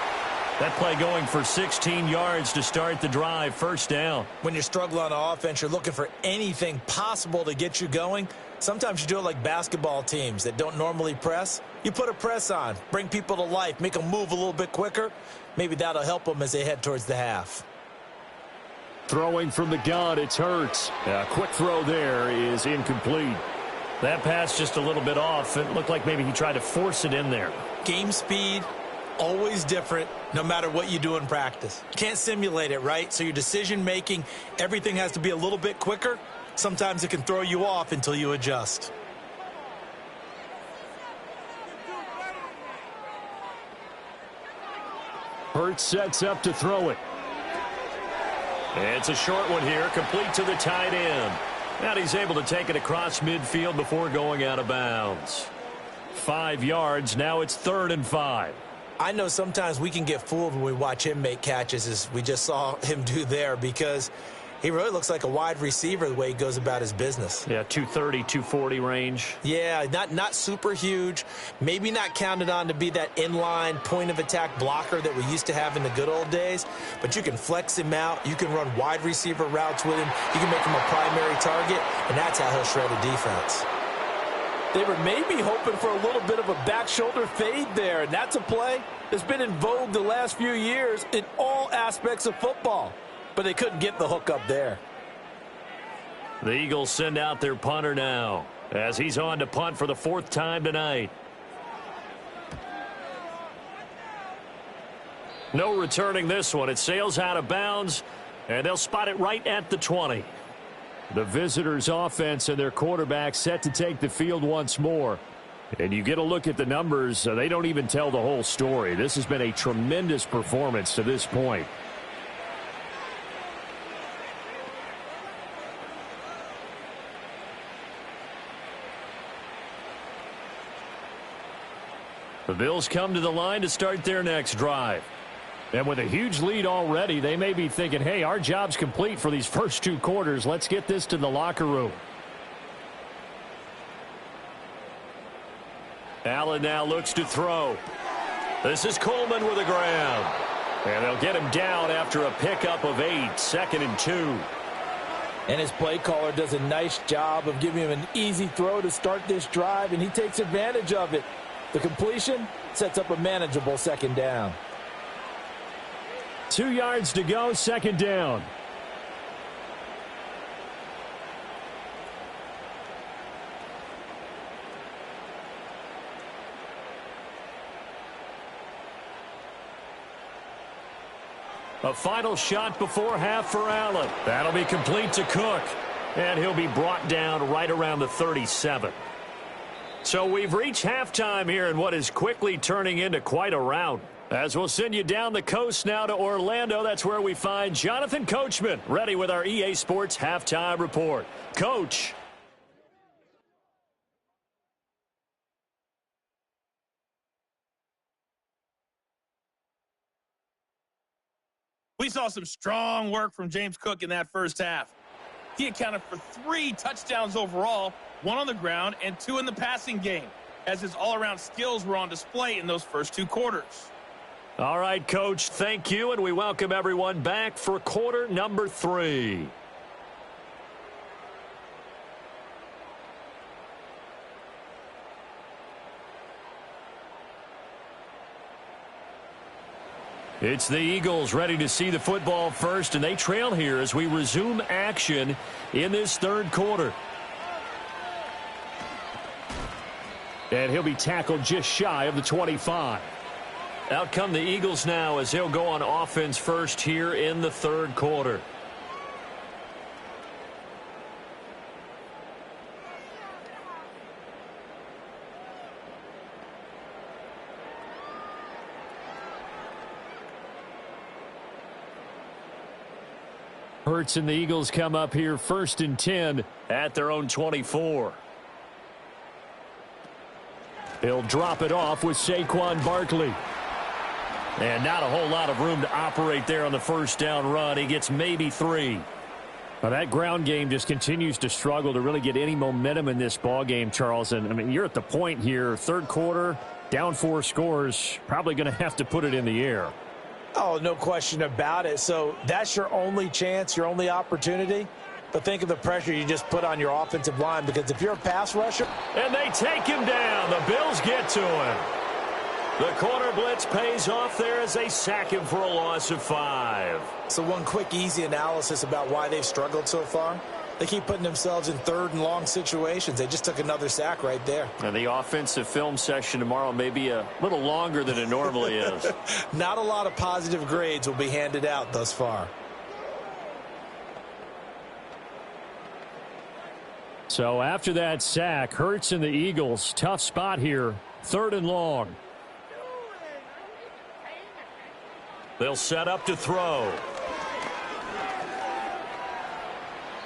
D: That play going for 16 yards to start the drive, first down.
E: When you're struggling on offense, you're looking for anything possible to get you going. Sometimes you do it like basketball teams that don't normally press. You put a press on, bring people to life, make them move a little bit quicker. Maybe that'll help them as they head towards the half.
D: Throwing from the gun, it's Hurts. A quick throw there is incomplete. That pass just a little bit off. It looked like maybe he tried to force it in there.
E: Game speed, always different no matter what you do in practice. You can't simulate it, right? So your decision-making, everything has to be a little bit quicker. Sometimes it can throw you off until you adjust.
D: Hurts sets up to throw it. It's a short one here, complete to the tight end. And he's able to take it across midfield before going out of bounds. 5 yards, now it's 3rd and 5.
E: I know sometimes we can get fooled when we watch him make catches, as we just saw him do there, because he really looks like a wide receiver the way he goes about his business.
D: Yeah, 230, 240 range.
E: Yeah, not super huge. Maybe not counted on to be that inline point-of-attack blocker that we used to have in the good old days. But you can flex him out. You can run wide receiver routes with him. You can make him a primary target, and that's how he'll shred a defense.
F: They were maybe hoping for a little bit of a back shoulder fade there, and that's a play that's been in vogue the last few years in all aspects of football. But they couldn't get the hook up there.
D: The Eagles send out their punter now as he's on to punt for the 4th time tonight. No returning this one. It sails out of bounds, and they'll spot it right at the 20. The visitors' offense and their quarterback set to take the field once more. And you get a look at the numbers, they don't even tell the whole story. This has been a tremendous performance to this point. The Bills come to the line to start their next drive. And with a huge lead already, they may be thinking, hey, our job's complete for these first 2 quarters. Let's get this to the locker room. Allen now looks to throw. This is Coleman with a grab. And they'll get him down after a pickup of 8, 2nd and 2.
F: And his play caller does a nice job of giving him an easy throw to start this drive, and he takes advantage of it. The completion sets up a manageable 2nd down.
D: 2 yards to go, 2nd down. A final shot before half for Allen. That'll be complete to Cook. And he'll be brought down right around the 37. So we've reached halftime here in what is quickly turning into quite a rout. As we'll send you down the coast now to Orlando, that's where we find Jonathan Coachman, ready with our EA Sports Halftime Report. Coach.
G: We saw some strong work from James Cook in that first half. He accounted for 3 touchdowns overall, 1 on the ground and 2 in the passing game, as his all-around skills were on display in those first 2 quarters.
D: All right, Coach, thank you, and we welcome everyone back for quarter number 3. It's the Eagles ready to see the football first, and they trail here as we resume action in this 3rd quarter. And he'll be tackled just shy of the 25. Out come the Eagles now as they'll go on offense first here in the 3rd quarter. Hurts and the Eagles come up here 1st and 10 at their own 24. He'll drop it off with Saquon Barkley. And not a whole lot of room to operate there on the 1st down run. He gets maybe 3. Now that ground game just continues to struggle to really get any momentum in this ball game, Charles. And I mean, you're at the point here, 3rd quarter, down 4 scores, probably going to have to put it in the air.
E: Oh, no question about it. So that's your only chance, your only opportunity. But think of the pressure you just put on your offensive line, because if you're a pass rusher.
D: And they take him down. The Bills get to him. The corner blitz pays off there as they sack him for a loss of 5.
E: So one quick, easy analysis about why they've struggled so far. They keep putting themselves in third and long situations. They just took another sack right there.
D: And the offensive film session tomorrow may be a little longer than it normally is.
E: Not a lot of positive grades will be handed out thus far.
D: So after that sack, Hurts and the Eagles, tough spot here, 3rd and long. They'll set up to throw.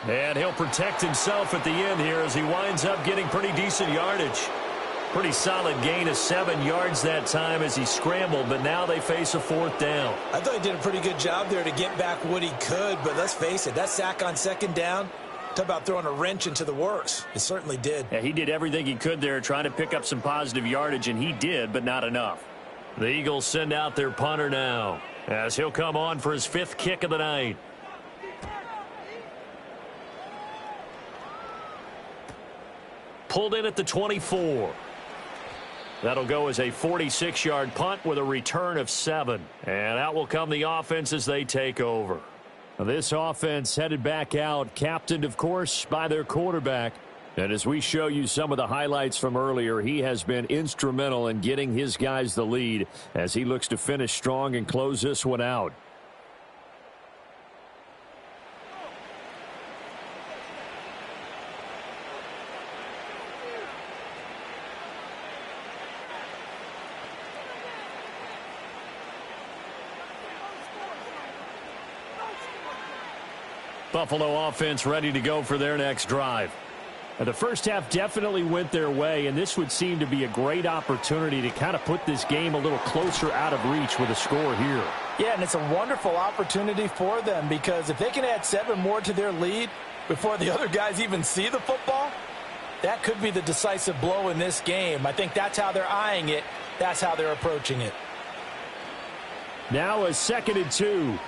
D: And he'll protect himself at the end here as he winds up getting pretty decent yardage. Pretty solid gain of 7 yards that time as he scrambled, but now they face a 4th down.
E: I thought he did a pretty good job there to get back what he could, but let's face it, that sack on 2nd down, talk about throwing a wrench into the works. It certainly did.
D: Yeah, he did everything he could there trying to pick up some positive yardage, and he did, but not enough. The Eagles send out their punter now as he'll come on for his 5th kick of the night. Pulled in at the 24. That'll go as a 46-yard punt with a return of 7. And out will come the offense as they take over. This offense headed back out, captained, of course, by their quarterback. And as we show you some of the highlights from earlier, he has been instrumental in getting his guys the lead as he looks to finish strong and close this one out. Buffalo offense ready to go for their next drive. The first half definitely went their way, and this would seem to be a great opportunity to kind of put this game a little closer out of reach with a score here.
F: Yeah, and it's a wonderful opportunity for them because if they can add 7 more to their lead before the other guys even see the football, that could be the decisive blow in this game. I think that's how they're eyeing it. That's how they're approaching it.
D: Now a 2nd and 2.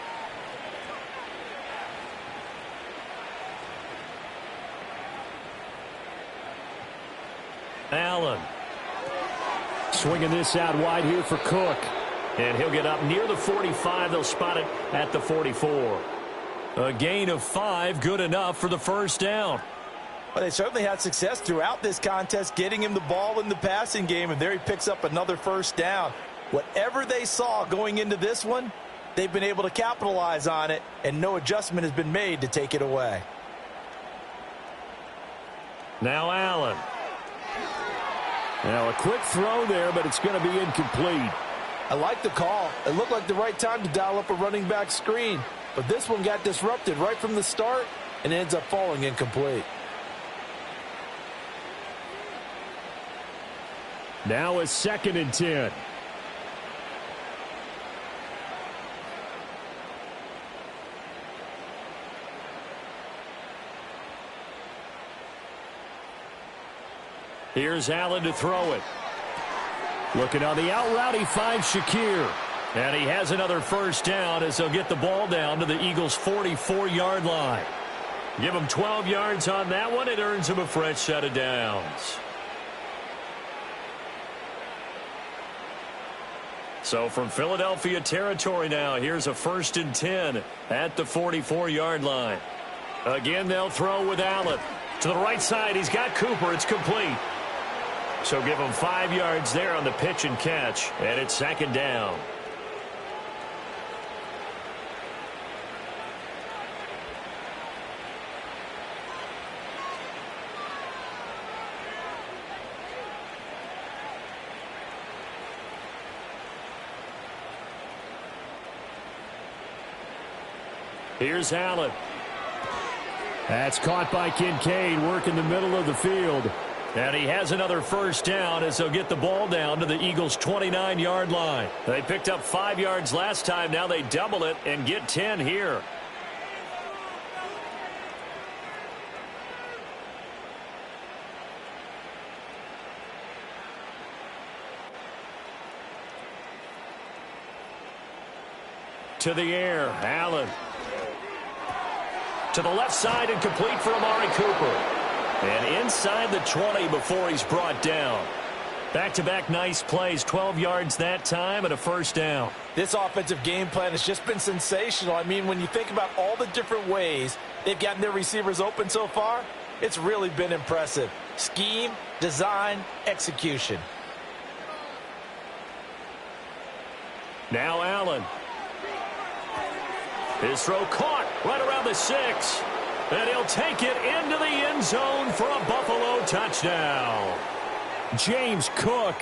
D: Allen. Swinging this out wide here for Cook. And he'll get up near the 45. They'll spot it at the 44. A gain of 5, good enough for the 1st down.
F: Well, they certainly had success throughout this contest getting him the ball in the passing game, and there he picks up another 1st down. Whatever they saw going into this one, they've been able to capitalize on it, and no adjustment has been made to take it away.
D: Now Allen. Now a quick throw there, but it's going to be incomplete.
F: I like the call. It looked like the right time to dial up a running back screen, but this one got disrupted right from the start and ends up falling incomplete.
D: Now a 2nd and 10. Here's Allen to throw it. Looking on the out route, he finds Shakir. And he has another 1st down as they'll get the ball down to the Eagles' 44-yard line. Give him 12 yards on that one. It earns him a fresh set of downs. So from Philadelphia territory now, here's a 1st and 10 at the 44-yard line. Again, they'll throw with Allen. To the right side, he's got Cooper. It's complete. So give him 5 yards there on the pitch and catch, and it's 2nd down. Here's Allen. That's caught by Kincaid, working the middle of the field. And he has another 1st down as they'll get the ball down to the Eagles' 29-yard line. They picked up 5 yards last time. Now they double it and get 10 here. To the air, Allen. To the left side and complete for Amari Cooper. And inside the 20 before he's brought down. Back-to-back nice plays, 12 yards that time and a first down.
E: This offensive game plan has just been sensational. I mean, when you think about all the different ways they've gotten their receivers open so far, it's really been impressive. Scheme, design, execution.
D: Now Allen. His throw caught right around the 6. And he'll take it into the end zone for a Buffalo touchdown. James Cook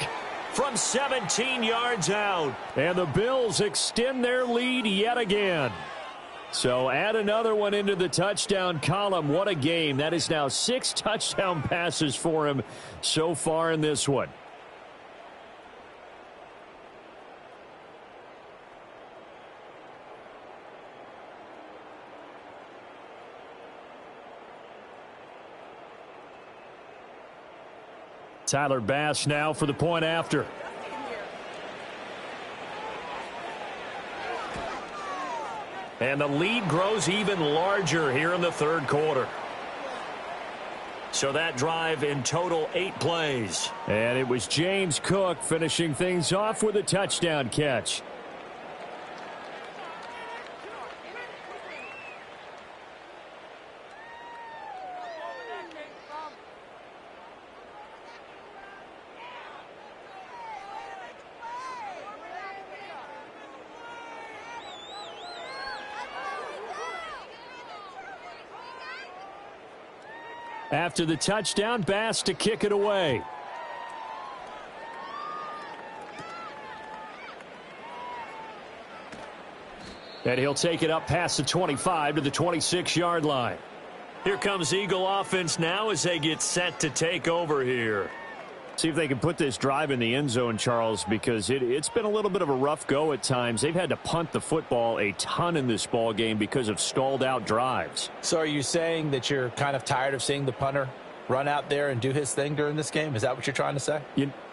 D: from 17 yards out. And the Bills extend their lead yet again. So add another one into the touchdown column. What a game. That is now 6 touchdown passes for him so far in this one. Tyler Bass now for the point after. And the lead grows even larger here in the third quarter. So that drive in total 8 plays. And it was James Cook finishing things off with a touchdown catch. After the touchdown, Bass to kick it away. And he'll take it up past the 25 to the 26-yard line. Here comes Eagle offense now as they get set to take over here. See if they can put this drive in the end zone, Charles, because it's been a little bit of a rough go at times. They've had to punt the football a ton in this ball game because of stalled out drives.
E: So are you saying that you're kind of tired of seeing the punter run out there and do his thing during this game? Is that what you're trying to say?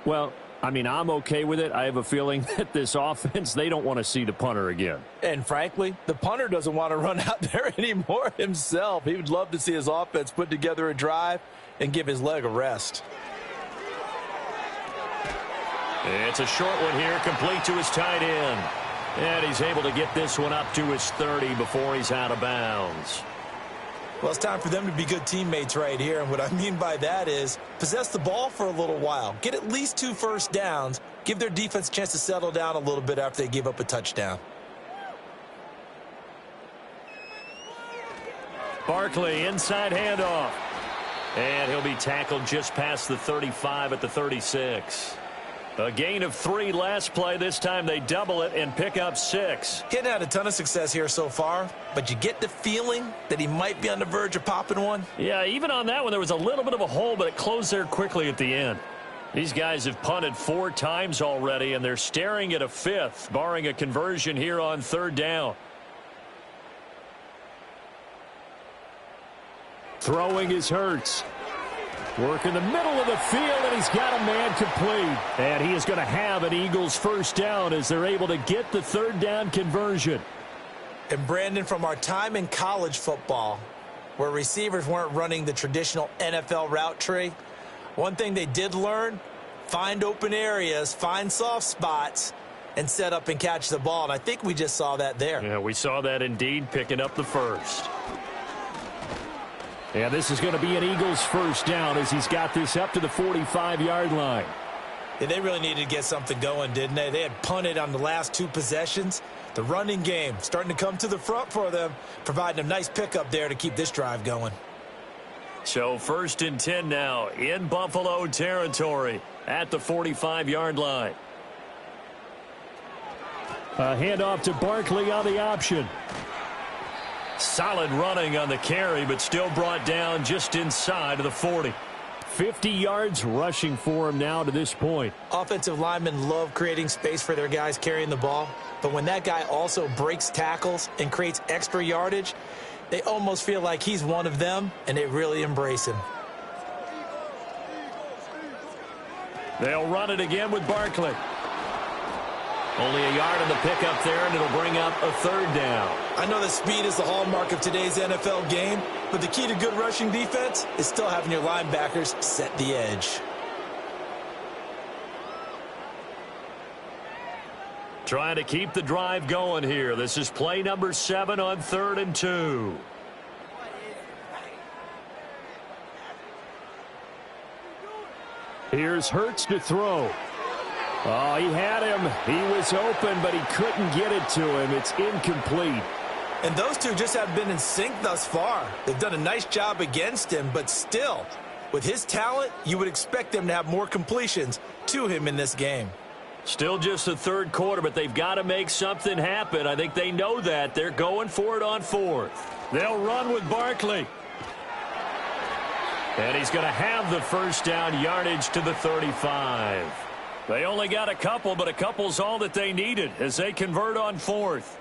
D: Well, I mean, I'm okay with it. I have a feeling that this offense, they don't want to see the punter again.
E: And frankly, the punter doesn't want to run out there anymore himself. He would love to see his offense put together a drive and give his leg a rest.
D: It's a short one here, complete to his tight end. And he's able to get this one up to his 30 before he's out of bounds.
E: Well, it's time for them to be good teammates right here. And what I mean by that is possess the ball for a little while. Get at least 2 first downs. Give their defense a chance to settle down a little bit after they give up a touchdown.
D: Barkley, inside handoff. And he'll be tackled just past the 35 at the 36. A gain of 3 last play. This time they double it and pick up 6.
E: Getting had a ton of success here so far, but you get the feeling that he might be on the verge of popping one.
D: Yeah, even on that one, there was a little bit of a hole, but it closed there quickly at the end. These guys have punted 4 times already, and they're staring at a 5th, barring a conversion here on 3rd down. Throwing is Hurts. Work in the middle of the field, and he's got a man complete. And he is going to have an Eagles first down as they're able to get the 3rd down conversion.
E: And Brandon, from our time in college football, where receivers weren't running the traditional NFL route tree, one thing they did learn, find open areas, find soft spots, and set up and catch the ball. And I think we just saw that there.
D: Yeah, we saw that indeed, picking up the first. And this is going to be an Eagles first down as he's got this up to the 45-yard line.
E: Yeah, they really needed to get something going, didn't they? They had punted on the last 2 possessions. The running game starting to come to the front for them, providing a nice pickup there to keep this drive going.
D: So 1st and 10 now in Buffalo territory at the 45-yard line. A handoff to Barkley on the option. Solid running on the carry, but still brought down just inside of the 40. 50 yards rushing for him now to this point.
E: Offensive linemen love creating space for their guys carrying the ball, but when that guy also breaks tackles and creates extra yardage, they almost feel like he's one of them, and they really embrace him.
D: They'll run it again with Barkley. Only a yard on the pickup there, and it'll bring up a 3rd down.
E: I know that speed is the hallmark of today's NFL game, but the key to good rushing defense is still having your linebackers set the edge.
D: Trying to keep the drive going here. This is play number 7 on 3rd and 2. Here's Hurts to throw. Oh, he had him. He was open, but he couldn't get it to him. It's incomplete.
E: And those two just have been in sync thus far. They've done a nice job against him, but still, with his talent, you would expect them to have more completions to him in this game.
D: Still just the 3rd quarter, but they've got to make something happen. I think they know that. They're going for it on 4th. They'll run with Barkley. And he's going to have the first down, yardage to the 35. They only got a couple, but a couple's all that they needed as they convert on 4th.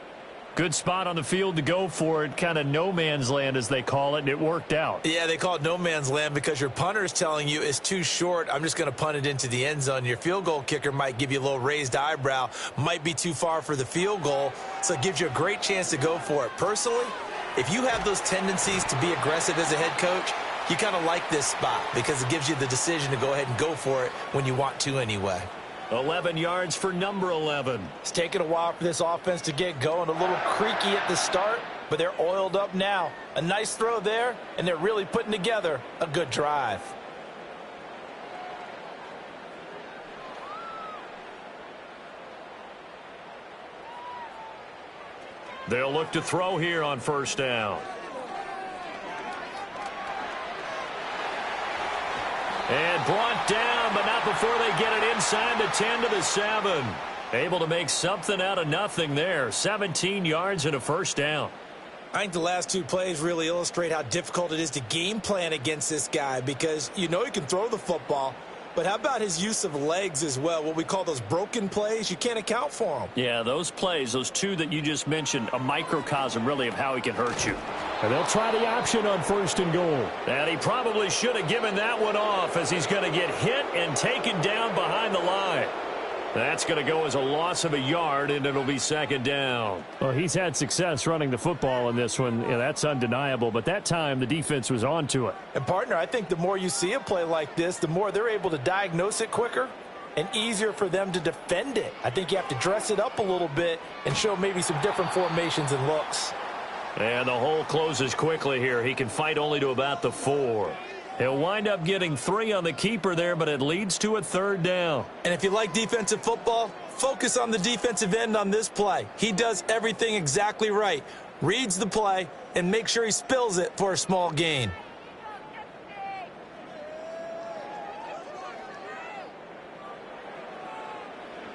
D: Good spot on the field to go for it, kind of no man's land as they call it, and it worked out.
E: Yeah, they call it no man's land because your punter is telling you it's too short. I'm just going to punt it into the end zone. Your field goal kicker might give you a little raised eyebrow, might be too far for the field goal, so it gives you a great chance to go for it. Personally, if you have those tendencies to be aggressive as a head coach, you kind of like this spot because it gives you the decision to go ahead and go for it when you want to anyway.
D: 11 yards for number 11.
F: It's taken a while for this offense to get going. A little creaky at the start, but they're oiled up now. A nice throw there, and they're really putting together a good drive.
D: They'll look to throw here on 1st down. And brought down, but not before they get it inside the 10 to the 7. Able to make something out of nothing there. 17 yards and a first down.
E: I think the last 2 plays really illustrate how difficult it is to game plan against this guy because you know he can throw the football, but how about his use of legs as well? What we call those broken plays, you can't account for them.
D: Yeah, those plays, those 2 that you just mentioned, a microcosm really of how he can hurt you. And they'll try the option on 1st and goal. And he probably should have given that one off as he's going to get hit and taken down behind the line. That's going to go as a loss of a yard, and it'll be 2nd down. Well, he's had success running the football in this one. Yeah, that's undeniable, but that time the defense was on to it.
F: And, partner, I think the more you see a play like this, the more they're able to diagnose it quicker and easier for them to defend it. I think you have to dress it up a little bit and show maybe some different formations and looks.
D: And the hole closes quickly here. He can fight only to about the 4. He'll wind up getting 3 on the keeper there, but it leads to a 3rd down.
E: And if you like defensive football, focus on the defensive end on this play. He does everything exactly right. Reads the play and make sure he spills it for a small gain.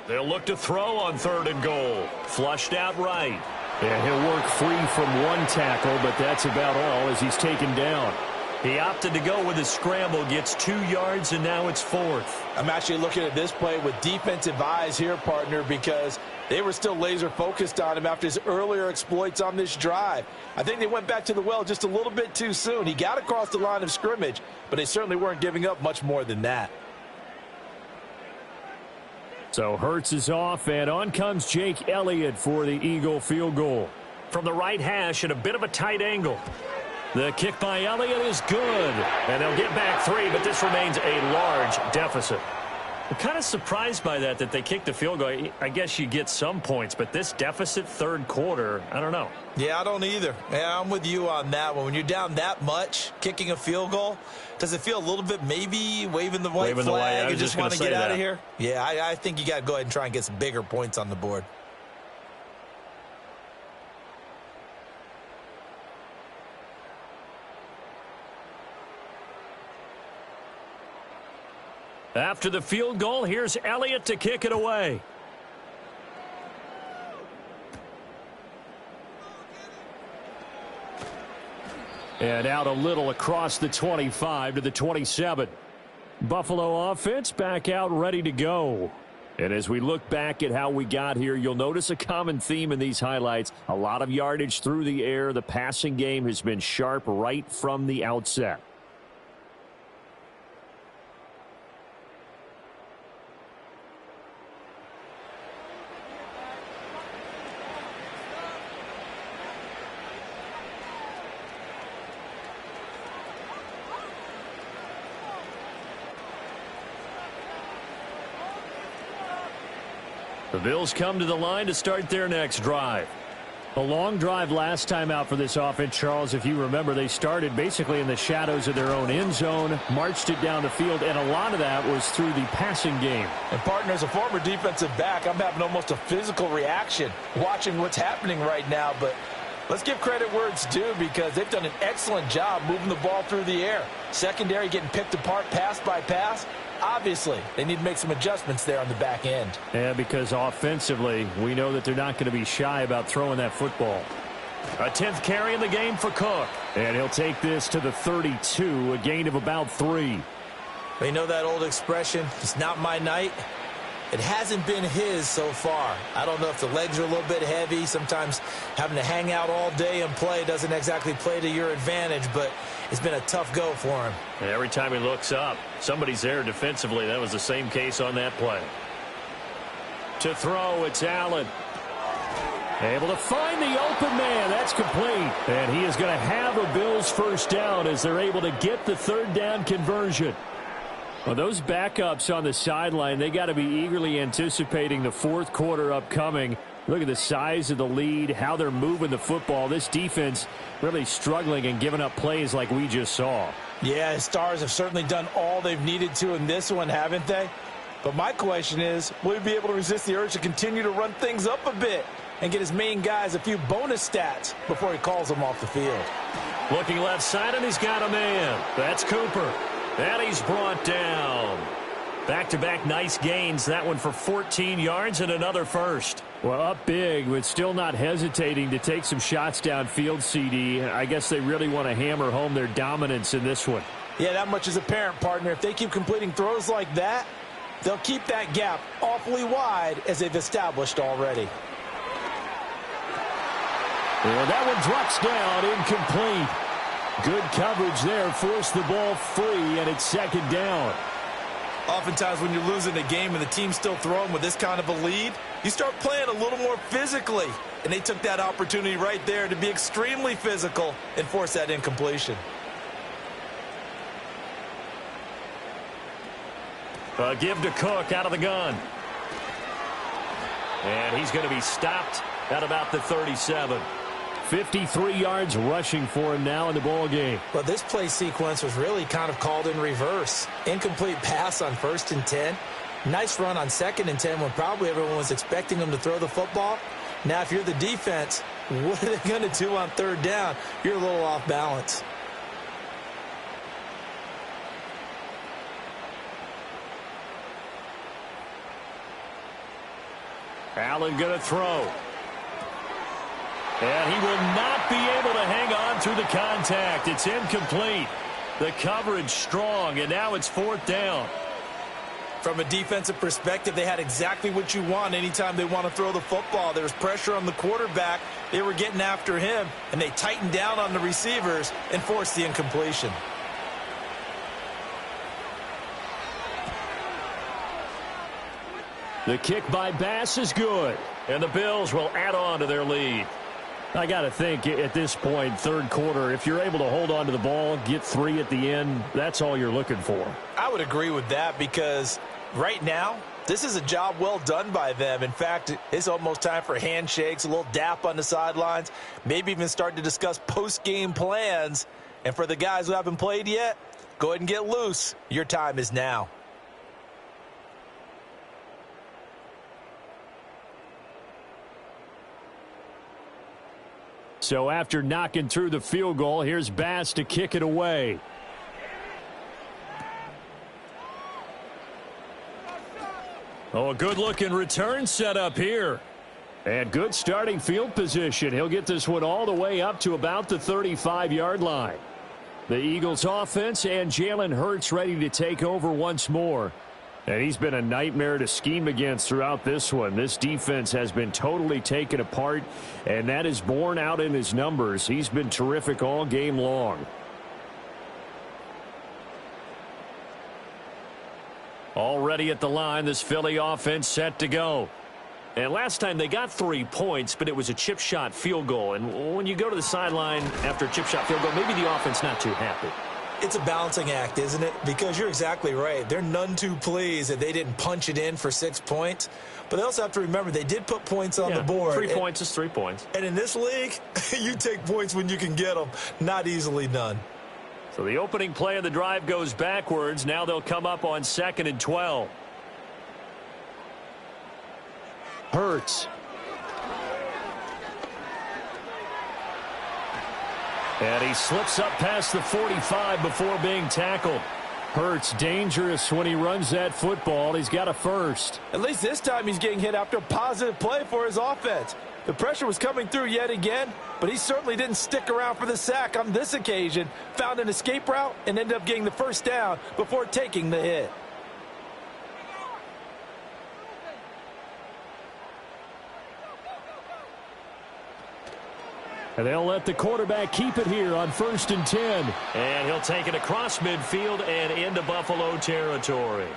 D: They'll look to throw on 3rd and goal. Flushed out right. And he'll work free from 1 tackle, but that's about all as he's taken down. He opted to go with his scramble, gets 2 yards, and now it's 4th.
F: I'm actually looking at this play with defensive eyes here, partner, because they were still laser focused on him after his earlier exploits on this drive. I think they went back to the well just a little bit too soon. He got across the line of scrimmage, but they certainly weren't giving up much more than that.
D: So Hurts is off, and on comes Jake Elliott for the Eagle field goal. From the right hash at a bit of a tight angle. The kick by Elliott is good, and they'll get back 3, but this remains a large deficit. I'm kind of surprised by that they kicked the field goal. I guess you get some points, but this deficit 3rd quarter, I don't know.
E: Yeah, I don't either. Yeah, I'm with you on that one. When you're down that much, kicking a field goal, does it feel a little bit maybe waving the white flag and just want to get out of here? Yeah, I think you got to go ahead and try and get some bigger points on the board.
D: After the field goal, here's Elliott to kick it away. And out a little across the 25 to the 27. Buffalo offense back out ready to go. And as we look back at how we got here, you'll notice a common theme in these highlights. A lot of yardage through the air. The passing game has been sharp right from the outset. The Bills come to the line to start their next drive. A long drive last time out for this offense, Charles. If you remember, they started basically in the shadows of their own end zone, marched it down the field, and a lot of that was through the passing game.
E: And, partner, as a former defensive back, I'm having almost a physical reaction watching what's happening right now. But let's give credit where it's due because they've done an excellent job moving the ball through the air. Secondary getting picked apart pass by pass. Obviously, they need to make some adjustments there on the back end.
D: Yeah, because offensively, we know that they're not going to be shy about throwing that football. A 10th carry in the game for Cook. And he'll take this to the 32, a gain of about 3.
E: You know that old expression, it's not my night? It hasn't been his so far. I don't know if the legs are a little bit heavy. Sometimes having to hang out all day and play doesn't exactly play to your advantage, but it's been a tough go for him.
D: And every time he looks up, somebody's there defensively. That was the same case on that play. To throw, it's Allen. Able to find the open man. That's complete. And he is going to have a Bills first down as they're able to get the third down conversion. Well, those backups on the sideline, they got to be eagerly anticipating the fourth quarter upcoming. Look at the size of the lead, how they're moving the football. This defense really struggling and giving up plays like we just saw.
E: Yeah, the Stars have certainly done all they've needed to in this one, haven't they? But my question is, will he be able to resist the urge to continue to run things up a bit and get his main guys a few bonus stats before he calls them off the field?
D: Looking left side, and he's got a man. That's Cooper. And he's brought down. Back-to-back nice gains. That one for 14 yards and another first. Well, up big, but still not hesitating to take some shots downfield, CD. I guess they really want to hammer home their dominance in this one.
E: Yeah, that much is apparent, partner. If they keep completing throws like that, they'll keep that gap awfully wide as they've established already.
D: Well, that one drops down, incomplete. Good coverage there, forced the ball free, and it's second down.
E: Oftentimes when you're losing a game and the team's still throwing with this kind of a lead, you start playing a little more physically. And they took that opportunity right there to be extremely physical and force that incompletion.
D: Give to Cook out of the gun. And he's going to be stopped at about the 37. 53 yards rushing for him now in the ball game.
E: But this play sequence was really kind of called in reverse. Incomplete pass on 1st and 10. Nice run on 2nd and 10 when probably everyone was expecting him to throw the football. Now, if you're the defense, what are they going to do on 3rd down? You're a little off balance.
D: Allen going to throw. And he will not be able to hang on through the contact. It's incomplete. The coverage strong, and now it's 4th down.
E: From a defensive perspective, they had exactly what you want anytime they want to throw the football. There was pressure on the quarterback. They were getting after him, and they tightened down on the receivers and forced the incompletion.
D: The kick by Bass is good, and the Bills will add on to their lead. I got to think at this point, 3rd quarter, if you're able to hold on to the ball, get 3 at the end, that's all you're looking for.
E: I would agree with that because right now, this is a job well done by them. In fact, it's almost time for handshakes, a little dap on the sidelines, maybe even start to discuss post-game plans. And for the guys who haven't played yet, go ahead and get loose. Your time is now.
D: So after knocking through the field goal, here's Bass to kick it away. Oh, a good-looking return set up here. And good starting field position. He'll get this one all the way up to about the 35-yard line. The Eagles offense and Jalen Hurts ready to take over once more. And he's been a nightmare to scheme against throughout this one. This defense has been totally taken apart, and that is borne out in his numbers. He's been terrific all game long. Already at the line, this Philly offense set to go. And last time they got 3 points, but it was a chip shot field goal. And when you go to the sideline after a chip shot field goal, maybe the offense not too happy.
E: It's a balancing act, isn't it? Because you're exactly right. They're none too pleased that they didn't punch it in for 6 points. But they also have to remember they did put points on the board.
D: 3 points is 3 points.
E: And in this league, you take points when you can get them. Not easily done.
D: So the opening play of the drive goes backwards. Now they'll come up on 2nd and 12. Hurts. And he slips up past the 45 before being tackled. Hurts dangerous when he runs that football. He's got a first.
F: At least this time he's getting hit after a positive play for his offense. The pressure was coming through yet again, but he certainly didn't stick around for the sack on this occasion. Found an escape route and ended up getting the first down before taking the hit.
D: And they'll let the quarterback keep it here on 1st and 10. And he'll take it across midfield and into Buffalo territory.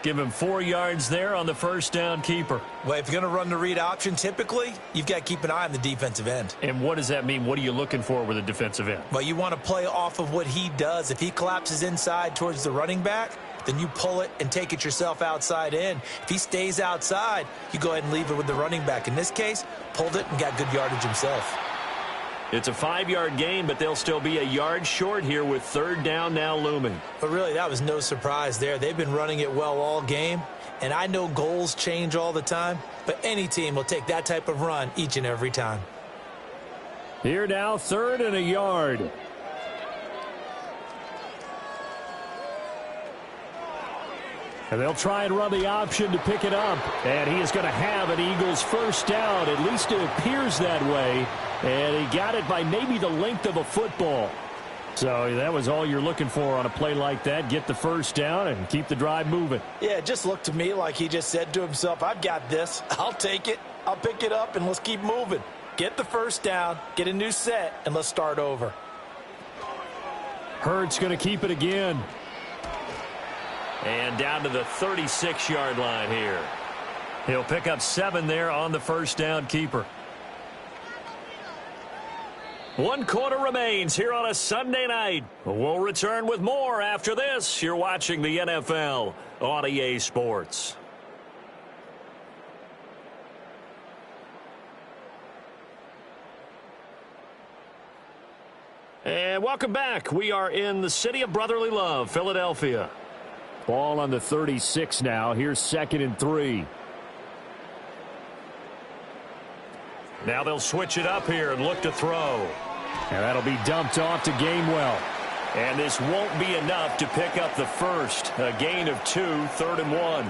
D: Give him 4 yards there on the first down keeper.
E: Well, if you're going to run the read option, typically, you've got to keep an eye on the defensive end.
D: And what does that mean? What are you looking for with a defensive end?
E: Well, you want to play off of what he does. If he collapses inside towards the running back, then you pull it and take it yourself outside in. If he stays outside, you go ahead and leave it with the running back. In this case, pulled it and got good yardage himself.
D: It's a 5-yard gain, but they'll still be a yard short here with 3rd down now looming.
E: But really, that was no surprise there. They've been running it well all game, and I know goals change all the time, but any team will take that type of run each and every time.
D: Here now, 3rd and a yard. And they'll try and run the option to pick it up. And he is going to have an Eagles first down. At least it appears that way. And he got it by maybe the length of a football. So that was all you're looking for on a play like that. Get the first down and keep the drive moving.
F: Yeah, it just looked to me like he just said to himself, I've got this. I'll take it. I'll pick it up, and let's keep moving. Get the first down, get a new set, and let's start over.
D: Hurts going to keep it again. And down to the 36-yard line here. He'll pick up 7 there on the first down keeper. 1 quarter remains here on a Sunday night. We'll return with more after this. You're watching the NFL on EA Sports. And welcome back. We are in the city of brotherly love, Philadelphia. Ball on the 36 now. Here's 2nd and 3. Now they'll switch it up here and look to throw. And that'll be dumped off to Gainwell. And this won't be enough to pick up the first. A gain of 2, 3rd and 1.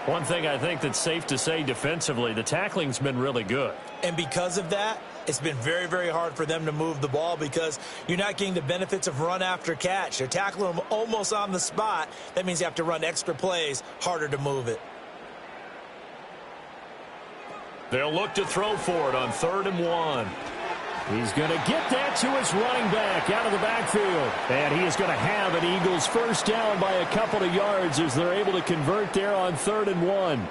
D: One thing I think that's safe to say defensively, the tackling's been really good.
E: And because of that, it's been very, very hard for them to move the ball because you're not getting the benefits of run after catch. They're tackling them almost on the spot. That means you have to run extra plays, harder to move it.
D: They'll look to throw for it on 3rd and 1. He's going to get that to his running back out of the backfield. And he is going to have an Eagles first down by a couple of yards as they're able to convert there on 3rd and 1.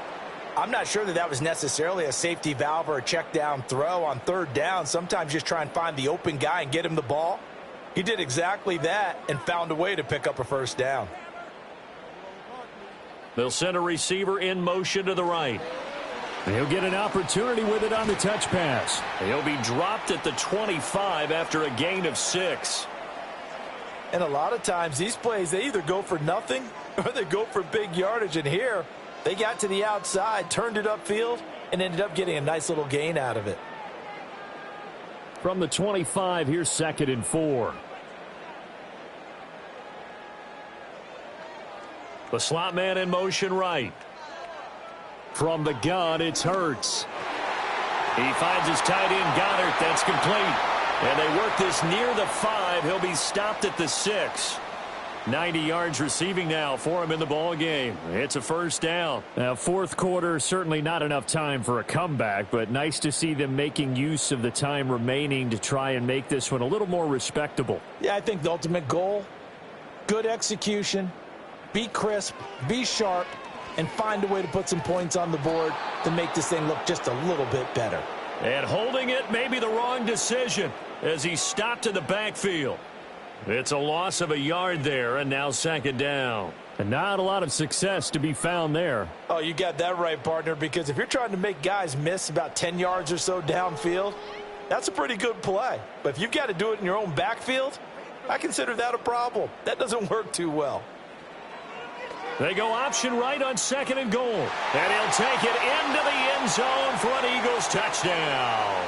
F: I'm not sure that was necessarily a safety valve or a check down throw on 3rd down. Sometimes just try and find the open guy and get him the ball. He did exactly that and found a way to pick up a first down.
D: They'll send a receiver in motion to the right. He'll get an opportunity with it on the touch pass. He'll be dropped at the 25 after a gain of 6.
F: And a lot of times these plays, they either go for nothing or they go for big yardage. And here, they got to the outside, turned it upfield, and ended up getting a nice little gain out of it.
D: From the 25, here's 2nd and 4. The slot man in motion right. From the gun, it's Hurts. He finds his tight end, Goddard. That's complete. And they work this near the 5. He'll be stopped at the 6. 90 yards receiving now for him in the ball game. It's a first down. Now, 4th quarter, certainly not enough time for a comeback, but nice to see them making use of the time remaining to try and make this one a little more respectable.
F: Yeah, I think the ultimate goal, good execution, be crisp, be sharp, and find a way to put some points on the board to make this thing look just a little bit better.
D: And holding it may be the wrong decision as he stopped in the backfield. It's a loss of a yard there, and now second down. And not a lot of success to be found there.
E: Oh, you got that right, partner, because if you're trying to make guys miss about 10 yards or so downfield, that's a pretty good play. But if you've got to do it in your own backfield, I consider that a problem. That doesn't work too well.
D: They go option right on second and goal. And he'll take it into the end zone for an Eagles touchdown.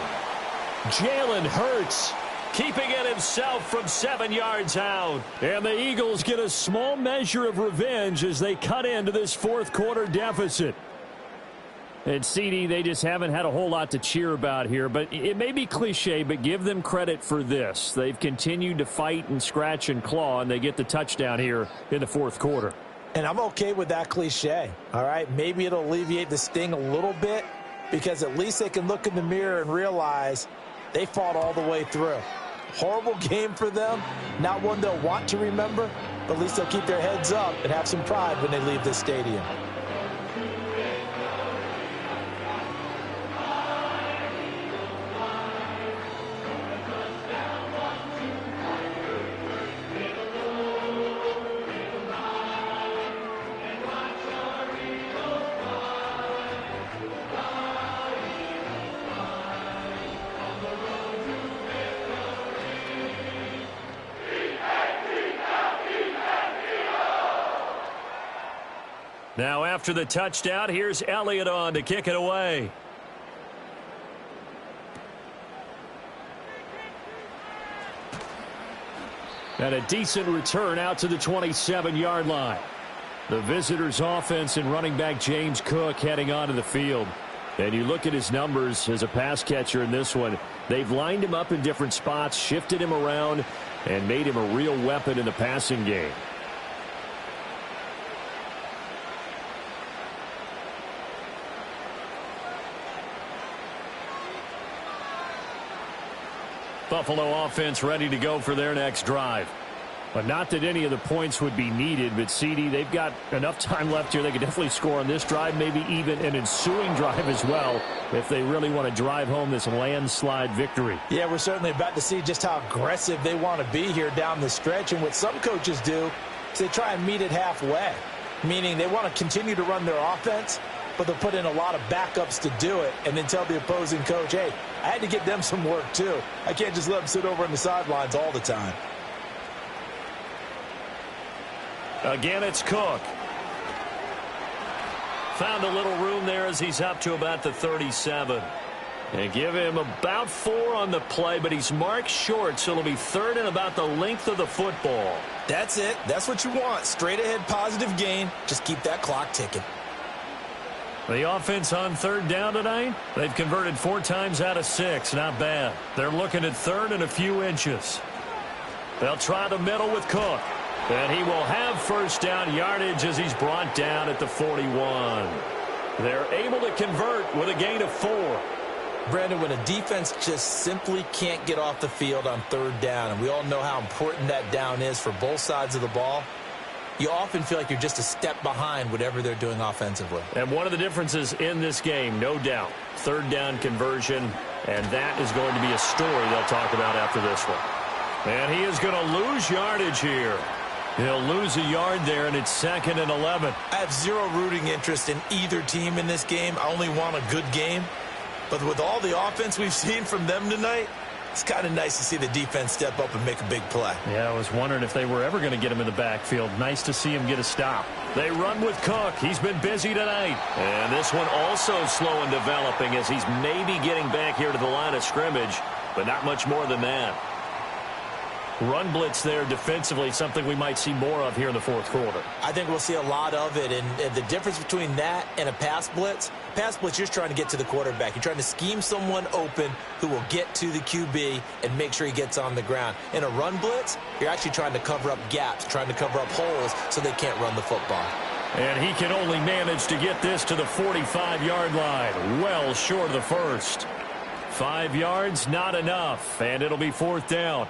D: Jalen Hurts keeping it himself from 7 yards out. And the Eagles get a small measure of revenge as they cut into this fourth quarter deficit. And CD, they just haven't had a whole lot to cheer about here. But it may be cliche, but give them credit for this. They've continued to fight and scratch and claw, and they get the touchdown here in the fourth quarter.
E: And I'm okay with that cliche, all right? Maybe it'll alleviate the sting a little bit because at least they can look in the mirror and realize they fought all the way through. Horrible game for them, not one they'll want to remember, but at least they'll keep their heads up and have some pride when they leave this stadium.
D: Now after the touchdown, here's Elliott on to kick it away. And a decent return out to the 27-yard line. The visitors' offense and running back James Cook heading onto the field. And you look at his numbers as a pass catcher in this one. They've lined him up in different spots, shifted him around, and made him a real weapon in the passing game. Buffalo offense ready to go for their next drive. But not that any of the points would be needed, but CD, they've got enough time left here. They could definitely score on this drive, maybe even an ensuing drive as well, if they really want to drive home this landslide victory.
E: Yeah, we're certainly about to see just how aggressive they want to be here down the stretch. And what some coaches do is they try and meet it halfway, meaning they want to continue to run their offense, but they'll put in a lot of backups to do it and then tell the opposing coach, hey, I had to get them some work too. I can't just let them sit over on the sidelines all the time.
D: Again, it's Cook. Found a little room there as he's up to about the 37. They give him about 4 on the play, but he's marked short, so it'll be third and about the length of the football.
E: That's it. That's what you want. Straight ahead positive gain. Just keep that clock ticking.
D: The offense on third down tonight, they've converted 4 times out of 6. Not bad. They're looking at third and a few inches. They'll try the middle with Cook. And he will have first down yardage as he's brought down at the 41. They're able to convert with a gain of 4.
E: Brandon, when a defense just simply can't get off the field on third down, and we all know how important that down is for both sides of the ball, you often feel like you're just a step behind whatever they're doing offensively.
D: And one of the differences in this game, no doubt, third down conversion, and that is going to be a story they'll talk about after this one. And he is going to lose yardage here. He'll lose a yard there, and it's 2nd and 11.
E: I have zero rooting interest in either team in this game. I only want a good game. But with all the offense we've seen from them tonight, it's kind of nice to see the defense step up and make a big play.
D: Yeah, I was wondering if they were ever going to get him in the backfield. Nice to see him get a stop. They run with Cook. He's been busy tonight. And this one also slow in developing as he's maybe getting back here to the line of scrimmage, but not much more than that. Run blitz there defensively, something we might see more of here in the fourth quarter.
E: I think we'll see a lot of it, and the difference between that and a pass blitz, you're just trying to get to the quarterback. You're trying to scheme someone open who will get to the QB and make sure he gets on the ground. In a run blitz, you're actually trying to cover up gaps, trying to cover up holes so they can't run the football.
D: And he can only manage to get this to the 45-yard line, well short of the first. 5 yards, not enough, and it'll be 4th down.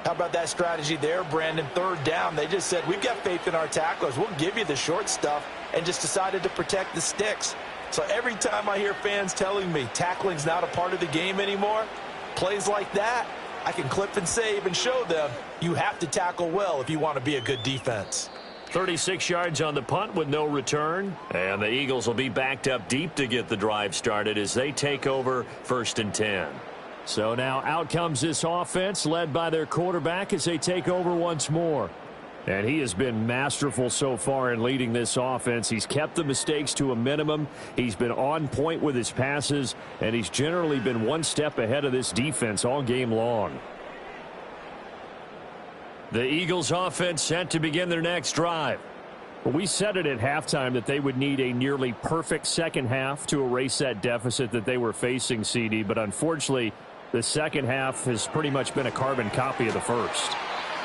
E: How about that strategy there, Brandon? Third down, they just said, we've got faith in our tacklers. We'll give you the short stuff, and just decided to protect the sticks. So every time I hear fans telling me tackling's not a part of the game anymore, plays like that, I can clip and save and show them you have to tackle well if you want to be a good defense.
D: 36 yards on the punt with no return. And the Eagles will be backed up deep to get the drive started as they take over 1st and 10. So now out comes this offense led by their quarterback as they take over once more. And he has been masterful so far in leading this offense. He's kept the mistakes to a minimum. He's been on point with his passes, and he's generally been one step ahead of this defense all game long. The Eagles offense set to begin their next drive. We said it at halftime that they would need a nearly perfect second half to erase that deficit that they were facing, CD, but unfortunately the second half has pretty much been a carbon copy of the first.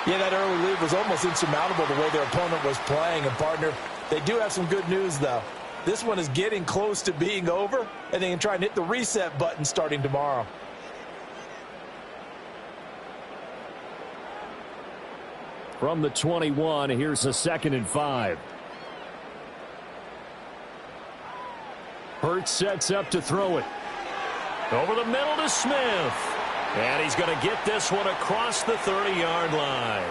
E: Yeah, that early lead was almost insurmountable the way their opponent was playing. And, partner, they do have some good news, though. This one is getting close to being over, and they can try and hit the reset button starting tomorrow.
D: From the 21, here's a 2nd and 5. Hurts sets up to throw it. Over the middle to Smith. And he's going to get this one across the 30-yard line.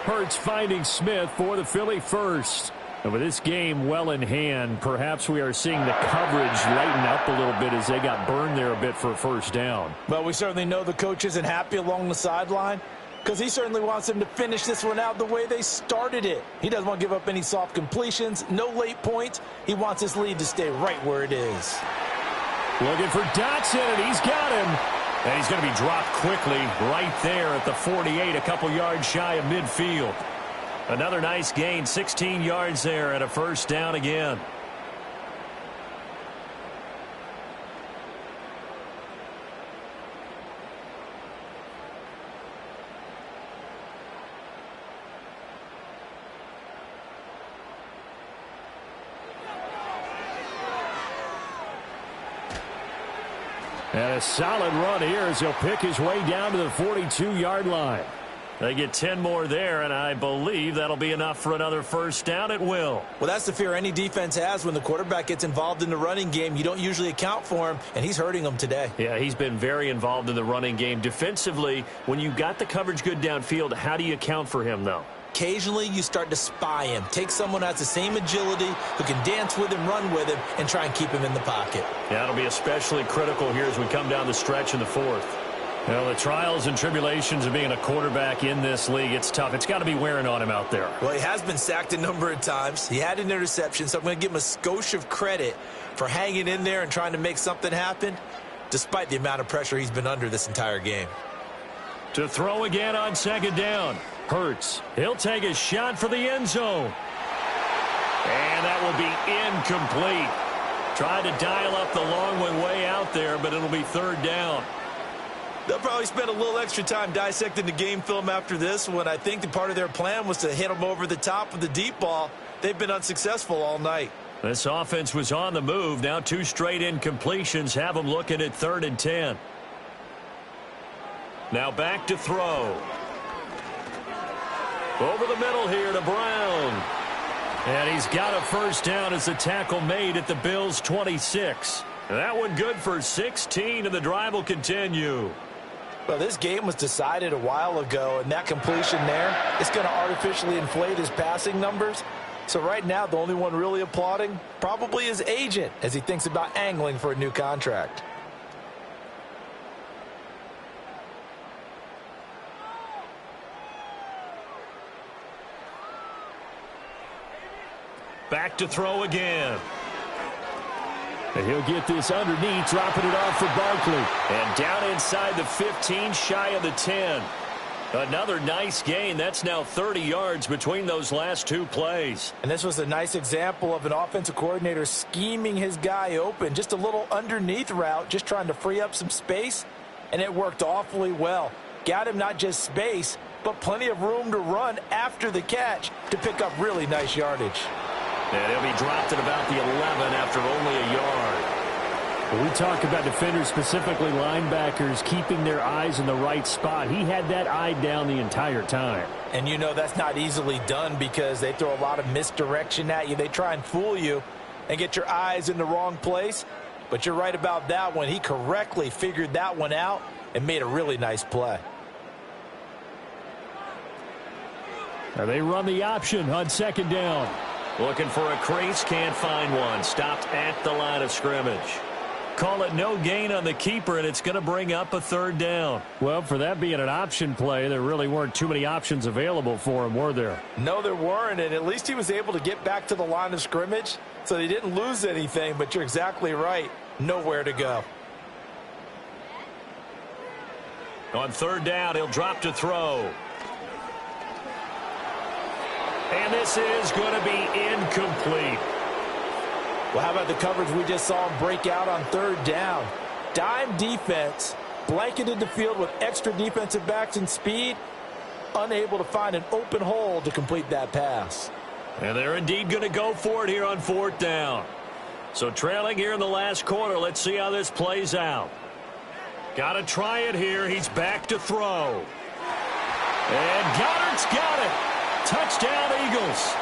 D: Hurts finding Smith for the Philly first. And with this game well in hand, perhaps we are seeing the coverage lighten up a little bit as they got burned there a bit for a first down.
E: Well, we certainly know the coach isn't happy along the sideline because he certainly wants them to finish this one out the way they started it. He doesn't want to give up any soft completions, no late points. He wants his lead to stay right where it is.
D: Looking for Dotson, and he's got him. And he's going to be dropped quickly right there at the 48, a couple yards shy of midfield. Another nice gain, 16 yards there and a first down again. And a solid run here as he'll pick his way down to the 42-yard line. They get 10 more there, and I believe that'll be enough for another first down at will.
E: Well, that's the fear any defense has when the quarterback gets involved in the running game. You don't usually account for him, and he's hurting them today.
D: Yeah, he's been very involved in the running game. Defensively, when you got the coverage good downfield, how do you account for him, though?
E: Occasionally, you start to spy him. Take someone who has the same agility, who can dance with him, run with him, and try and keep him in the pocket.
D: Yeah, it'll be especially critical here as we come down the stretch in the fourth. Well, the trials and tribulations of being a quarterback in this league, it's tough. It's got to be wearing on him out there.
E: Well, he has been sacked a number of times. He had an interception, so I'm going to give him a skosh of credit for hanging in there and trying to make something happen, despite the amount of pressure he's been under this entire game.
D: To throw again on second down. Hurts. He'll take a shot for the end zone. And that will be incomplete. Tried to dial up the long one way out there, but it'll be third down.
E: They'll probably spend a little extra time dissecting the game film after this one. I think the part of their plan was to hit them over the top with the deep ball. They've been unsuccessful all night.
D: This offense was on the move. Now 2 straight incompletions have them looking at 3rd and 10. Now back to throw. Over the middle here to Brown. And he's got a first down as the tackle made at the Bills' 26. That one good for 16, and the drive will continue.
E: Well, this game was decided a while ago, and that completion there is going to artificially inflate his passing numbers. So right now, the only one really applauding probably his agent as he thinks about angling for a new contract.
D: Back to throw again. And he'll get this underneath, dropping it off for Barkley. And down inside the 15, shy of the 10. Another nice gain. That's now 30 yards between those last 2 plays.
E: And this was a nice example of an offensive coordinator scheming his guy open. Just a little underneath route, just trying to free up some space. And it worked awfully well. Got him not just space, but plenty of room to run after the catch to pick up really nice yardage.
D: And he'll be dropped at about the 11 after only a yard. When we talk about defenders, specifically linebackers, keeping their eyes in the right spot, he had that eye down the entire time.
E: And you know that's not easily done because they throw a lot of misdirection at you. They try and fool you. and get your eyes in the wrong place. But you're right about that one. He correctly figured that one out and made a really nice play.
D: They run the option on second down. Looking for a crease, can't find one. Stopped at the line of scrimmage. Call it no gain on the keeper, and it's going to bring up a third down. Well, for that being an option play, there really weren't too many options available for him, were there?
E: No, there weren't, and at least he was able to get back to the line of scrimmage, so he didn't lose anything, but you're exactly right. Nowhere to go.
D: On third down, he'll drop to throw. And this is going to be incomplete.
E: Well, how about the coverage we just saw him break out on third down? Dime defense, blanketed the field with extra defensive backs and speed, unable to find an open hole to complete that pass.
D: And they're indeed going to go for it here on fourth down. So trailing here in the last quarter, let's see how this plays out. Got to try it here. He's back to throw. And Goddard's got it. Touchdown, Eagles.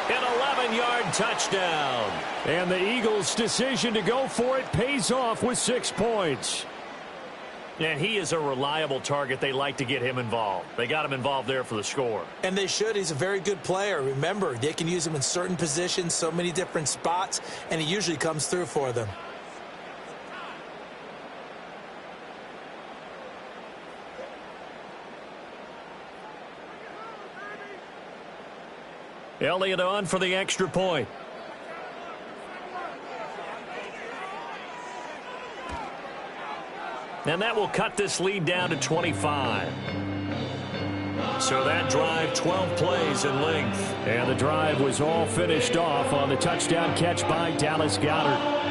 D: An 11-yard touchdown. And the Eagles' decision to go for it pays off with 6 points. And he is a reliable target. They like to get him involved. They got him involved there for the score.
E: And they should. He's a very good player. Remember, they can use him in certain positions, so many different spots, and he usually comes through for them.
D: Elliott on for the extra point. And that will cut this lead down to 25. So that drive, 12 plays in length. And the drive was all finished off on the touchdown catch by Dallas Goedert.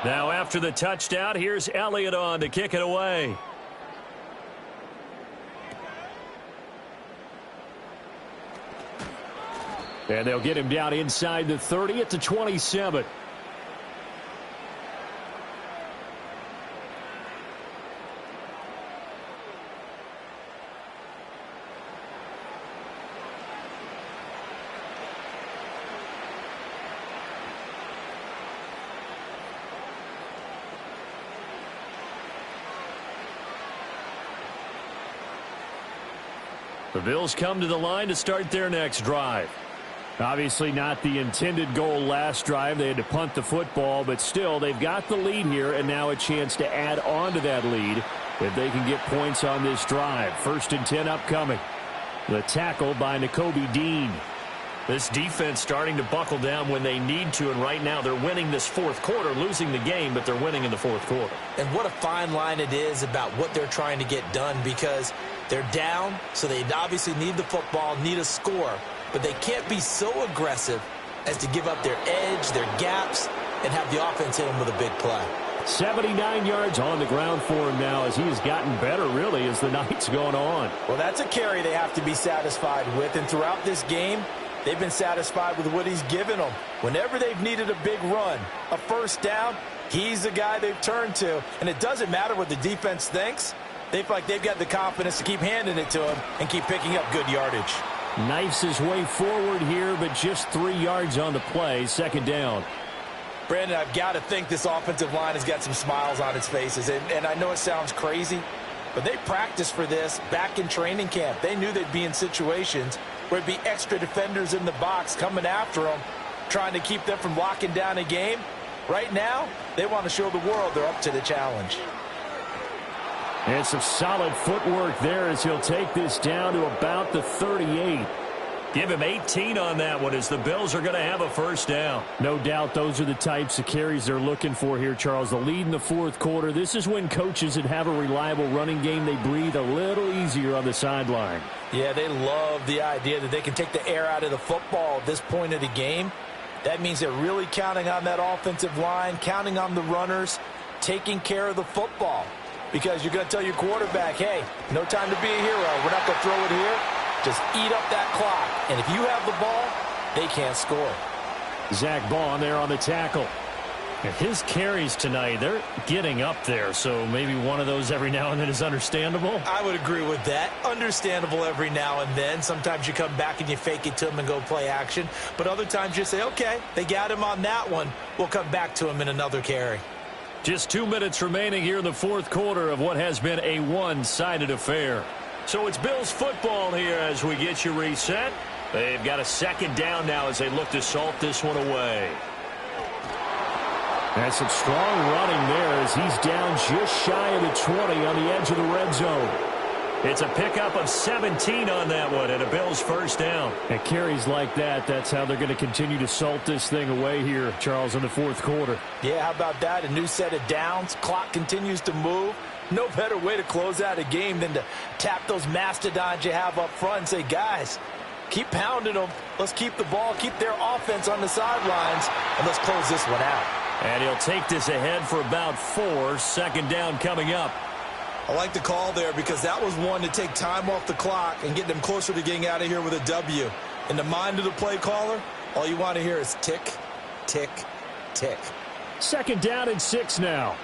D: Now after the touchdown, here's Elliott on to kick it away. And they'll get him down inside the 30 at the 27. The Bills come to the line to start their next drive. Obviously not the intended goal last drive. They had to punt the football, but still they've got the lead here and now a chance to add on to that lead if they can get points on this drive. 1st and 10 upcoming. The tackle by Nakobe Dean. This defense starting to buckle down when they need to, and right now they're winning this fourth quarter, losing the game, but they're winning in the fourth quarter.
E: And what a fine line it is about what they're trying to get done, because they're down, so they obviously need the football, need a score, but they can't be so aggressive as to give up their edge, their gaps, and have the offense hit them with a big play.
D: 79 yards on the ground for him now as he has gotten better, really, as the night's gone on.
E: Well, that's a carry they have to be satisfied with, and throughout this game, they've been satisfied with what he's given them. Whenever they've needed a big run, a first down, he's the guy they've turned to. And it doesn't matter what the defense thinks. They feel like they've got the confidence to keep handing it to him and keep picking up good yardage.
D: Knifes his way forward here, but just 3 yards on the play. 2nd down.
E: Brandon, I've got to think this offensive line has got some smiles on its faces. And I know it sounds crazy, but they practiced for this back in training camp. They knew they'd be in situations where it'd be extra defenders in the box coming after them, trying to keep them from locking down a game. Right now, they want to show the world they're up to the challenge.
D: And some solid footwork there as he'll take this down to about the 38. Give him 18 on that one as the Bills are going to have a first down. No doubt those are the types of carries they're looking for here, Charles. The lead in the fourth quarter. This is when coaches that have a reliable running game, they breathe a little easier on the sideline.
E: Yeah, they love the idea that they can take the air out of the football at this point of the game. That means they're really counting on that offensive line, counting on the runners, taking care of the football.
F: because you're going to tell your quarterback, hey, no time to be a hero. We're not going to throw it here. Just eat up that clock. And if you have the ball, they can't score.
D: Zach Baun there on the tackle. And his carries tonight, they're getting up there, so maybe one of those every now and then is understandable.
E: I would agree with that. Understandable every now and then. Sometimes you come back and you fake it to him and go play action. But other times you say, okay, they got him on that one. We'll come back to him in another carry.
D: Just 2 minutes remaining here in the fourth quarter of what has been a one-sided affair. So it's Bills football here as we get you reset. They've got a second down now as they look to salt this one away. That's some strong running there as he's down just shy of the 20 on the edge of the red zone. It's a pickup of 17 on that one and a Bills first down. And carries like that, that's how they're going to continue to salt this thing away here, Charles, in the fourth quarter.
F: Yeah, how about that? A new set of downs. Clock continues to move. No better way to close out a game than to tap those mastodons you have up front and say, guys, keep pounding them. Let's keep the ball, keep their offense on the sidelines, and let's close this one out.
D: And he'll take this ahead for about 4. Second down coming up.
E: I like the call there because that was one to take time off the clock and get them closer to getting out of here with a W. In the mind of the play caller, all you want to hear is tick, tick, tick.
D: Second down and 6 now.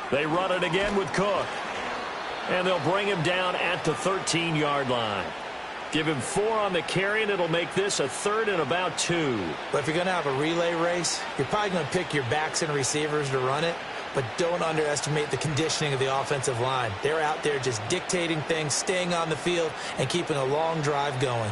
D: They run it again with Cook. And they'll bring him down at the 13-yard line. Give him 4 on the carry, and it'll make this a 3rd and about 2.
E: But if you're going to have a relay race, you're probably going to pick your backs and receivers to run it. But don't underestimate the conditioning of the offensive line. They're out there just dictating things, staying on the field, and keeping a long drive going.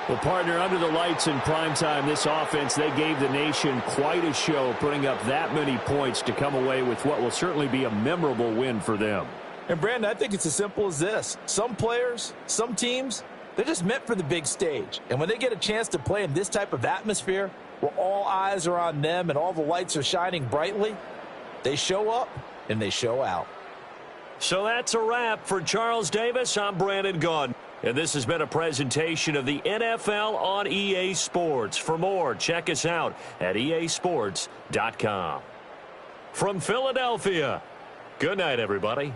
D: Well, partner, under the lights in primetime, this offense, they gave the nation quite a show, putting up that many points to come away with what will certainly be a memorable win for them.
F: And, Brandon, I think it's as simple as this. Some players, some teams, they're just meant for the big stage. And when they get a chance to play in this type of atmosphere, where all eyes are on them and all the lights are shining brightly, they show up and they show out.
D: So that's a wrap for Charles Davis. I'm Brandon Gunn. And this has been a presentation of the NFL on EA Sports. For more, check us out at easports.com. From Philadelphia, good night, everybody.